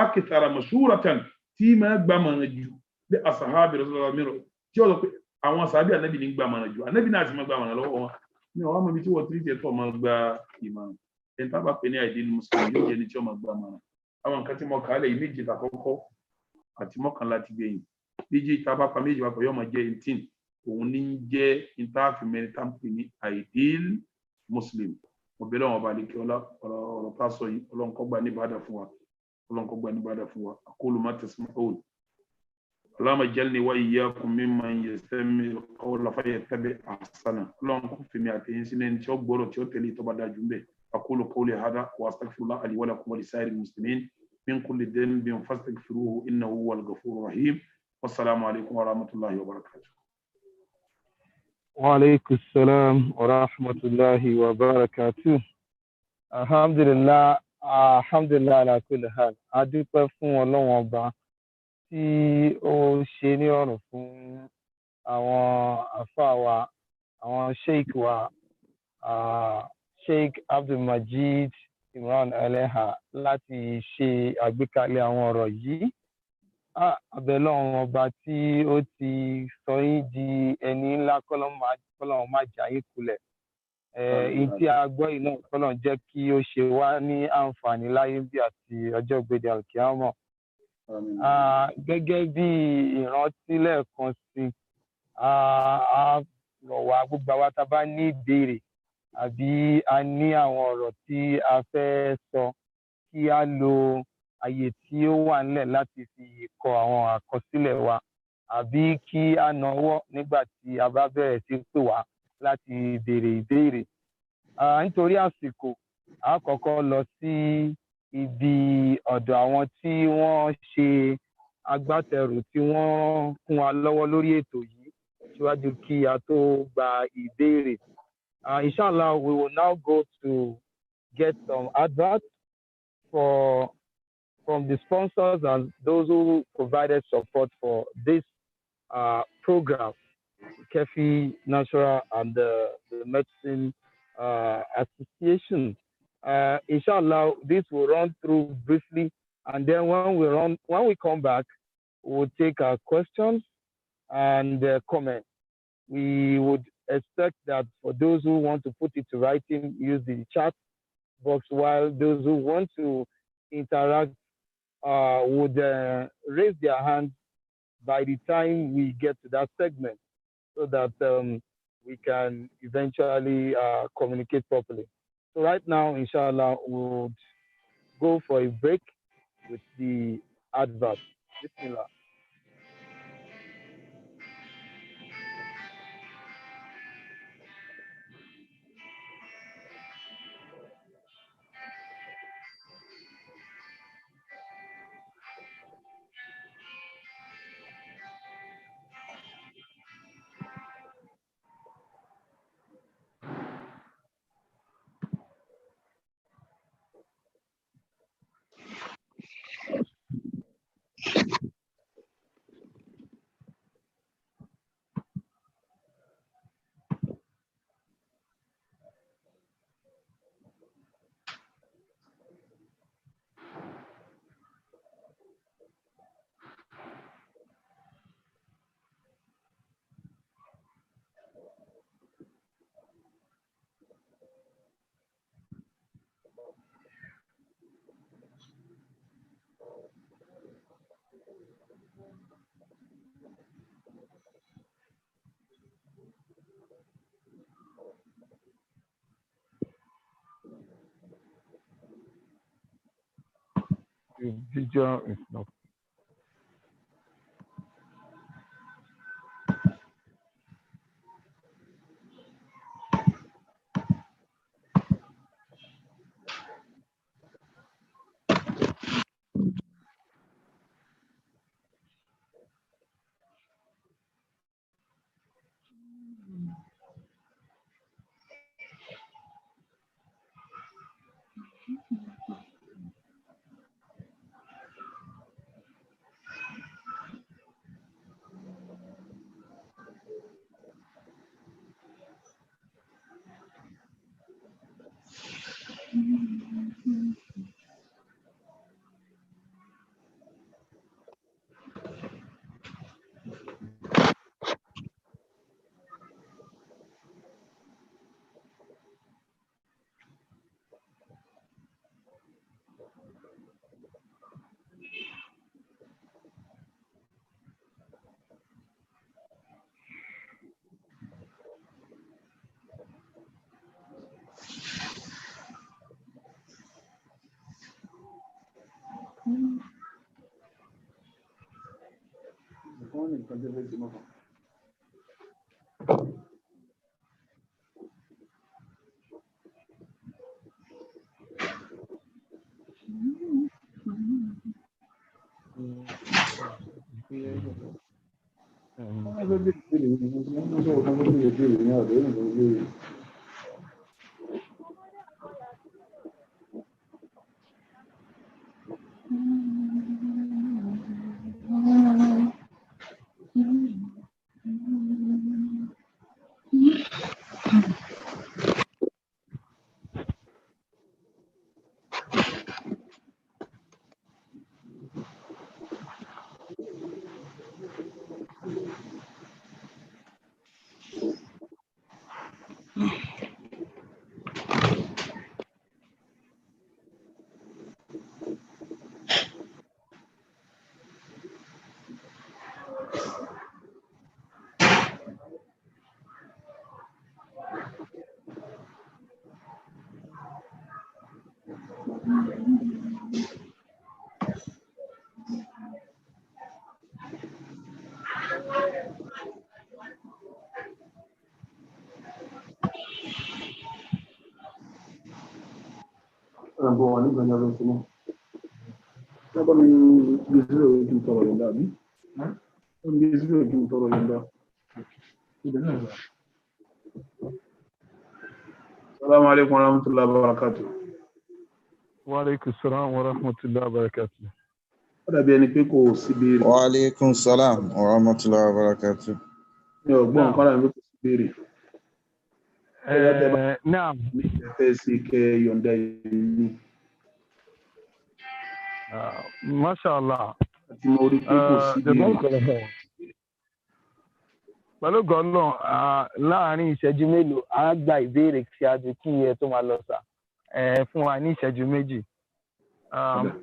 akthara mashuratan tí máa gbà mọ̀nà jù bí asahabi Rasulullah mìíràn tí ó sọ pé àwọn sàábì ànábì ní gbà mọ̀nà jù ànábì náà sì máa gbà mọ̀nà lọ́wọ́ wọn ní ọwọ́ àmọ́ ibi tí wọ́n ti tẹ̀ tó máa gba ìmọ̀ràn ẹni tá bá pè ní àìdí ní mùsùlùmí yóò jẹ́ ní tí ó máa gbà mọ̀nà àwọn nǹkan tí mo kà á lẹ̀ méjì tàkọ́kọ́ àti mọ́kànlá ti gbẹ̀yìn méjì tá bá pa méjì papọ̀ yóò máa jẹ́ 18 òun ní jẹ́ ìtàfimẹ́ni tá ń pè ní ideal muslim obìnrin àwọn ọba àdìkẹ ọ̀rọ̀ tá a sọ yìí Ọlọ́run kó gbà ní ìbádà fún wa aqulu ma tasma'un Allahumma ij'alni wa iyyakum mimman yastami'u al-qawla fayattabi'u ahsana Ọlọ́run kó fi mi àtẹ̀yìn sínú ẹni tí ó gbọ́rọ̀ tí ó tẹ̀lé tó bá dájú ń bẹ̀ aqulu qawli hadha wa astaghfirullah li wa lakum wa lisa'iril muslimin min kulli dhanbin fastaghfiruhu innahu huwal ghafurur rahim wassalamu alaykum wa rahmatullahi wa barakatuh. وعليكم السلام ورحمة الله وبركاته. الحمد لله على كل حال. A dúpẹ́ fún Ọlọ́run Ọba tí ó ṣe ní ọ̀rùn fún àwọn àfáà wa, àwọn sheikh wa, Sheikh Abdulmajid Imran Eleha láti ṣe àgbékalẹ̀ àwọn ọ̀rọ̀ yìí. Abẹ́lọ́run Ọba tí ó ti sọ yín di ẹni ńlá kọ́lọ́run má jayé kulẹ̀. Èyí tí a gbọ́ yìí náà kọ́lọ́run jẹ́ kí ó ṣe wá ní àǹfààní láyé bí àti ọjọ́ ìgbéde alkiyama. Gẹ́gẹ́ bí ìrántí lẹ́ẹ̀kan sí, a rọ̀ wá gbogbo àwa tá a bá ní ìbéèrè àbí a ní àwọn ọ̀rọ̀ tí a fẹ́ sọ kí a lo àyè tí ó wà nílẹ̀ láti fi kọ àwọn àkọsílẹ̀ wa àbí kí a náwó nígbà tí a bá bẹ̀rẹ̀ sí pè wá láti béèrè ìbéèrè. Nítorí àsìkò, a kọ́kọ́ lọ sí ibi ọ̀dọ̀ àwọn tí wọ́n ṣe agbátẹrù tí wọ́n kún wa lọ́wọ́ lórí ètò yìí síwájú kí a tó gba ìbéèrè. Inshallah, we will now go to get some adverts from the sponsors and those who provided support for this program, Kefi Natural and the Medicine Association. Inshallah, this will run through briefly, and then when we come back, we'll take our questions and comments. We would expect that for those who want to put it to writing, use the chat box, while those who want to interact would raise their hands by the time we get to that segment, so that we can eventually communicate properly. So right now, inshallah, we'll go for a break with the advert. Bismillah. The video is not. kan bọ̀ wà nígbà ní abẹ́ ìsinmi. Lábọ́ mi gbé sílẹ̀ ojú ń tọrọ yọ̀ǹda bí? Ó ń gbé sílẹ̀ ojú ń tọrọ yọ̀ǹda. Assalamu alaikum warahmatullahi wabarakatuh. Wa alaikum salam wa rahmatullahi wa barakatuh. Ó dàbí ẹni pé kò sí béèrè. Wa alaikum salam wa rahmatullahi wa barakatuh. Mi ò gbọ́ nǹkan láti pé kò sí béèrè. Naam. Ní ẹ̀fẹ́ sí kẹ́ yọ̀ǹda yìí. Mashallah. Àti mo rí pé kò sí béèrè. Pẹ̀lú gọ́ọ̀lọ́ láàárín ìṣẹ́jú mélòó a gba ìbéèrè kí a jù kí ẹ tó máa lọ sà fún wa ní ìṣẹ́jú méjì.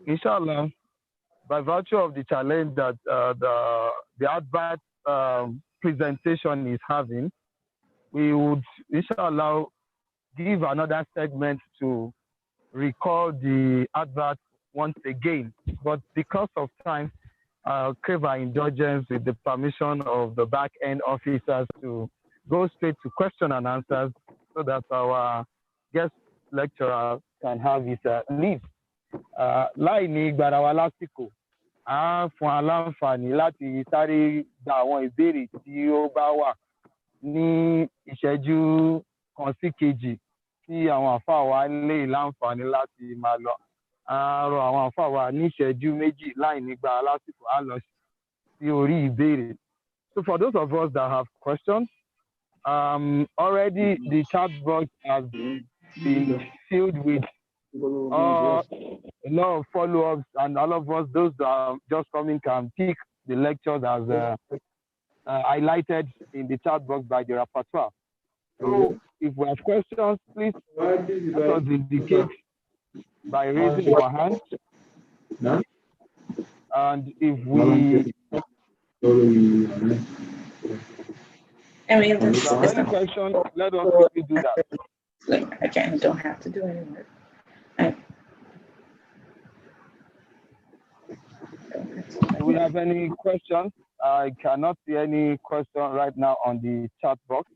Inshallah, by virtue of the challenge that the advert presentation is having, we would inshallah give another segment to recall the advert once again. But because of time, I'll crave our indulgence with the permission of the back-end officers to go straight to question and answers so that our guest lecturer can have his leave. Láì ní gbàrà wa lásìkò, a fún aláǹfààní láti sáré gba àwọn ìbéèrè tí ó bá wà ní ìṣẹ́jú kan sí kejì tí àwọn àfáà wa lè láǹfààní láti máa lọ. A rọ àwọn àfáà wa ní ìṣẹ́jú méjì láì ní gbàrà lásìkò á lọ sí orí ìbéèrè. So for those of us that have questions, already the chat box has been filled with a lot of follow-ups, and all of us, those that are just coming, can pick the lectures as highlighted in the chat box by the rapporteur. So if we have questions, please let us indicate by raising our hands. And if we have any question, let us quickly do that. Again, don't have to do any work. Do we have any questions? I cannot see any question right now on the chat box.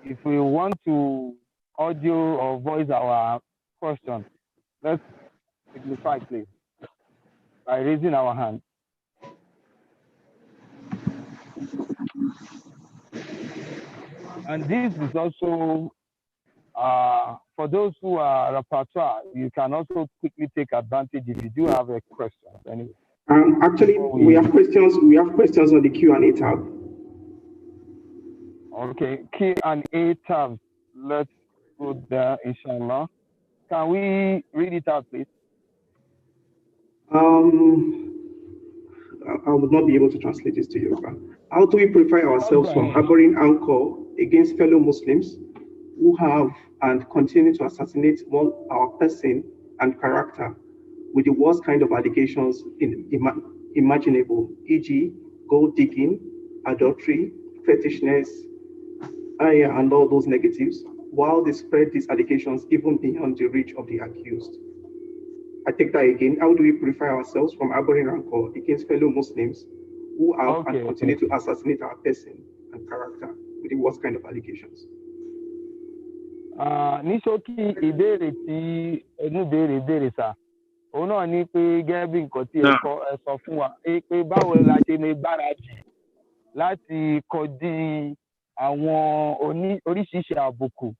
If we want to audio or voice our question, let's signify, please, by raising our hand. And this is also for those who are rapporteur, you can also quickly take advantage if you do have a question. Anyway. Actually, we have questions. We have questions on the Q&A tab. Okay, Q&A tab. Let's go there, inshallah. Can we read it out, please? I would not be able to translate this to you. How do we purify ourselves from harboring rancor against fellow Muslims who have and continue to assassinate our person and character with the worst kind of allegations imaginable, e.g., gold digging, adultery, fetishness, and all those negatives, while they spread these allegations even beyond the reach of the accused? I take that again. How do we purify ourselves from harboring rancor against fellow Muslims who have and continue to assassinate our person and character with the worst kind of allegations? Ní ṣókí ìbéèrè tí oníbéèrè béèrè sà, òun náà ní pé gẹ́gẹ́ bí nǹkan tí ẹ sọ fún wa pé báwo la ṣe lè gbáradì láti kọjú àwọn oríṣiríṣi àbùkù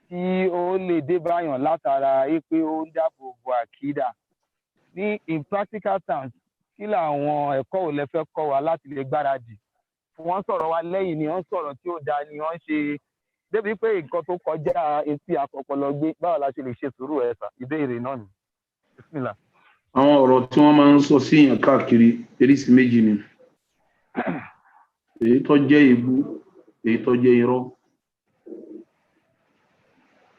tí ó lè dé báyàn látara pé ó ń dáàbò bo àkídà. Ní in practical terms, kí làwọn ẹ̀kọ́ ò lè fẹ́ kọ́ wa láti lè gbáradì? Wọ́n sọ̀rọ̀ wa lẹ́yìn ni wọ́n sọ̀rọ̀ tí ó dáa ni wọ́n ṣe débi pé nǹkan tó kọjá etí àpọ̀pọ̀lọ gbé, báwo la ṣe lè ṣe sùúrù ẹ̀ sà? Ìbéèrè náà ni. Bismillah. Àwọn ọ̀rọ̀ tí wọ́n máa ń sọ sí èèyàn káàkiri eríṣi méjì ni. Èyí tó jẹ́ èébú, èyí tó jẹ́ irọ́.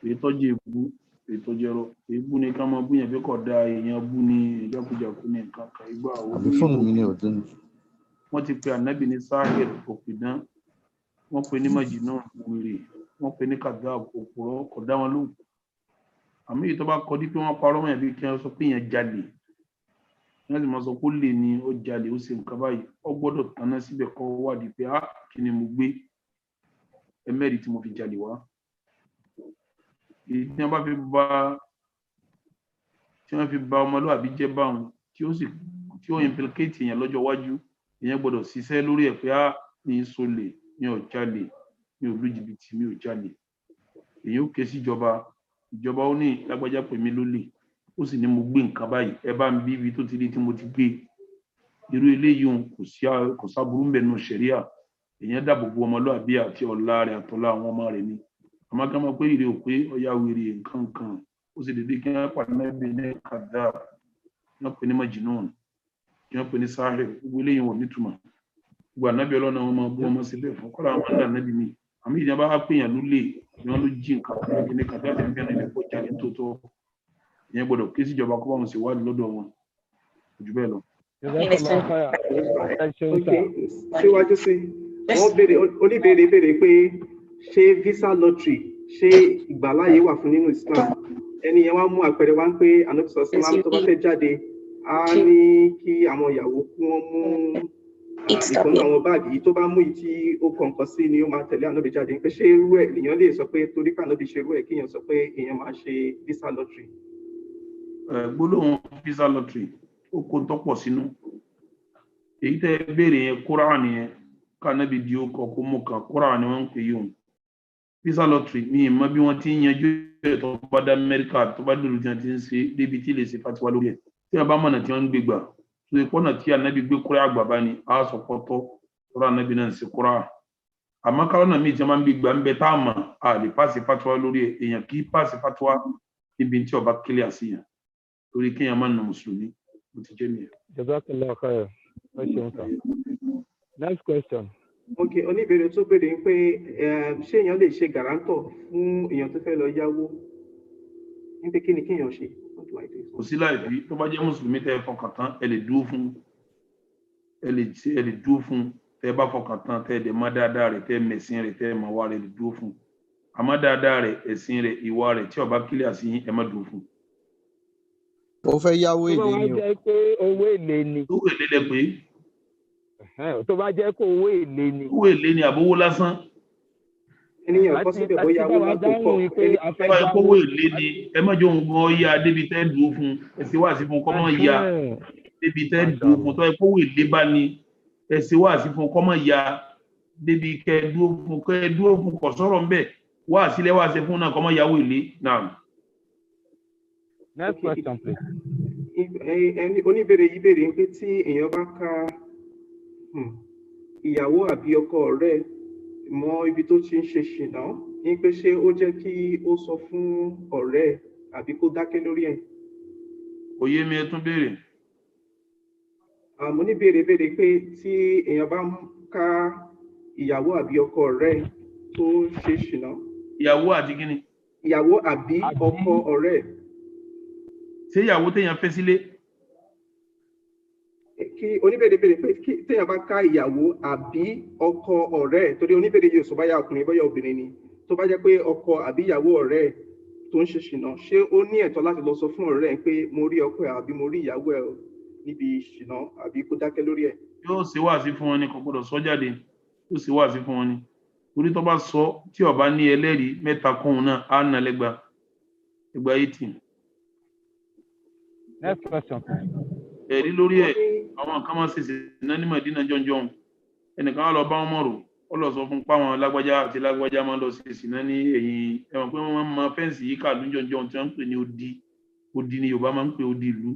Èyí tó jẹ́ èébú, èyí tó jẹ́ irọ́. Èébú ni ká máa bú yẹn pé kò dáa, èèyàn bú ni ìjákujàku ní nǹkan kan igbá àwọn. Àbí fóònù mi ní ọdún. Wọ́n ti pe ànábì ní sáhìr òpìdán, wọ́n pe ní májìnú wèrè, wọ́n pe ní kàdáàb òpùrọ́, kò dá wọn lóhùn. Àmì èyí tó bá kọ́ dí pé wọ́n parọ́ mọ́ yẹn bí kí wọ́n sọ pé yẹn jalè. Wọ́n sì máa sọ pé ó lè ní ó jalè ó ṣe nǹkan báyìí, ó gbọ́dọ̀ tanná síbẹ̀ kọ́ wádìí pé kí ni mo gbé ẹmẹ́rì tí mo fi jalè wá. Èyí tí wọ́n bá fi bá tí wọ́n fi ba ọmọlúwàbí jẹ́ báwọn tí ó implicate èèyàn lọ́jọ́ iwájú èèyàn gbọ́dọ̀ ṣiṣẹ́ lórí ẹ̀ pé ní sólè ní ọ̀jalè ní olú jìbìtì ní ọ̀jalè èèyàn ó ké sí ìjọba ó ní lágbájá pè mí lólè ó sì ní mo gbé nǹkan báyìí ẹ bá ń bí ibi tó ti rí tí mo ti gbé irú eléyìí kò sáburú mbẹnu ṣẹ̀ríà èèyàn dáàbò bo ọmọlúwàbí àti ọlá rẹ̀ àtọlá àwọn ọmọ rẹ̀ ni àmọ́ ká máa pé ìrè ò pé ọyá wèrè nǹkan kan ó sì dédé kí wọ́n pàdé mẹ́bí ní kàdá wọ́n pè ní majinun kí wọ́n pè ní sáré gbogbo eléyìí wọn nítumọ̀ gbogbo ànábì ọlọ́run àwọn ọmọ bú ọmọ síbẹ̀ fún kọ́lá àwọn àdá ànábì mi àmì ìjọba bá pèèyàn lólè ni wọ́n ló jí nǹkan kan kí ní kàdá àti ẹgbẹ́ náà lẹ́kọ̀ọ́ jáde tó tọ́ ìyẹn gbọ́dọ̀ kí síjọba kó bá wọn ṣèwádìí lọ́dọ̀ wọn jù bẹ́ẹ̀ lọ. síwájú sí oníbèrè béèrè pé ṣé visa lottery ṣé ìgbàláyé wà fún nínú Islam ẹni yẹn wá mú àpẹẹrẹ wá ń pé anabisa Islam tó bá fẹ́ jáde á ní kí àwọn ìyàwó kí wọ́n mú ìkànnì àwọn báàgì yìí tó bá mú ìtí ó kọ̀ọ̀kan sí ni ó máa tẹ̀lé ànábì jáde pé ṣé irú ẹ̀ lèèyàn lè sọ pé torí pé ànábì ṣe irú ẹ̀ kéèyàn sọ pé èèyàn máa ṣe visa lottery. Gbólóhùn visa lottery ó kó tọ́pọ̀ sínú èyí tẹ́ béèrè yẹn Kùránì yẹn kánábì di ó kọ kó mú kan Kùránì wọ́n ń pè yóò visa lottery mi mọ̀ bí wọ́n ti ń yanjú ẹ̀ tó bá dá Amẹ́ríkà tó bá dúró tí wọ́n ti ń ṣe débi tí lè ṣe fatiwa lórí ẹ̀ tí wọ́n bá mọ̀nà tí wọ́n ń gbé gbà tó ṣe pọ́nà tí ànábì gbé kúrẹ́ àgbà bá ní a sọ pọ́tọ́ tọ́ra ànábì náà ń ṣe kúrà àmọ́ káwọn míì tí wọ́n máa ń gbé gbà ń bẹ tá a mọ̀ a lè pàṣẹ fatiwa lórí ẹ̀ èèyàn kì í pàṣẹ fatiwa níbi tí ọba kílẹ̀ àṣìyàn torí kéèyàn máa ń nà mùsùlùmí bó ti jẹ́ nìyẹn. Jazakallah khair. Next question. Okay, oníbèrè tó béèrè pé ṣé èèyàn lè ṣe gàrántọ̀ fún èèyàn tó fẹ́ lọ yáwó ní pé kí ni kéèyàn ṣe. Kò sí láìpí tó bá jẹ́ mùsùlùmí tẹ́ ẹ fọkàn tán ẹ lè dúró fún tẹ́ ẹ bá fọkàn tán tẹ́ ẹ dẹ̀ mọ̀ dáadáa rẹ̀ tẹ́ ẹ mẹ̀sìn rẹ̀ tẹ́ ẹ mọ̀ wá rẹ̀ lè dúró fún àmọ́ dáadáa rẹ̀ ẹ̀sìn rẹ̀ ìwà rẹ̀ tí ó bá kílẹ̀ sí ẹ má dúró fún. Ó fẹ́ yáwó èlé ni o. Tó bá jẹ́ pé owó èlé ni. Owó èlé lẹ pé. Tó bá jẹ́ pé owó èlé ni. Owó èlé ni àbówó lásán. Ènìyàn kọ́ síbẹ̀ bóyá owó látò pọ̀. Báyọ̀ kówó èlé ni ẹ má jọ òun gan ya débi tẹ́ dúró fún ẹ sì wá sí fún kọ́mọ ya débi tẹ́ dúró fún tọ́ ẹ kówó èlé bá ní ẹ sì wá sí fún kọ́mọ ya débi kẹ́ dúró fún kọ̀ sọ̀rọ̀ ń bẹ̀ wá sílẹ̀ wá sí fún náà kọ́mọ yàwó èlé náà. Next question, please. Oníbèrè yìí béèrè pé tí èèyàn bá ka ìyàwó àbí ọkọ rẹ̀ mọ́ ibi tó ti ń ṣe ṣìnà ní pé ṣé ó jẹ́ kí ó sọ fún ọ̀rẹ́ àbí kó dákẹ́ lórí ẹ̀. Kò yé mi ẹ tún béèrè. Mo ní béèrè pé tí èèyàn bá ka ìyàwó àbí ọkọ rẹ̀ tó ṣe ṣìnà. Ìyàwó àti kíni? Ìyàwó àbí ọkọ ọ̀rẹ́. Ṣé ìyàwó téèyàn fẹ́ sílé? Kí oníbèrè béèrè pé kí téèyàn bá ká ìyàwó àbí ọkọ ọ̀rẹ́ torí oníbèrè yóò sọ báyà ọkùnrin bóyá obìnrin ni tó bá jẹ́ pé ọkọ àbí ìyàwó ọ̀rẹ́ tó ń ṣe ṣìnà ṣé ó ní ẹ̀tọ́ láti lọ sọ fún ọ̀rẹ́ ẹ̀ pé mo rí ọkọ ẹ̀ àbí mo rí ìyàwó ẹ̀ níbi ṣìnà àbí kó dákẹ́ lórí ẹ̀. Yóò ṣe wáàsí fún wọn ni kò gbọdọ̀ sọ jáde yóò ṣe wáàsí fún wọn ni torí tó bá sọ tí ó bá ní ẹlẹ́rìí mẹ́ta kóhun náà á nà lẹ́gba 18. Next question. Ẹ̀rí lórí ẹ̀ àwọn kan máa ṣèṣe náà ní Mẹ̀dínà jọ̀njọ̀n ẹnìkan á lọ bá wọn mọ̀rọ̀ ó lọ sọ fún páwọn lágbájá àti lágbájá máa lọ ṣèṣe náà ní ẹ̀yìn ẹ̀wọ̀n pé wọ́n máa fẹ́ǹsì yìí kàdún jọ̀njọ̀n tí wọ́n ń pè ní odi ni Yorùbá máa ń pè odi ìlú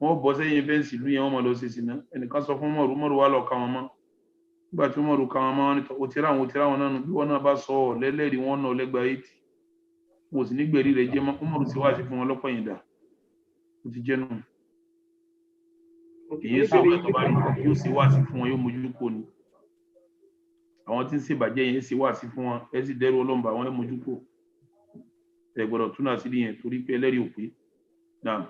wọ́n bọ́ sẹ́yìn fẹ́ǹsì ìlú yẹn wọ́n máa lọ ṣèṣe náà ẹnìkan sọ fún mọ̀rọ̀ wá lọ ká wọn mọ́ nígbà tí mọ̀rọ̀ ká wọn mọ́ ó ti ráwọn náà nù bí wọ́n náà bá sọ ọ̀ lẹ́lẹ́rìí wọn náà lẹ́gbàá 80 mo sì nígbèrí rẹ̀ jẹ́ mọ̀rọ̀ sí wá sí fún wọn lọ́pọ̀ yìí dà ó ti jẹ́ nù èyí sọ pé tó bá rí yóò ṣe wá sí fún wọn yóò mójú kó ni àwọn tí ń ṣe ìbàjẹ́ yẹn ṣe wá sí fún wọn ẹ sì dẹ́rù ọlọ́mọba wọn ẹ mójú kó ẹ gbọ́dọ̀ túnà sí yẹn torí pé ẹlẹ́rìí ò pé náà.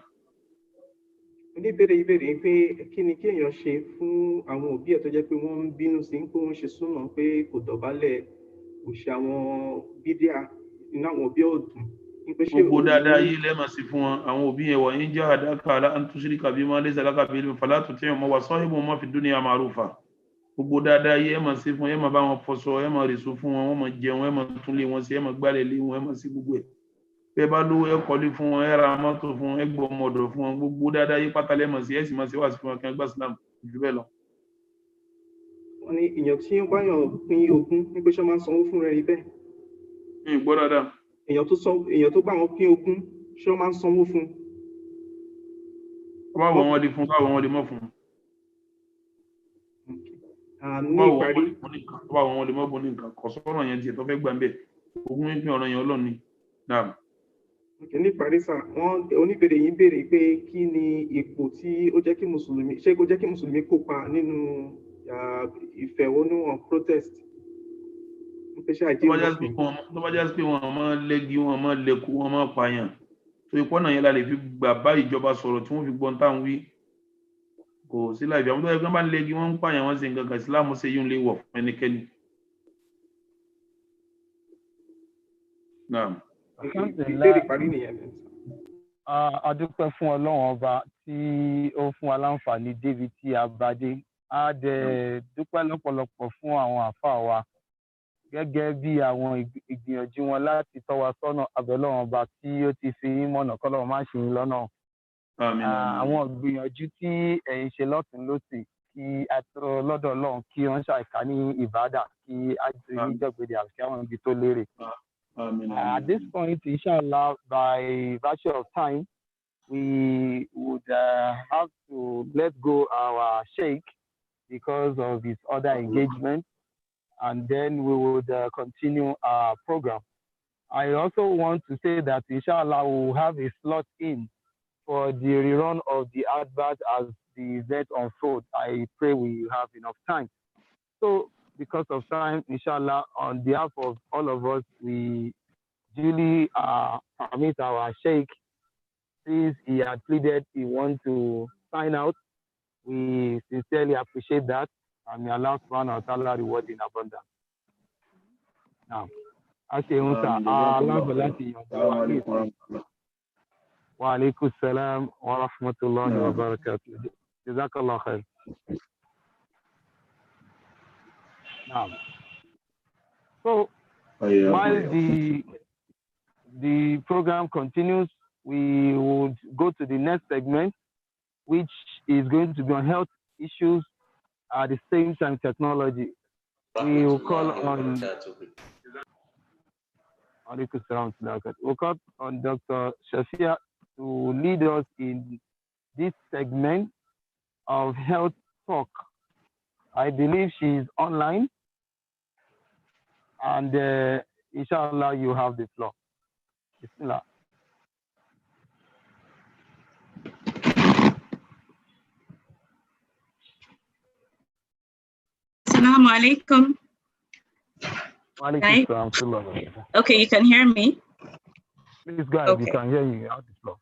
Oníbèrè ìbéèrè pé kí ni kéèyàn ṣe fún àwọn òbí ẹ̀ tó jẹ́ pé wọ́n ń bínú sí pé wọ́n ṣe súnà pé kò dọ̀bálẹ̀ kò ṣe àwọn bídíà inú àwọn òbí ọ̀dùn. Gbogbo dáadáa yìí lẹ́ẹ̀mà sí fún wọn àwọn òbí yẹn wọ̀ yín jẹ́ àdáka aláǹtúṣíríkà bí máa lẹ́sẹ̀ alákàbí ilé fàlátù tí wọ́n wà sọ́hìbù wọn fi dúnìyà màrúfà gbogbo dáadáa yìí ẹ̀ máa sí fún ẹ̀ máa bá wọn fọṣọ ẹ̀ máa rèso fún wọn wọ́n máa jẹun ẹ̀ máa tún lé wọn sí ẹ̀ máa gbálẹ̀ lé wọn ẹ̀ máa sí gbogbo ẹ̀ Bẹ́ẹ̀ bá lówó ẹ kọ́lé fún wọn, ẹ ra mọ́tò fún wọn, ẹ gbọ́ ọmọdọ̀ fún wọn, gbogbo dáadáa yí pátá lẹ́mọ̀ sí, ẹ sì máa ṣe wá sí fún wọn kí wọ́n gbà Islam jù bẹ́ẹ̀ lọ. Wọ́n ní èèyàn tí ó bá yàn pín ogún ní pé ṣé máa ń sanwó fún rẹ̀ bẹ́ẹ̀. Mi ì gbọ́ dáadáa. Èèyàn tó bá wọn pín ogún ṣé wọ́n máa ń sanwó fún. Báwo wọn lè fún, báwo wọn lè mọ̀ fún. Ní ìparí, báwo wọn lè mọ̀ fún ní nǹkan kọ̀ sọ́nà yẹn tiẹ̀ tó fẹ́ gbà ń bẹ̀. Ogún pín ọ̀rọ̀ yẹn Ọlọ́run ni. Naam. Ní ìparí sà, oníbèrè yìí béèrè pé kí ni ipò tí ó jẹ́ kí Mùsùlùmí kópa nínú ìfẹ̀hónúhàn protest. Tó bá jẹ́ pé wọn máa lẹ́gi, wọn máa lẹ́kù, wọn máa pààyàn. So ìpọ́nà yẹn la lè fi gbà bá ìjọba sọ̀rọ̀ tí wọ́n fi gbọ́n táwọn wí. Kò sí láìpẹ́ àwọn tó yẹ kí wọ́n bá ń lẹ́gi, wọ́n ń pààyàn, wọ́n sì ń gangan Ìsìlámù ṣe yún lé wọ̀ fún ẹnikẹ́ni. Naam. Ìbéèrè parí nìyẹn. A dúpẹ́ fún Ọlọ́run ọba tí ó fún wa láǹfààní débi tí a bá dé. A dẹ̀ dúpẹ́ lọ́pọ̀lọpọ̀ fún àwọn àfáà wa gẹ́gẹ́ bí àwọn ìgbìyànjú wọn láti tọ́ wa sọ́nà abẹ́lọ́run ọba tí ó ti fi yín mọ̀nà kọ́lọ́run má ṣe yín lọ́nà. Àwọn ìgbìyànjú tí ẹ̀yin ṣe lọ́tùn lósì kí a tọrọ lọ́dọ̀ Ọlọ́run kí wọ́n ṣàìká ní ìbádà kí a ti ní jọ̀gbẹ́dẹ̀ àti àwọn ibi tó lérè. At this point, inshallah, by virtue of time, we would have to let go our sheikh because of his other engagement, and then we would continue our program. I also want to say that inshallah we will have a slot in for the rerun of the advert as the event unfolds. I pray we have enough time. So because of time, inshallah, on behalf of all of us, we duly permit our sheikh, since he had pleaded he wants to sign out. We sincerely appreciate that, and may Allah subhanahu wa ta'ala reward in abundance. Now, wa alaikum salam wa rahmatullahi wa barakatuh. Jazakallah khair. Now, so while the program continues, we would go to the next segment, which is going to be on health issues at the same time technology. We will call on Dr. Shafia to lead us in this segment of health talk. I believe she is online, and inshallah you have the floor. Bismillah. Assalamu alaikum. Hi. Okay, you can hear me? Please go ahead, okay. You can hear you. You have the floor.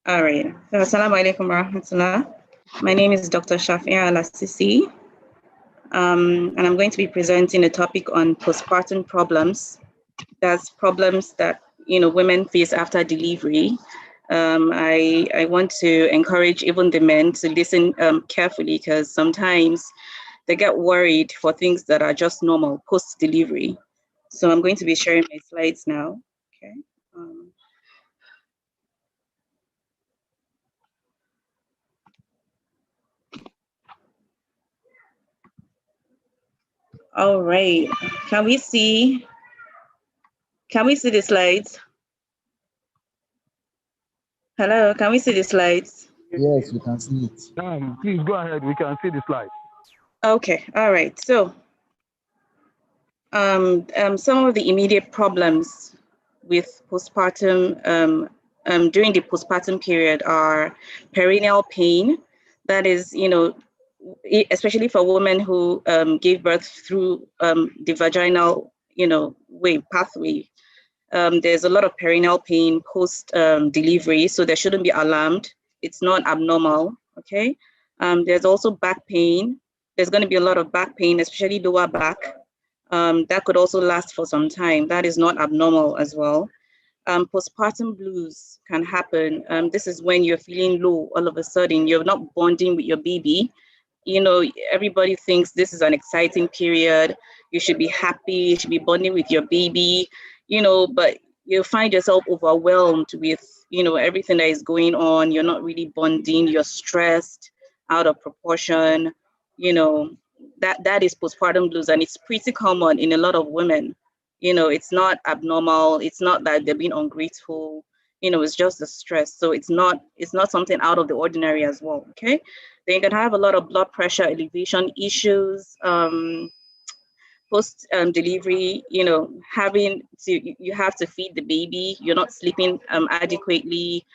All right. So, assalamu alaikum wa rahmatullah. My name is Dr. Shafia Al-Assisi, and I'm going to be presenting a topic on postpartum problems. That's problems that women face after delivery. I want to encourage even the men to listen carefully, because sometimes they get worried for things that are just normal post-delivery. So I'm going to be sharing my slides now. Okay. All right. Can we see the slides? Hello, can we see the slides? Yes, we can see it. Please go ahead. We can see the slides. Okay. All right. So, some of the immediate problems with postpartum during the postpartum period are perineal pain. That is, especially for women who gave birth through the vaginal, pathway. There's a lot of perineal pain post delivery, so there shouldn't be alarmed. It's not abnormal. Okay. There's also back pain. There's going to be a lot of back pain, especially lower back. That could also last for some time. That is not abnormal as well. Postpartum blues can happen. This is when you're feeling low all of a sudden. You're not bonding with your baby. Everybody thinks this is an exciting period. You should be happy. You should be bonding with your baby. But you find yourself overwhelmed with, everything that is going on. You're not really bonding, you're stressed out of proportion, that is postpartum blues, and it's pretty common in a lot of women. It's not abnormal. It's not that they're being ungrateful. It's just the stress. So it's not something out of the ordinary as well. Okay. Then you can have a lot of blood pressure elevation issues, post delivery, you have to feed the baby. You're not sleeping adequately.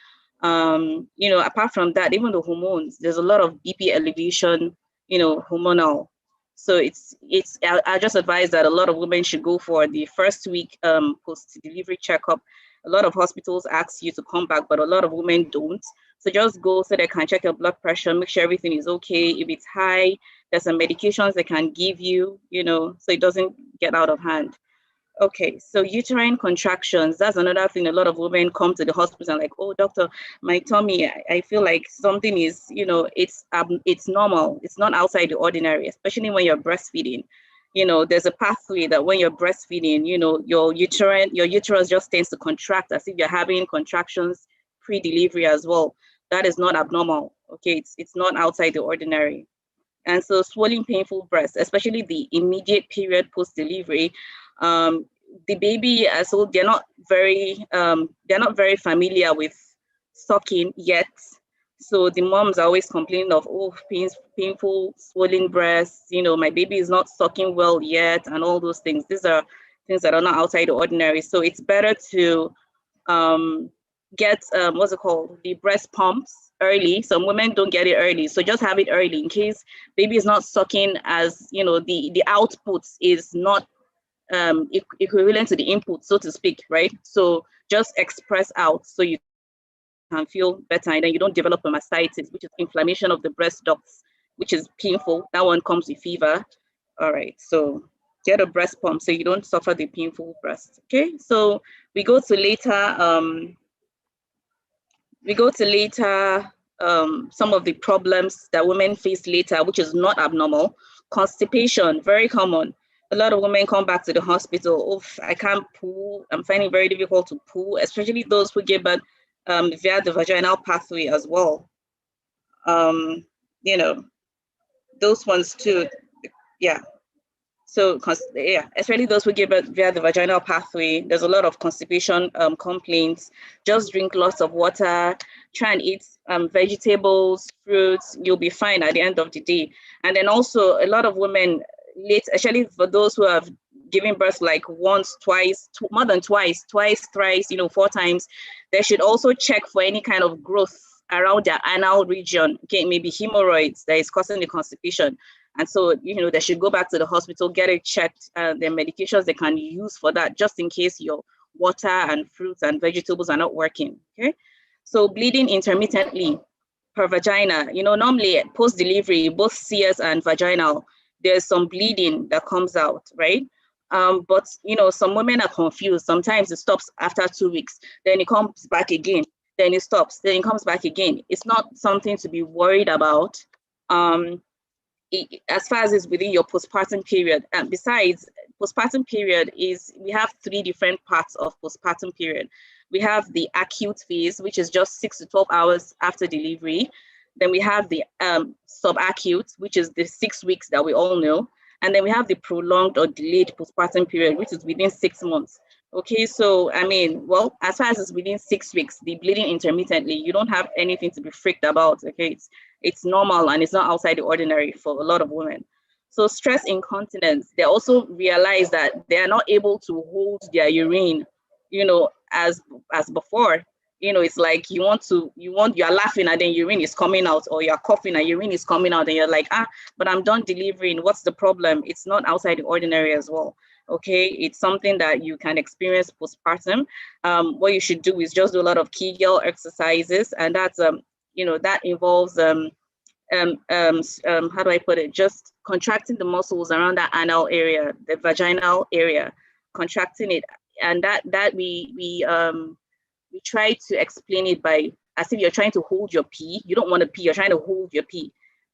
Apart from that, even the hormones, there's a lot of BP elevation, hormonal. So I just advise that a lot of women should go for the first week post-delivery checkup. A lot of hospitals ask you to come back, but a lot of women don't. So just go so they can check your blood pressure, make sure everything is okay. If it's high, there's some medications they can give you, so it doesn't get out of hand. Okay, so uterine contractions, that's another thing. A lot of women come to the hospital and like, oh, doctor, my tummy, I feel like something is, it's normal. It's not outside the ordinary, especially when you're breastfeeding. There's a pathway that when you're breastfeeding, your uterus just tends to contract as if you're having contractions pre-delivery as well. That is not abnormal. Okay, it's not outside the ordinary. And so swelling, painful breasts, especially the immediate period post-delivery, the baby, so they're not very familiar with sucking yet. So the moms are always complaining of, oh, painful, swollen breasts, my baby is not sucking well yet, and all those things. These are things that are not outside the ordinary. So it's better to get, the breast pumps early. Some women don't get it early. So just have it early in case baby is not sucking as, the output is not equivalent to the input, so to speak, right? So just express out so you can feel better, and then you don't develop a mastitis, which is inflammation of the breast ducts, which is painful. That one comes with fever. All right, so get a breast pump so you don't suffer the painful breast. Okay, so we go to later some of the problems that women face later, which is not abnormal. Constipation, very common. A lot of women come back to the hospital. Oh, I can't poo. I'm finding it very difficult to poo, especially those who give birth via the vaginal pathway as well. Those ones too. Yeah. So, especially those who give birth via the vaginal pathway, there's a lot of constipation complaints. Just drink lots of water, try and eat vegetables, fruits, you'll be fine at the end of the day. And then also a lot of women, especially for those who have given birth like once, twice, more than twice, thrice, 4 times, they should also check for any kind of growth around their anal region. Okay, maybe hemorrhoids that is causing the constipation. And so, they should go back to the hospital, get it checked, their medications they can use for that, just in case your water and fruits and vegetables are not working, okay? So bleeding intermittently per vagina, normally post-delivery, both CS and vaginal, there's some bleeding that comes out, right? But, some women are confused. Sometimes it stops after 2 weeks, then it comes back again, then it stops, then it comes back again. It's not something to be worried about. As far as it's within your postpartum period. And besides, postpartum period we have 3 different parts of postpartum period. We have the acute phase, which is just 6 to 12 hours after delivery. Then we have the subacute, which is the 6 weeks that we all know. And then we have the prolonged or delayed postpartum period, which is within 6 months. Okay, so as far as it's within 6 weeks, the bleeding intermittently, you don't have anything to be freaked about. Okay, it's normal and it's not outside the ordinary for a lot of women. So stress incontinence, they also realize that they are not able to hold their urine, as before. It's like you're laughing and then urine is coming out, or you're coughing and urine is coming out, and you're like, but I'm done delivering. What's the problem? It's not outside the ordinary as well. Okay, it's something that you can experience postpartum. What you should do is just do a lot of Kegel exercises, and that's that involves how do I put it? Just contracting the muscles around that anal area, the vaginal area, contracting it, and that we try to explain it by as if you're trying to hold your pee. You don't want to pee, you're trying to hold your pee.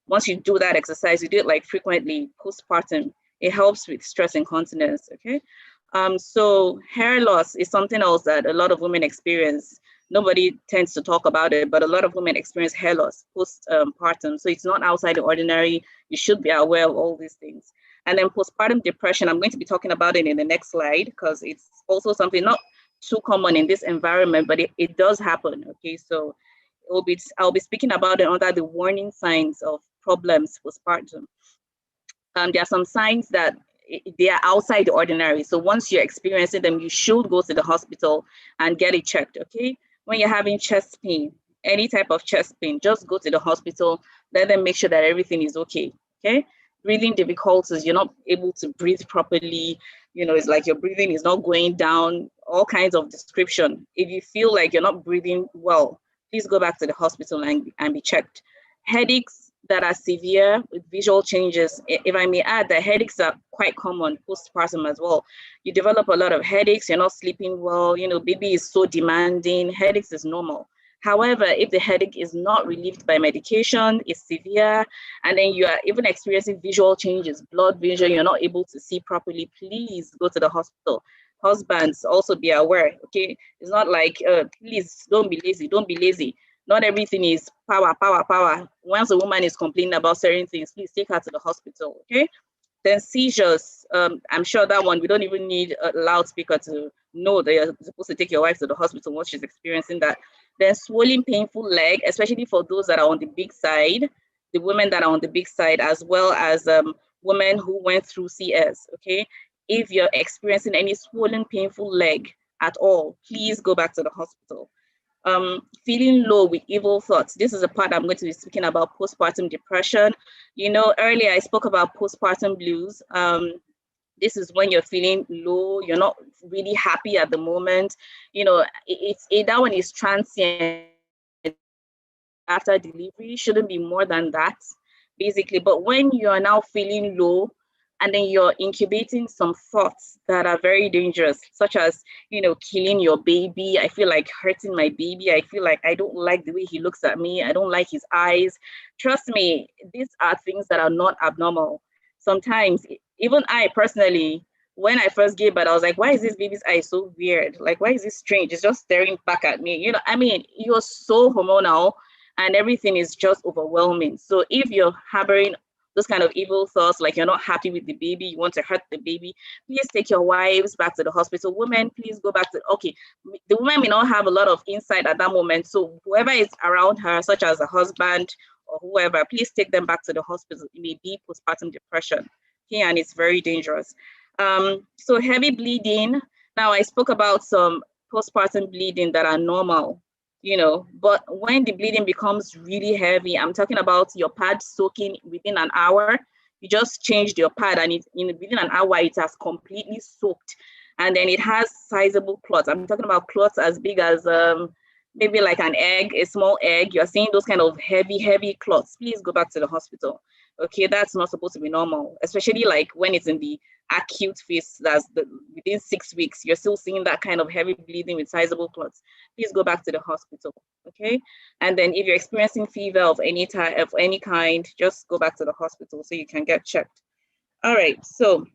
Once you do that exercise, you do it like frequently postpartum. It helps with stress incontinence, okay? So hair loss is something else that a lot of women experience. Nobody tends to talk about it, but a lot of women experience hair loss postpartum. So it's not outside the ordinary. You should be aware of all these things. And then postpartum depression, I'm going to be talking about it in the next slide because it's also something not too common in this environment, but it does happen. Okay, so I'll be speaking about it under the warning signs of problems postpartum. There are some signs that they are outside the ordinary. So once you're experiencing them, you should go to the hospital and get it checked, okay? When you're having chest pain, any type of chest pain, just go to the hospital, let them make sure that everything is okay, okay? Breathing difficulties, you're not able to breathe properly, it's like your breathing is not going down, all kinds of description. If you feel like you're not breathing well, please go back to the hospital and be checked. Headaches that are severe with visual changes. If I may add, the headaches are quite common postpartum as well. You develop a lot of headaches, you're not sleeping well, baby is so demanding, headaches is normal. However, if the headache is not relieved by medication, it's severe, and then you are even experiencing visual changes, blurred vision, you're not able to see properly, please go to the hospital. Husbands, also be aware, okay? It's not like, please don't be lazy. Not everything is power. Once a woman is complaining about certain things, please take her to the hospital, okay? Then seizures, I'm sure that one, we don't even need a loudspeaker to know that you're supposed to take your wife to the hospital once she's experiencing that. Then swollen, painful leg, especially for those that are on the big side, the women that are on the big side, as well as women who went through CS, okay? If you're experiencing any swollen, painful leg at all, please go back to the hospital. Feeling low with evil thoughts. This is a part I'm going to be speaking about postpartum depression. Earlier I spoke about postpartum blues. This is when you're feeling low, you're not really happy at the moment. That one is transient after delivery, shouldn't be more than that, basically. But when you are now feeling low, and then you're incubating some thoughts that are very dangerous, such as, killing your baby. I feel like hurting my baby. I feel like I don't like the way he looks at me. I don't like his eyes. Trust me, these are things that are not abnormal. Sometimes, even I personally, when I first gave birth, I was like, why is this baby's eye so weird? Like, why is this strange? It's just staring back at me. You're so hormonal and everything is just overwhelming. So if you're harboring those kind of evil thoughts, like you're not happy with the baby, you want to hurt the baby, please take your wives back to the hospital. Women, please go back to, okay, the woman may not have a lot of insight at that moment. So whoever is around her, such as a husband or whoever, please take them back to the hospital. It may be postpartum depression, okay, and it's very dangerous. So heavy bleeding. Now I spoke about some postpartum bleeding that are normal, but when the bleeding becomes really heavy, I'm talking about your pad soaking within an hour. You just changed your pad and within an hour, it has completely soaked. And then it has sizable clots. I'm talking about clots as big as maybe like an egg, a small egg. You're seeing those kind of heavy clots. Please go back to the hospital. Okay, that's not supposed to be normal, especially like when it's in the acute phase, within 6 weeks, you're still seeing that kind of heavy bleeding with sizable clots. Please go back to the hospital, okay? And then if you're experiencing fever of any type, of any kind, just go back to the hospital so you can get checked. All right, so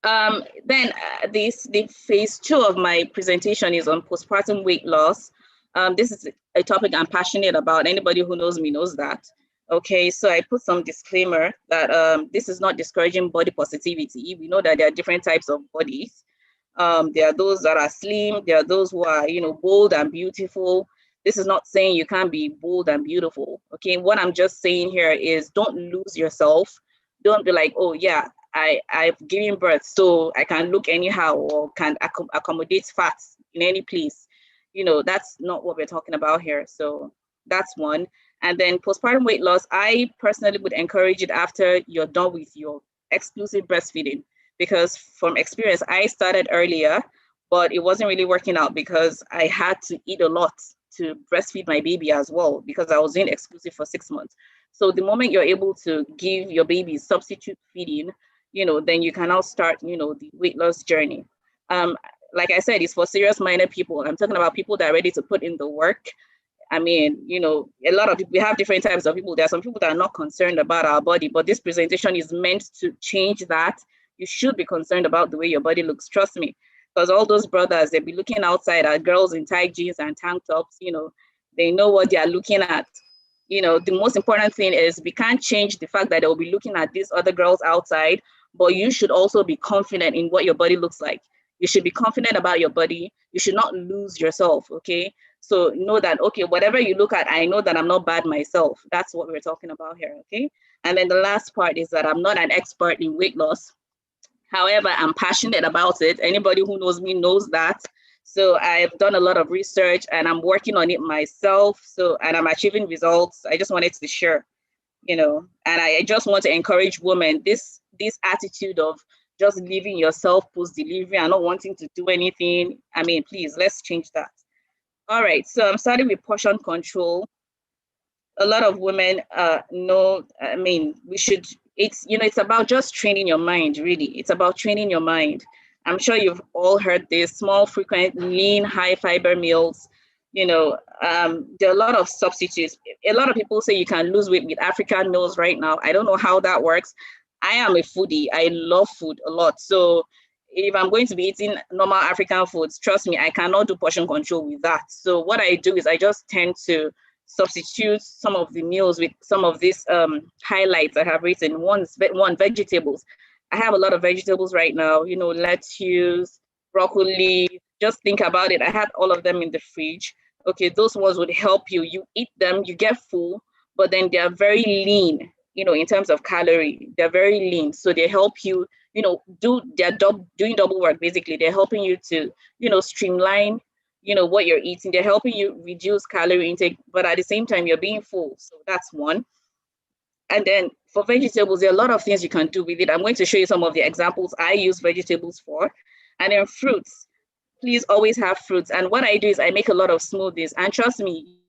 then the phase 2 of my presentation is on postpartum weight loss. This is a topic I'm passionate about. Anybody who knows me knows that. Okay, so I put some disclaimer that this is not discouraging body positivity. We know that there are different types of bodies. There are those that are slim. There are those who are, bold and beautiful. This is not saying you can't be bold and beautiful. Okay, what I'm just saying here is don't lose yourself. Don't be like, oh yeah, I've given birth, so I can look anyhow or can accommodate fats in any place. That's not what we're talking about here. So that's one. And then postpartum weight loss, I personally would encourage it after you're done with your exclusive breastfeeding, because from experience, I started earlier, but it wasn't really working out because I had to eat a lot to breastfeed my baby as well, because I was in exclusive for 6 months. So the moment you're able to give your baby substitute feeding, then you can now start, the weight loss journey. Like I said, it's for serious minded people. I'm talking about people that are ready to put in the work. I mean, a lot of people, we have different types of people. There are some people that are not concerned about our body, but this presentation is meant to change that, You should be concerned about the way your body looks, trust me. Because all those brothers, they'll be looking outside at girls in tight jeans and tank tops, they know what they are looking at. The most important thing is we can't change the fact that they'll be looking at these other girls outside, but you should also be confident in what your body looks like. You should be confident about your body. You should not lose yourself, okay? So know that, okay, whatever you look at, I know that I'm not bad myself. That's what we're talking about here, okay? And then the last part is that I'm not an expert in weight loss. However, I'm passionate about it. Anybody who knows me knows that. So I've done a lot of research and I'm working on it myself. And I'm achieving results. I just wanted to share, and I just want to encourage women, this attitude of just leaving yourself post-delivery and not wanting to do anything. I mean, please, let's change that. All right, so I'm starting with portion control. A lot of women know, I mean, it's about just training your mind, really. It's about training your mind. I'm sure you've all heard this: small, frequent, lean, high fiber meals. There are a lot of substitutes. A lot of people say you can lose weight with African meals right now. I don't know how that works. I am a foodie. I love food a lot. So if I'm going to be eating normal African foods, trust me, I cannot do portion control with that. So what I do is I just tend to substitute some of the meals with some of these highlights I have written. One, vegetables. I have a lot of vegetables right now, lettuce, broccoli. Just think about it. I had all of them in the fridge. Okay, those ones would help you. You eat them, you get full, but then they are very lean, in terms of calorie. They're very lean. So they help you, doing double work, basically. They're helping you to, streamline, what you're eating. They're helping you reduce calorie intake, but at the same time, you're being full. So that's one. And then for vegetables, there are a lot of things you can do with it. I'm going to show you some of the examples I use vegetables for. And then fruits, please always have fruits. And what I do is I make a lot of smoothies. And trust me,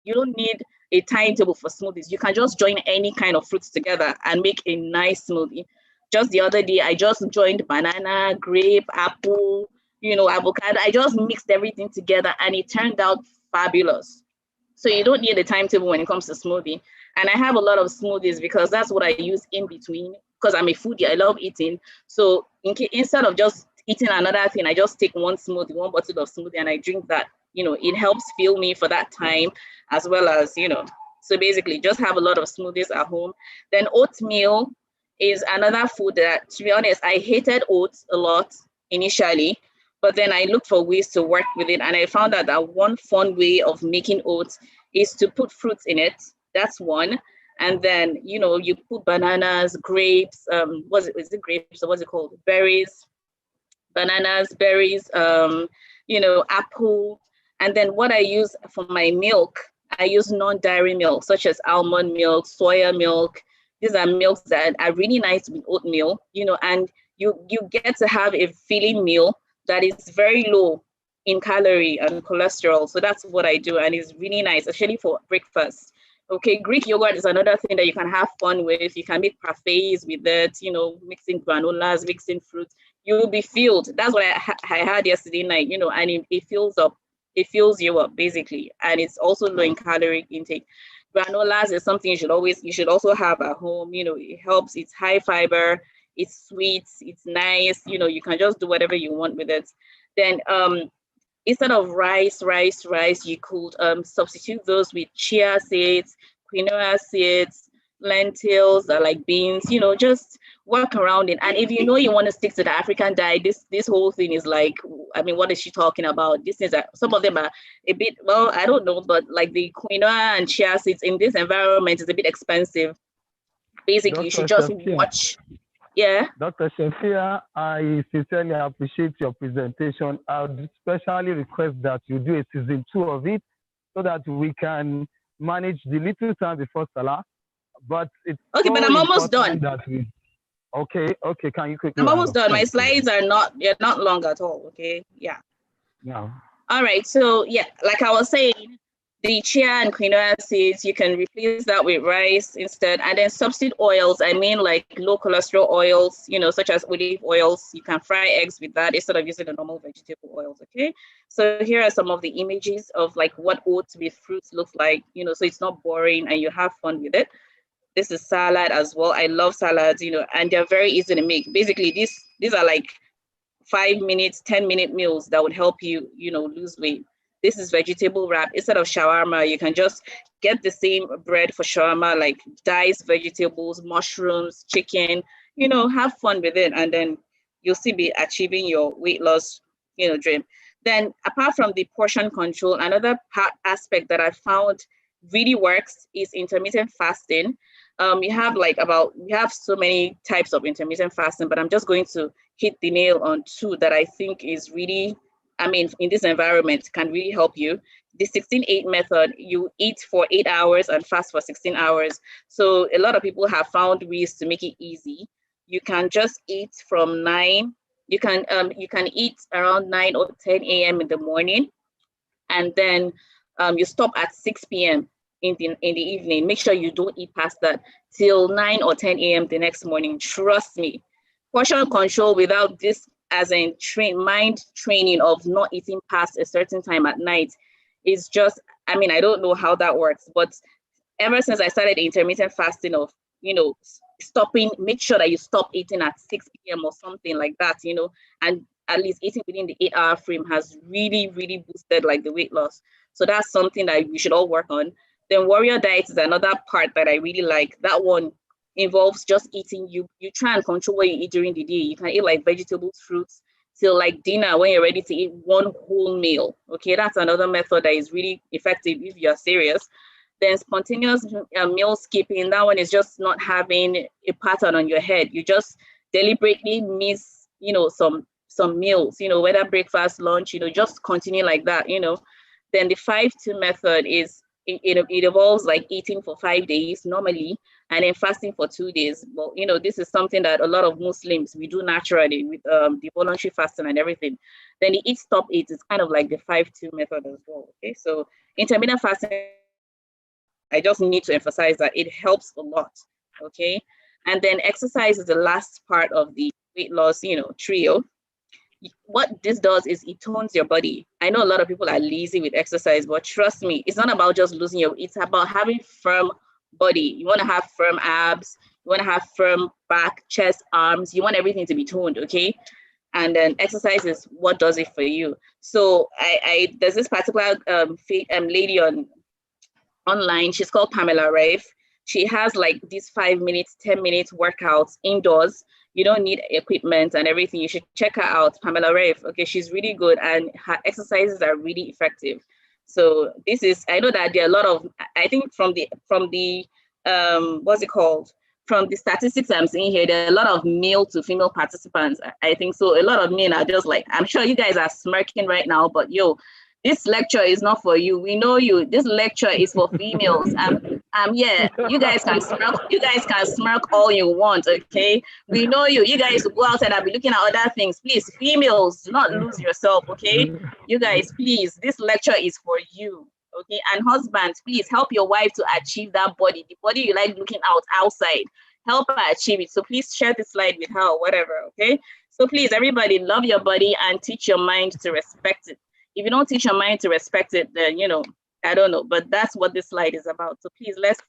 you don't need a timetable for smoothies. You can just join any kind of fruits together and make a nice smoothie. Just the other day, I just joined banana, grape, apple, avocado. I just mixed everything together and it turned out fabulous. So you don't need a timetable when it comes to smoothie. And I have a lot of smoothies because that's what I use in between, because I'm a foodie. I love eating. So instead of just eating another thing, I just take one bottle of smoothie and I drink that. It helps fill me for that time, as well as, so basically just have a lot of smoothies at home. Then oatmeal is another food that, to be honest, I hated oats a lot initially, but then I looked for ways to work with it. And I found out that one fun way of making oats is to put fruits in it. That's one. And then, you put bananas, grapes, is it grapes or what's it called? Berries, bananas, berries, apple. And then what I use for my milk, I use non-dairy milk, such as almond milk, soya milk. These are milks that are really nice with oatmeal, and you get to have a filling meal that is very low in calorie and cholesterol. So that's what I do. And it's really nice, especially for breakfast. Okay, Greek yogurt is another thing that you can have fun with. You can make parfaits with it, mixing granolas, mixing fruits. You will be filled. That's what I had yesterday night, and it fills up. It fills you up, basically. And it's also low in calorie intake. Granolas is something you should also have at home. It helps. It's high fiber. It's sweet. It's nice. You can just do whatever you want with it. Then instead of rice, you could substitute those with chia seeds, quinoa seeds, lentils, like beans, just work around it. And if you want to stick to the African diet, this whole thing is like, I mean, what is she talking about? This is some of them are a bit, well, I don't know, but like the quinoa and chia seeds in this environment is a bit expensive. Basically, you should just watch. Yeah. Dr. Shafia, I sincerely appreciate your presentation. I would especially request that you do a season 2 of it so that we can manage the little time before Salah. But it's okay, but I'm almost done. Okay, can you quickly? I'm almost done. My slides are not long at all. Okay, yeah. No. All right, so yeah, like I was saying, the chia and quinoa seeds, you can replace that with rice instead. And then substitute oils, I mean like low cholesterol oils, such as olive oils. You can fry eggs with that instead of using the normal vegetable oils, okay? So here are some of the images of like what oats with fruits looks like, so it's not boring and you have fun with it. This is salad as well. I love salads, and they're very easy to make. Basically, these are like 5 minutes, 10-minute meals that would help you, lose weight. This is vegetable wrap. Instead of shawarma, you can just get the same bread for shawarma, like diced vegetables, mushrooms, chicken, have fun with it. And then you'll still be achieving your weight loss, dream. Then apart from the portion control, another aspect that I found really works is intermittent fasting. We have so many types of intermittent fasting, but I'm just going to hit the nail on two that I think is really, in this environment can really help you. The 16-8 method, you eat for 8 hours and fast for 16 hours. So a lot of people have found ways to make it easy. You can just eat from 9. You can eat around 9 or 10 a.m. in the morning, and then you stop at 6 p.m. in the evening. Make sure you don't eat past that till 9 or 10 a.m. the next morning. Trust me. Portion control without this as in mind training of not eating past a certain time at night is just, I don't know how that works, but ever since I started intermittent fasting of, stopping, make sure that you stop eating at 6 p.m. or something like that, and at least eating within the 8-hour frame has really, really boosted like the weight loss. So that's something that we should all work on. Then warrior diet is another part that I really like. That one involves just eating. You try and control what you eat during the day. You can eat like vegetables, fruits, till like dinner when you're ready to eat one whole meal. Okay, that's another method that is really effective if you're serious. Then spontaneous meal skipping, that one is just not having a pattern on your head. You just deliberately miss, some meals, whether breakfast, lunch, just continue like that, Then the 5-2 method is, it involves like eating for 5 days normally, and then fasting for 2 days. Well, this is something that a lot of Muslims, we do naturally with the voluntary fasting and everything. Then the eat, stop, eat is kind of like the 5-2 method as well. Okay, so intermittent fasting, I just need to emphasize that it helps a lot, okay? And then exercise is the last part of the weight loss, trio. What this does is it tones your body. I know a lot of people are lazy with exercise, but trust me, it's not about just losing it's about having firm body. You want to have firm abs, you want to have firm back, chest, arms, you want everything to be toned, okay? And then exercise is what does it for you. So there's this particular lady online, she's called Pamela Rafe. She has like these 5 minutes, 10 minutes workouts indoors. You don't need equipment and everything. You should check her out, Pamela Rafe. Okay, she's really good and her exercises are really effective. So this is, I know that there are a lot of, I think from the what's it called? From the statistics I'm seeing here, there are a lot of male to female participants. I think so. A lot of men are just like, I'm sure you guys are smirking right now, but this lecture is not for you. We know you. This lecture is for females. Yeah, you guys can smirk. You guys can smirk all you want. Okay, we know you. You guys will go outside and be looking at other things. Please, females, do not lose yourself. Okay, you guys, please. This lecture is for you. Okay, and husbands, please help your wife to achieve that body. The body you like looking outside. Help her achieve it. So please share this slide with her or whatever. Okay. So please, everybody, love your body and teach your mind to respect it. If you don't teach your mind to respect it, then, I don't know, but that's what this slide is about. So please, let's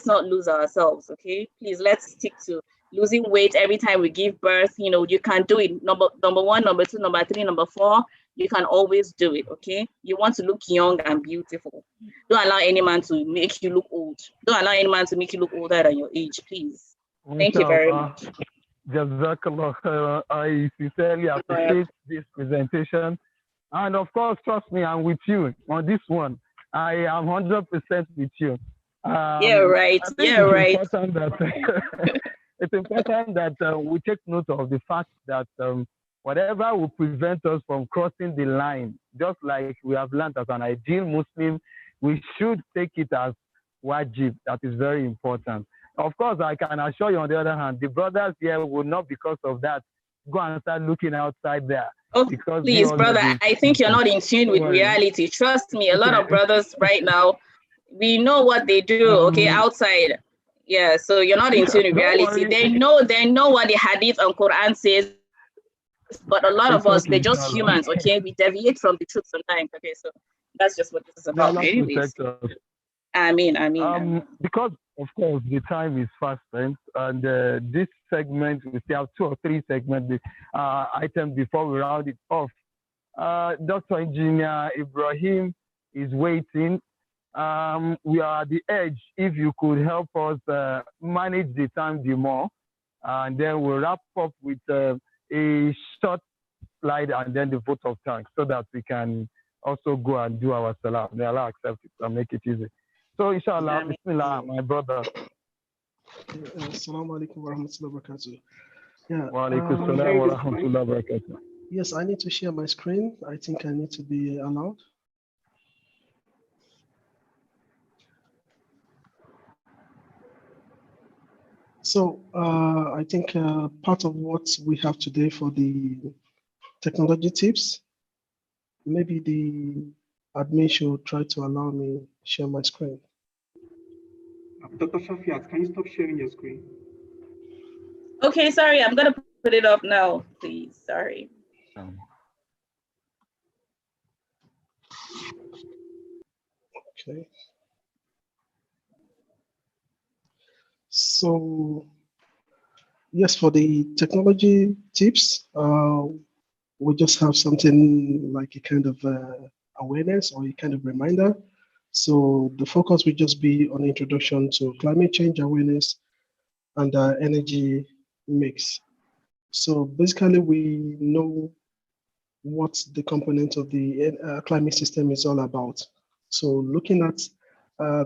not lose ourselves, okay? Please, let's stick to losing weight every time we give birth. You can do it. Number 1, number 2, number 3, number 4, you can always do it, okay? You want to look young and beautiful. Don't allow any man to make you look old. Don't allow any man to make you look older than your age, please. Thank you very much. Jazakallah. I sincerely appreciate this presentation. And of course, trust me, I'm with you on this one. I am 100% with you. Yeah, right. Yeah, right. It's important that we take note of the fact that whatever will prevent us from crossing the line, just like we have learned as an ideal Muslim, we should take it as wajib. That is very important. Of course, I can assure you, on the other hand, the brothers here will not, because of that, go and start looking outside there. Oh, please, brother, I think you're not in tune with reality. Trust me, a lot of brothers right now, we know what they do, okay, outside. Yeah, so you're not in tune with reality. They know what the hadith and Quran says, but a lot of us, we're just humans, okay? We deviate from the truth sometimes, okay? So that's just what this is about. Anyways. I mean. Because of course the time is fast spent, and this segment we still have 2 or 3 segment items before we round it off. Dr. Engineer Ibrahim is waiting. We are at the edge. If you could help us manage the time the more, and then we'll wrap up with a short slide and then the vote of thanks, so that we can also go and do our salam. May Allah accept it and make it easy. So inshallah, bismillah, my brother. Assalamu alaikum wa rahmatullahi wa barakatuh. Yeah. Wa alaikum salam wa rahmatullahi wa barakatuh. Yes, I need to share my screen. I think I need to be allowed. So I think part of what we have today for the technology tips, maybe the admin should try to allow me share my screen. Dr. Shafiat, can you stop sharing your screen? Okay, sorry, I'm gonna put it up now, please. Sorry. Okay. So yes, for the technology tips, we just have something like a kind of awareness or a kind of reminder. So the focus will just be on introduction to climate change awareness and energy mix. So basically, we know what the component of the climate system is all about. So looking at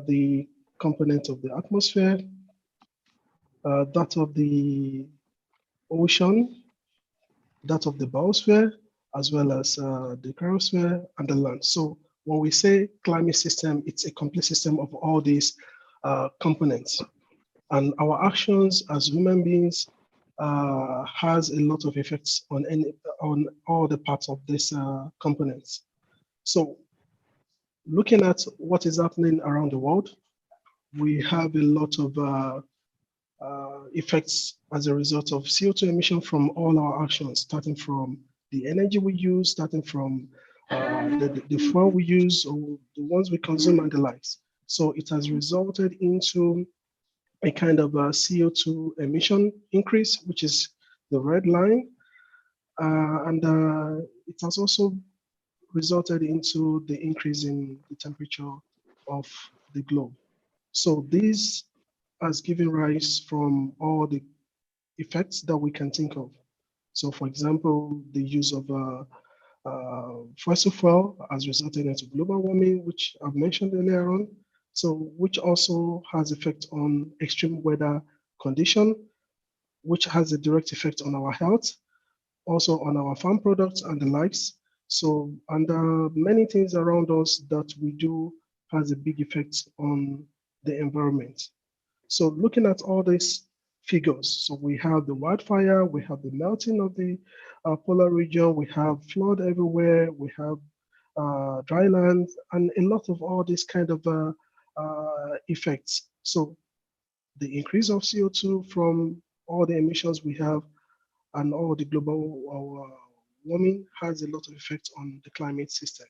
the component of the atmosphere, that of the ocean, that of the biosphere, as well as the cryosphere and the land. So when we say climate system, it's a complete system of all these components. And our actions as human beings has a lot of effects on all the parts of this components. So looking at what is happening around the world, we have a lot of effects as a result of CO2 emission from all our actions, starting from the energy we use, starting from the fuel we use, or the ones we consume and the likes. So it has resulted into a kind of a CO2 emission increase, which is the red line. And it has also resulted into the increase in the temperature of the globe. So this has given rise from all the effects that we can think of. So for example, the use of fossil fuel has resulted into global warming, which I've mentioned earlier on. So which also has effect on extreme weather condition, which has a direct effect on our health, also on our farm products and the likes. So, and many things around us that we do has a big effect on the environment. So looking at all these figures, so we have the wildfire, we have the melting of the polar region, we have flood everywhere, we have dry land, and a lot of all these kind of effects. So the increase of CO2 from all the emissions we have and all the global warming has a lot of effect on the climate system.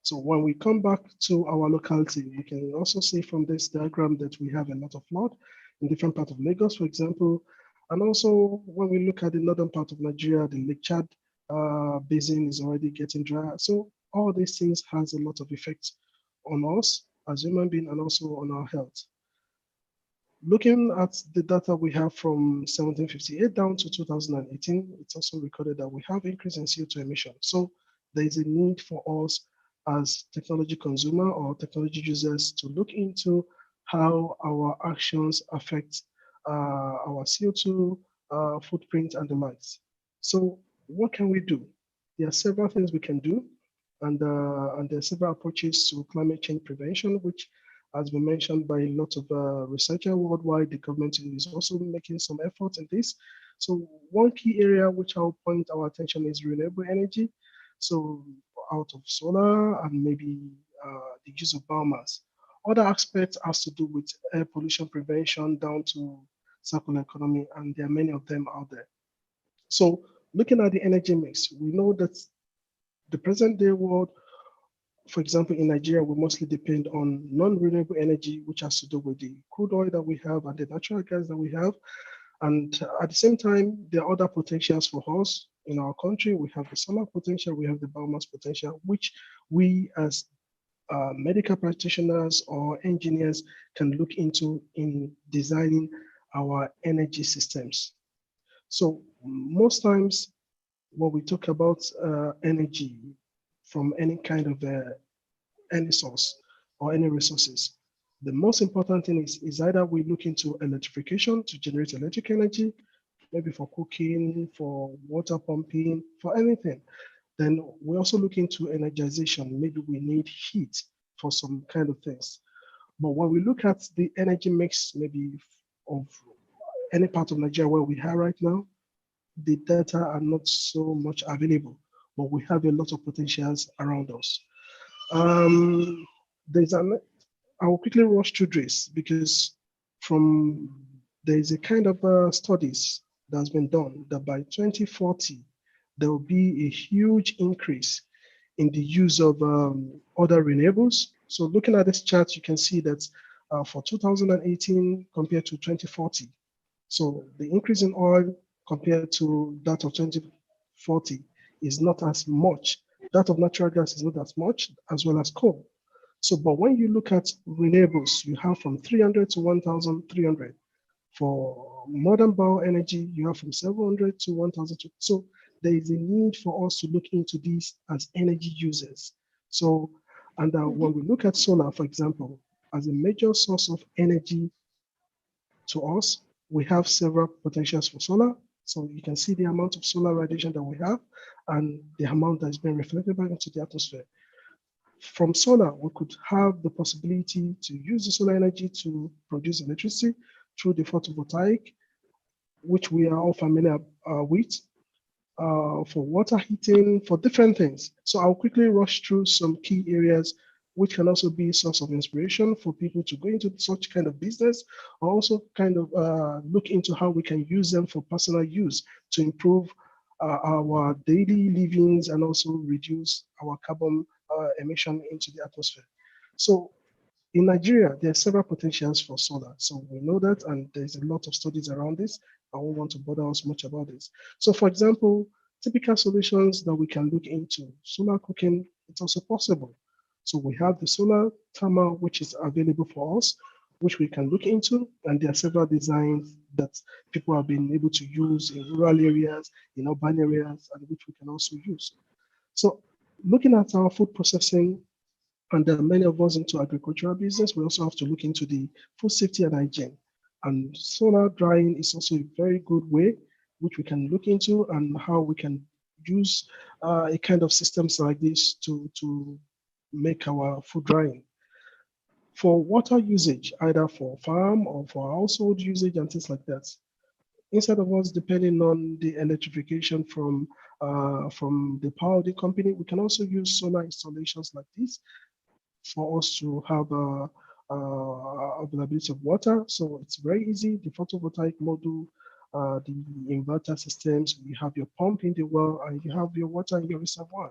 So when we come back to our locality, we can also see from this diagram that we have a lot of flood in different parts of Lagos, for example. And also when we look at the northern part of Nigeria, the Lake Chad basin is already getting dry. So all these things has a lot of effect on us as human beings and also on our health. Looking at the data we have from 1758 down to 2018, it's also recorded that we have increase in CO2 emission. So there is a need for us as technology consumer or technology users to look into how our actions affect our CO2 footprint and the likes. So what can we do? There are several things we can do, and there are several approaches to climate change prevention, which has been mentioned by a lot of researchers worldwide. The government is also making some efforts in this. So one key area which I'll point our attention is renewable energy. So out of solar and maybe the use of biomass. Other aspects has to do with air pollution prevention down to circular economy, and there are many of them out there. So looking at the energy mix, we know that the present day world for example, in Nigeria, we mostly depend on non-renewable energy, which has to do with the crude oil that we have and the natural gas that we have. And at the same time, there are other potentials for us in our country. We have the solar potential, we have the biomass potential, which we as medical practitioners or engineers can look into in designing our energy systems. So most times when we talk about energy from any kind of any source or any resources, the most important thing is either we look into electrification to generate electric energy, maybe for cooking, for water pumping, for anything. Then we also look into energization. Maybe we need heat for some kind of things. But when we look at the energy mix, maybe of any part of Nigeria where we are right now, the data are not so much available, but we have a lot of potentials around us. I will quickly rush through this because there's a kind of studies that's been done that by 2040, there will be a huge increase in the use of other renewables. So looking at this chart, you can see that for 2018 compared to 2040, so the increase in oil compared to that of 2040 is not as much. That of natural gas is not as much, as well as coal. So, but when you look at renewables, you have from 300 to 1,300. For modern bioenergy, you have from 700 to 1,000. So there is a need for us to look into these as energy users. So, and when we look at solar, for example, as a major source of energy to us, we have several potentials for solar. So you can see the amount of solar radiation that we have and the amount that is being reflected back into the atmosphere. From solar, we could have the possibility to use the solar energy to produce electricity through the photovoltaic, which we are all familiar with, for water heating, for different things. So I'll quickly rush through some key areas which can also be a source of inspiration for people to go into such kind of business, or also kind of look into how we can use them for personal use to improve our daily livings and also reduce our carbon emission into the atmosphere. So in Nigeria, there are several potentials for solar. So we know that, and there's a lot of studies around this. I won't want to bother us much about this. So for example, typical solutions that we can look into, solar cooking, it's also possible. So we have the solar thermal, which is available for us, which we can look into. And there are several designs that people have been able to use in rural areas, in urban areas, and which we can also use. So looking at our food processing, and there are many of us into agricultural business, we also have to look into the food safety and hygiene. And solar drying is also a very good way, which we can look into, and how we can use a kind of systems like this to make our food drying. For water usage, either for farm or for household usage and things like that, instead of us depending on the electrification from the power of the company, we can also use solar installations like this for us to have availability of water. So it's very easy. The photovoltaic module, the inverter systems, you have your pump in the well, and you have your water in your reservoir.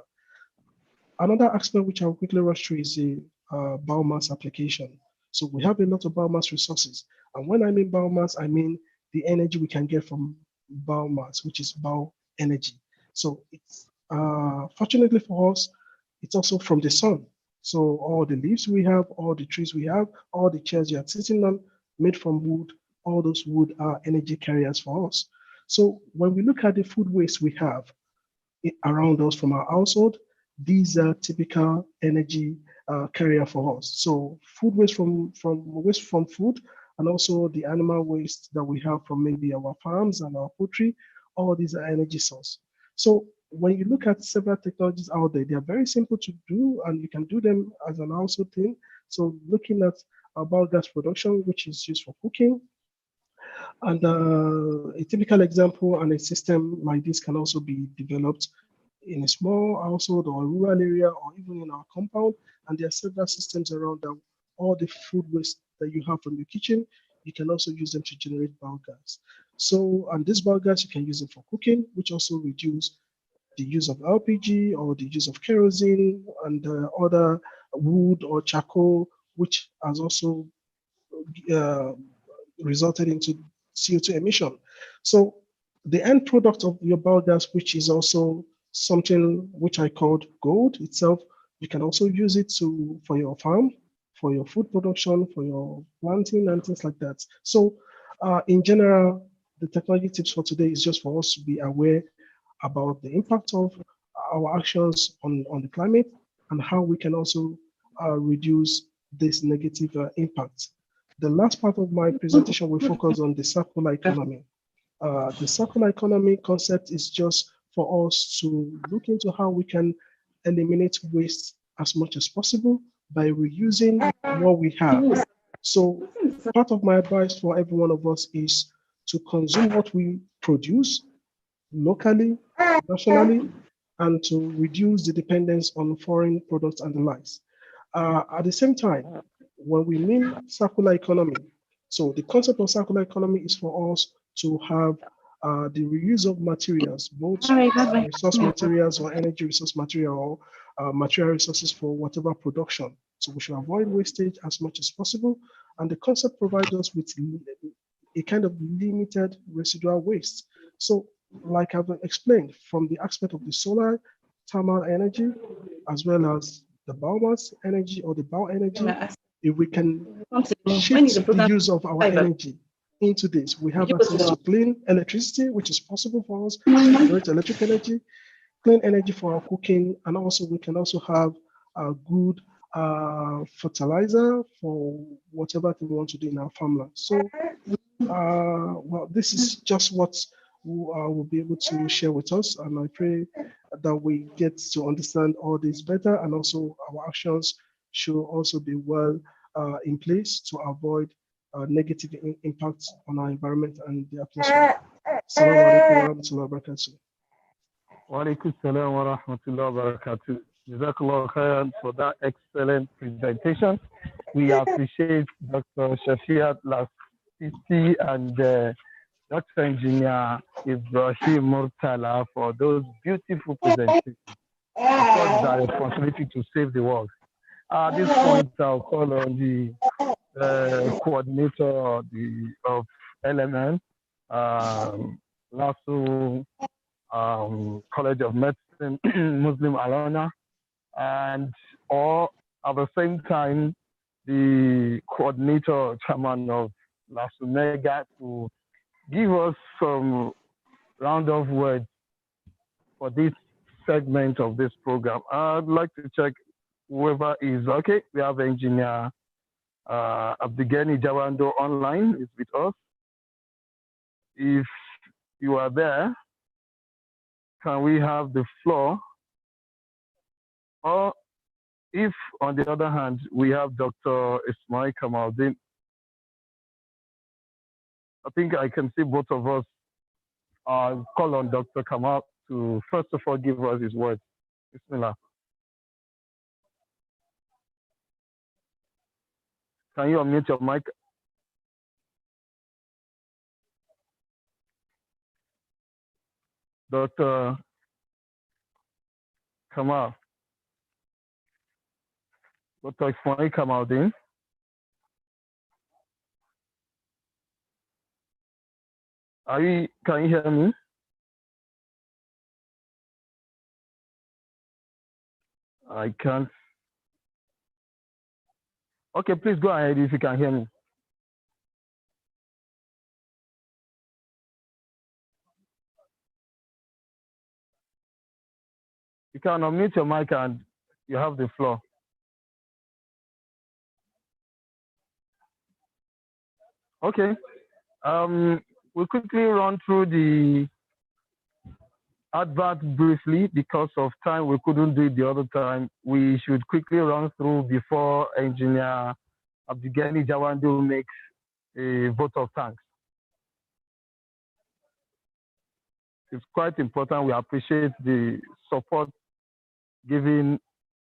Another aspect which I'll quickly rush through is the biomass application. So we have a lot of biomass resources. And when I mean biomass, I mean the energy we can get from biomass, which is bioenergy. So it's fortunately for us, it's also from the sun. So all the leaves we have, all the trees we have, all the chairs you are sitting on, made from wood, all those wood are energy carriers for us. So when we look at the food waste we have around us from our household, these are typical energy carrier for us. So food waste from food, and also the animal waste that we have from maybe our farms and our poultry, all these are energy source. So when you look at several technologies out there, they are very simple to do, and you can do them as an household thing. So looking at biogas production, which is used for cooking, and a typical example and a system like this can also be developed in a small household or a rural area, or even in our compound. And there are several systems around them. All the food waste that you have from your kitchen, you can also use them to generate biogas. So, and this biogas, you can use it for cooking, which also reduce the use of LPG or the use of kerosene and other wood or charcoal, which has also resulted into CO2 emission. So the end product of your biogas, which is also something which I called gold itself, you can also use it for your farm, for your food production, for your planting and things like that. So in general, the technology tips for today is just for us to be aware about the impact of our actions on the climate and how we can also reduce this negative impact. The last part of my presentation will focus on the circular economy. The circular economy concept is just for us to look into how we can eliminate waste as much as possible by reusing what we have. So part of my advice for every one of us is to consume what we produce locally, nationally, and to reduce the dependence on foreign products and the likes. At the same time, when we mean circular economy, so the concept of circular economy is for us to have the reuse of materials, both resource materials or energy resource material or material resources for whatever production. So we should avoid wastage as much as possible. And the concept provides us with a kind of limited residual waste. So like I've explained, from the aspect of the solar thermal energy, as well as the biomass energy or the bioenergy, if we can shift the use of our energy into this, we have access to clean electricity, which is possible for us to generate electric energy, clean energy for our cooking, and also we can also have a good fertilizer for whatever thing we want to do in our farmland. So, well, this is just what will be able to share with us, and I pray that we get to understand all this better, and also our actions should also be well in place to avoid negative impacts on our environment and the atmosphere. Assalamu alaikum wa rahmatullahi wa barakatuh. Wa alaikum salam wa rahmatullahi wa barakatuh. Jazakallah khairan for that excellent presentation. We appreciate Dr. Shafiat Lastisti and Dr. Engineer Ibrahim Murtala for those beautiful presentations. Of course, it's our responsibility to save the world. At this point, I'll call on the coordinator of LMN, LASU College of Medicine, Muslim Alana, and or at the same time, the coordinator, chairman of LASU Mega, to give us some round of words for this segment of this program. I'd like to check whoever is okay. We have engineer Abdigeni Jawando online is with us. If you are there, can we have the floor? Or if, on the other hand, we have Dr. Ismail Kamaldin. I think I can see both of us. I'll call on Dr. Kamal to first of all give us his words. Bismillah. Can you unmute your mic? Dr. Kamal. Dr. Ismail Kamaldin. Can you hear me? I can't. Okay, please go ahead if you can hear me. You can unmute your mic and you have the floor. Okay. We'll quickly run through the advert briefly because of time. We couldn't do it the other time. We should quickly run through before engineer Abdigeni Jawando makes a vote of thanks. It's quite important. We appreciate the support given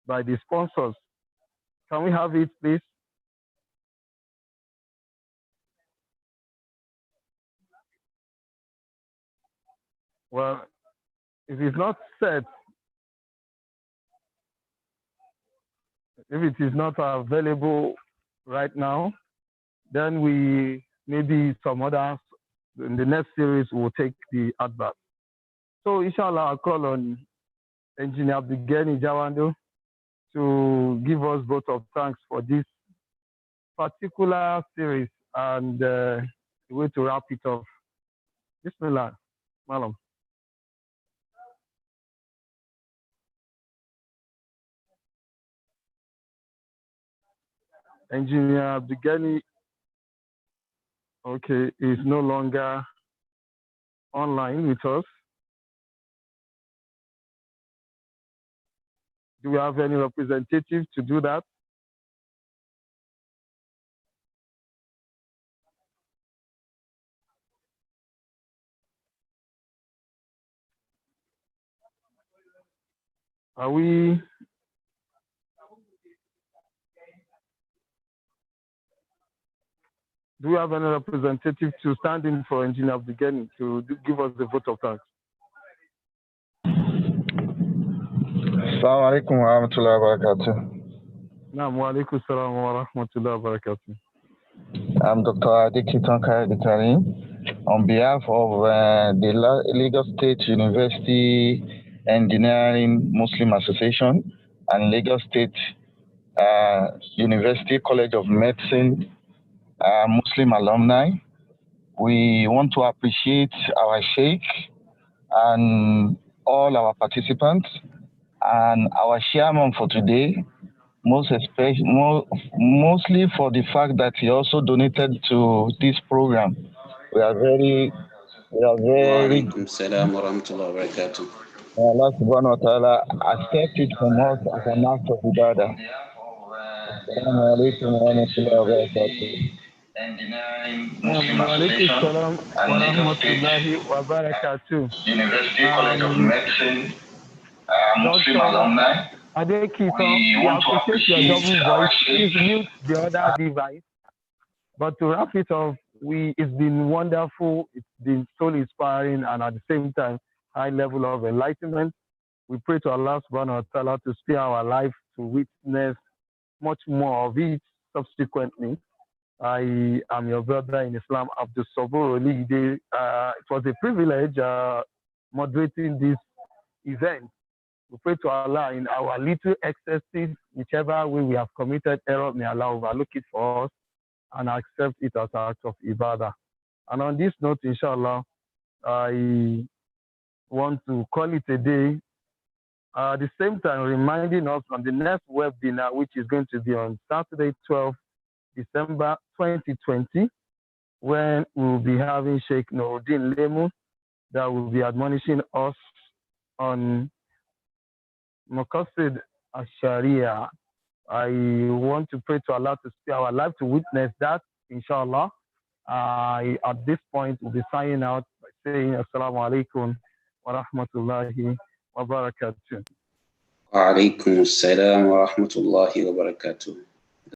by the sponsors. Can we have it, please? Well, if it's not set, if it is not available right now, then we maybe some others in the next series will take the advert. So inshallah, I'll call on Engineer Abdulgani Jawando to give us vote of thanks for this particular series and the way to wrap it up. Bismillah, Malam. Engineer Abdulgani, okay, is no longer online with us. Do we have any representative to do that? Are we? Do we have any representative to stand in for Engineer Abdulgani to give us the vote of thanks? Assalamu alaikum wa rahmatullahi wa barakatuh. Naam, wa alaikum salam wa rahmatullahi wa barakatuh. I'm Dr. Adekiton Kayaditari on behalf of the Lagos State University Engineering Muslim Association and Lagos State University College of Medicine Muslim alumni. We want to appreciate our Sheikh and all our participants and our chairman for today, mostly for the fact that he also donated to this program. We are very Wa alaikum salam wa rahmatullahi wa barakatuh. Allah subhanahu wa ta'ala accept it from us as an act of ibadah. Assalamu alaikum wa rahmatullahi wa barakatuh. Wa alaikum salam wa rahmatullahi wa barakatuh. University College of Medicine Muslim alumni. Adekiton, we appreciate your double voice. Please mute the other device. But to wrap it up, it's been wonderful. It's been so inspiring and at the same time, high level of enlightenment. We pray to Allah subhanahu wa ta'ala to spare our life to witness much more of it subsequently. I am your brother in Islam, Abdul Sabur Olide. It was a privilege moderating this event. We pray to Allah in our little excesses, whichever way we have committed error, may Allah overlook it for us and accept it as an act of ibadah. And on this note, inshallah, I want to call it a day. At the same time, reminding us on the next webinar, which is going to be on Saturday, 12 December 2020, when we'll be having Sheikh Nuruddin Lemu that will be admonishing us on Maqasid al-Sharia. I want to pray to Allah to spare our life to witness that, inshallah. At this point, we'll be signing out by saying Assalamu alaikum wa rahmatullahi wa barakatuh. Wa alaikum assalam wa rahmatullahi wa barakatuh.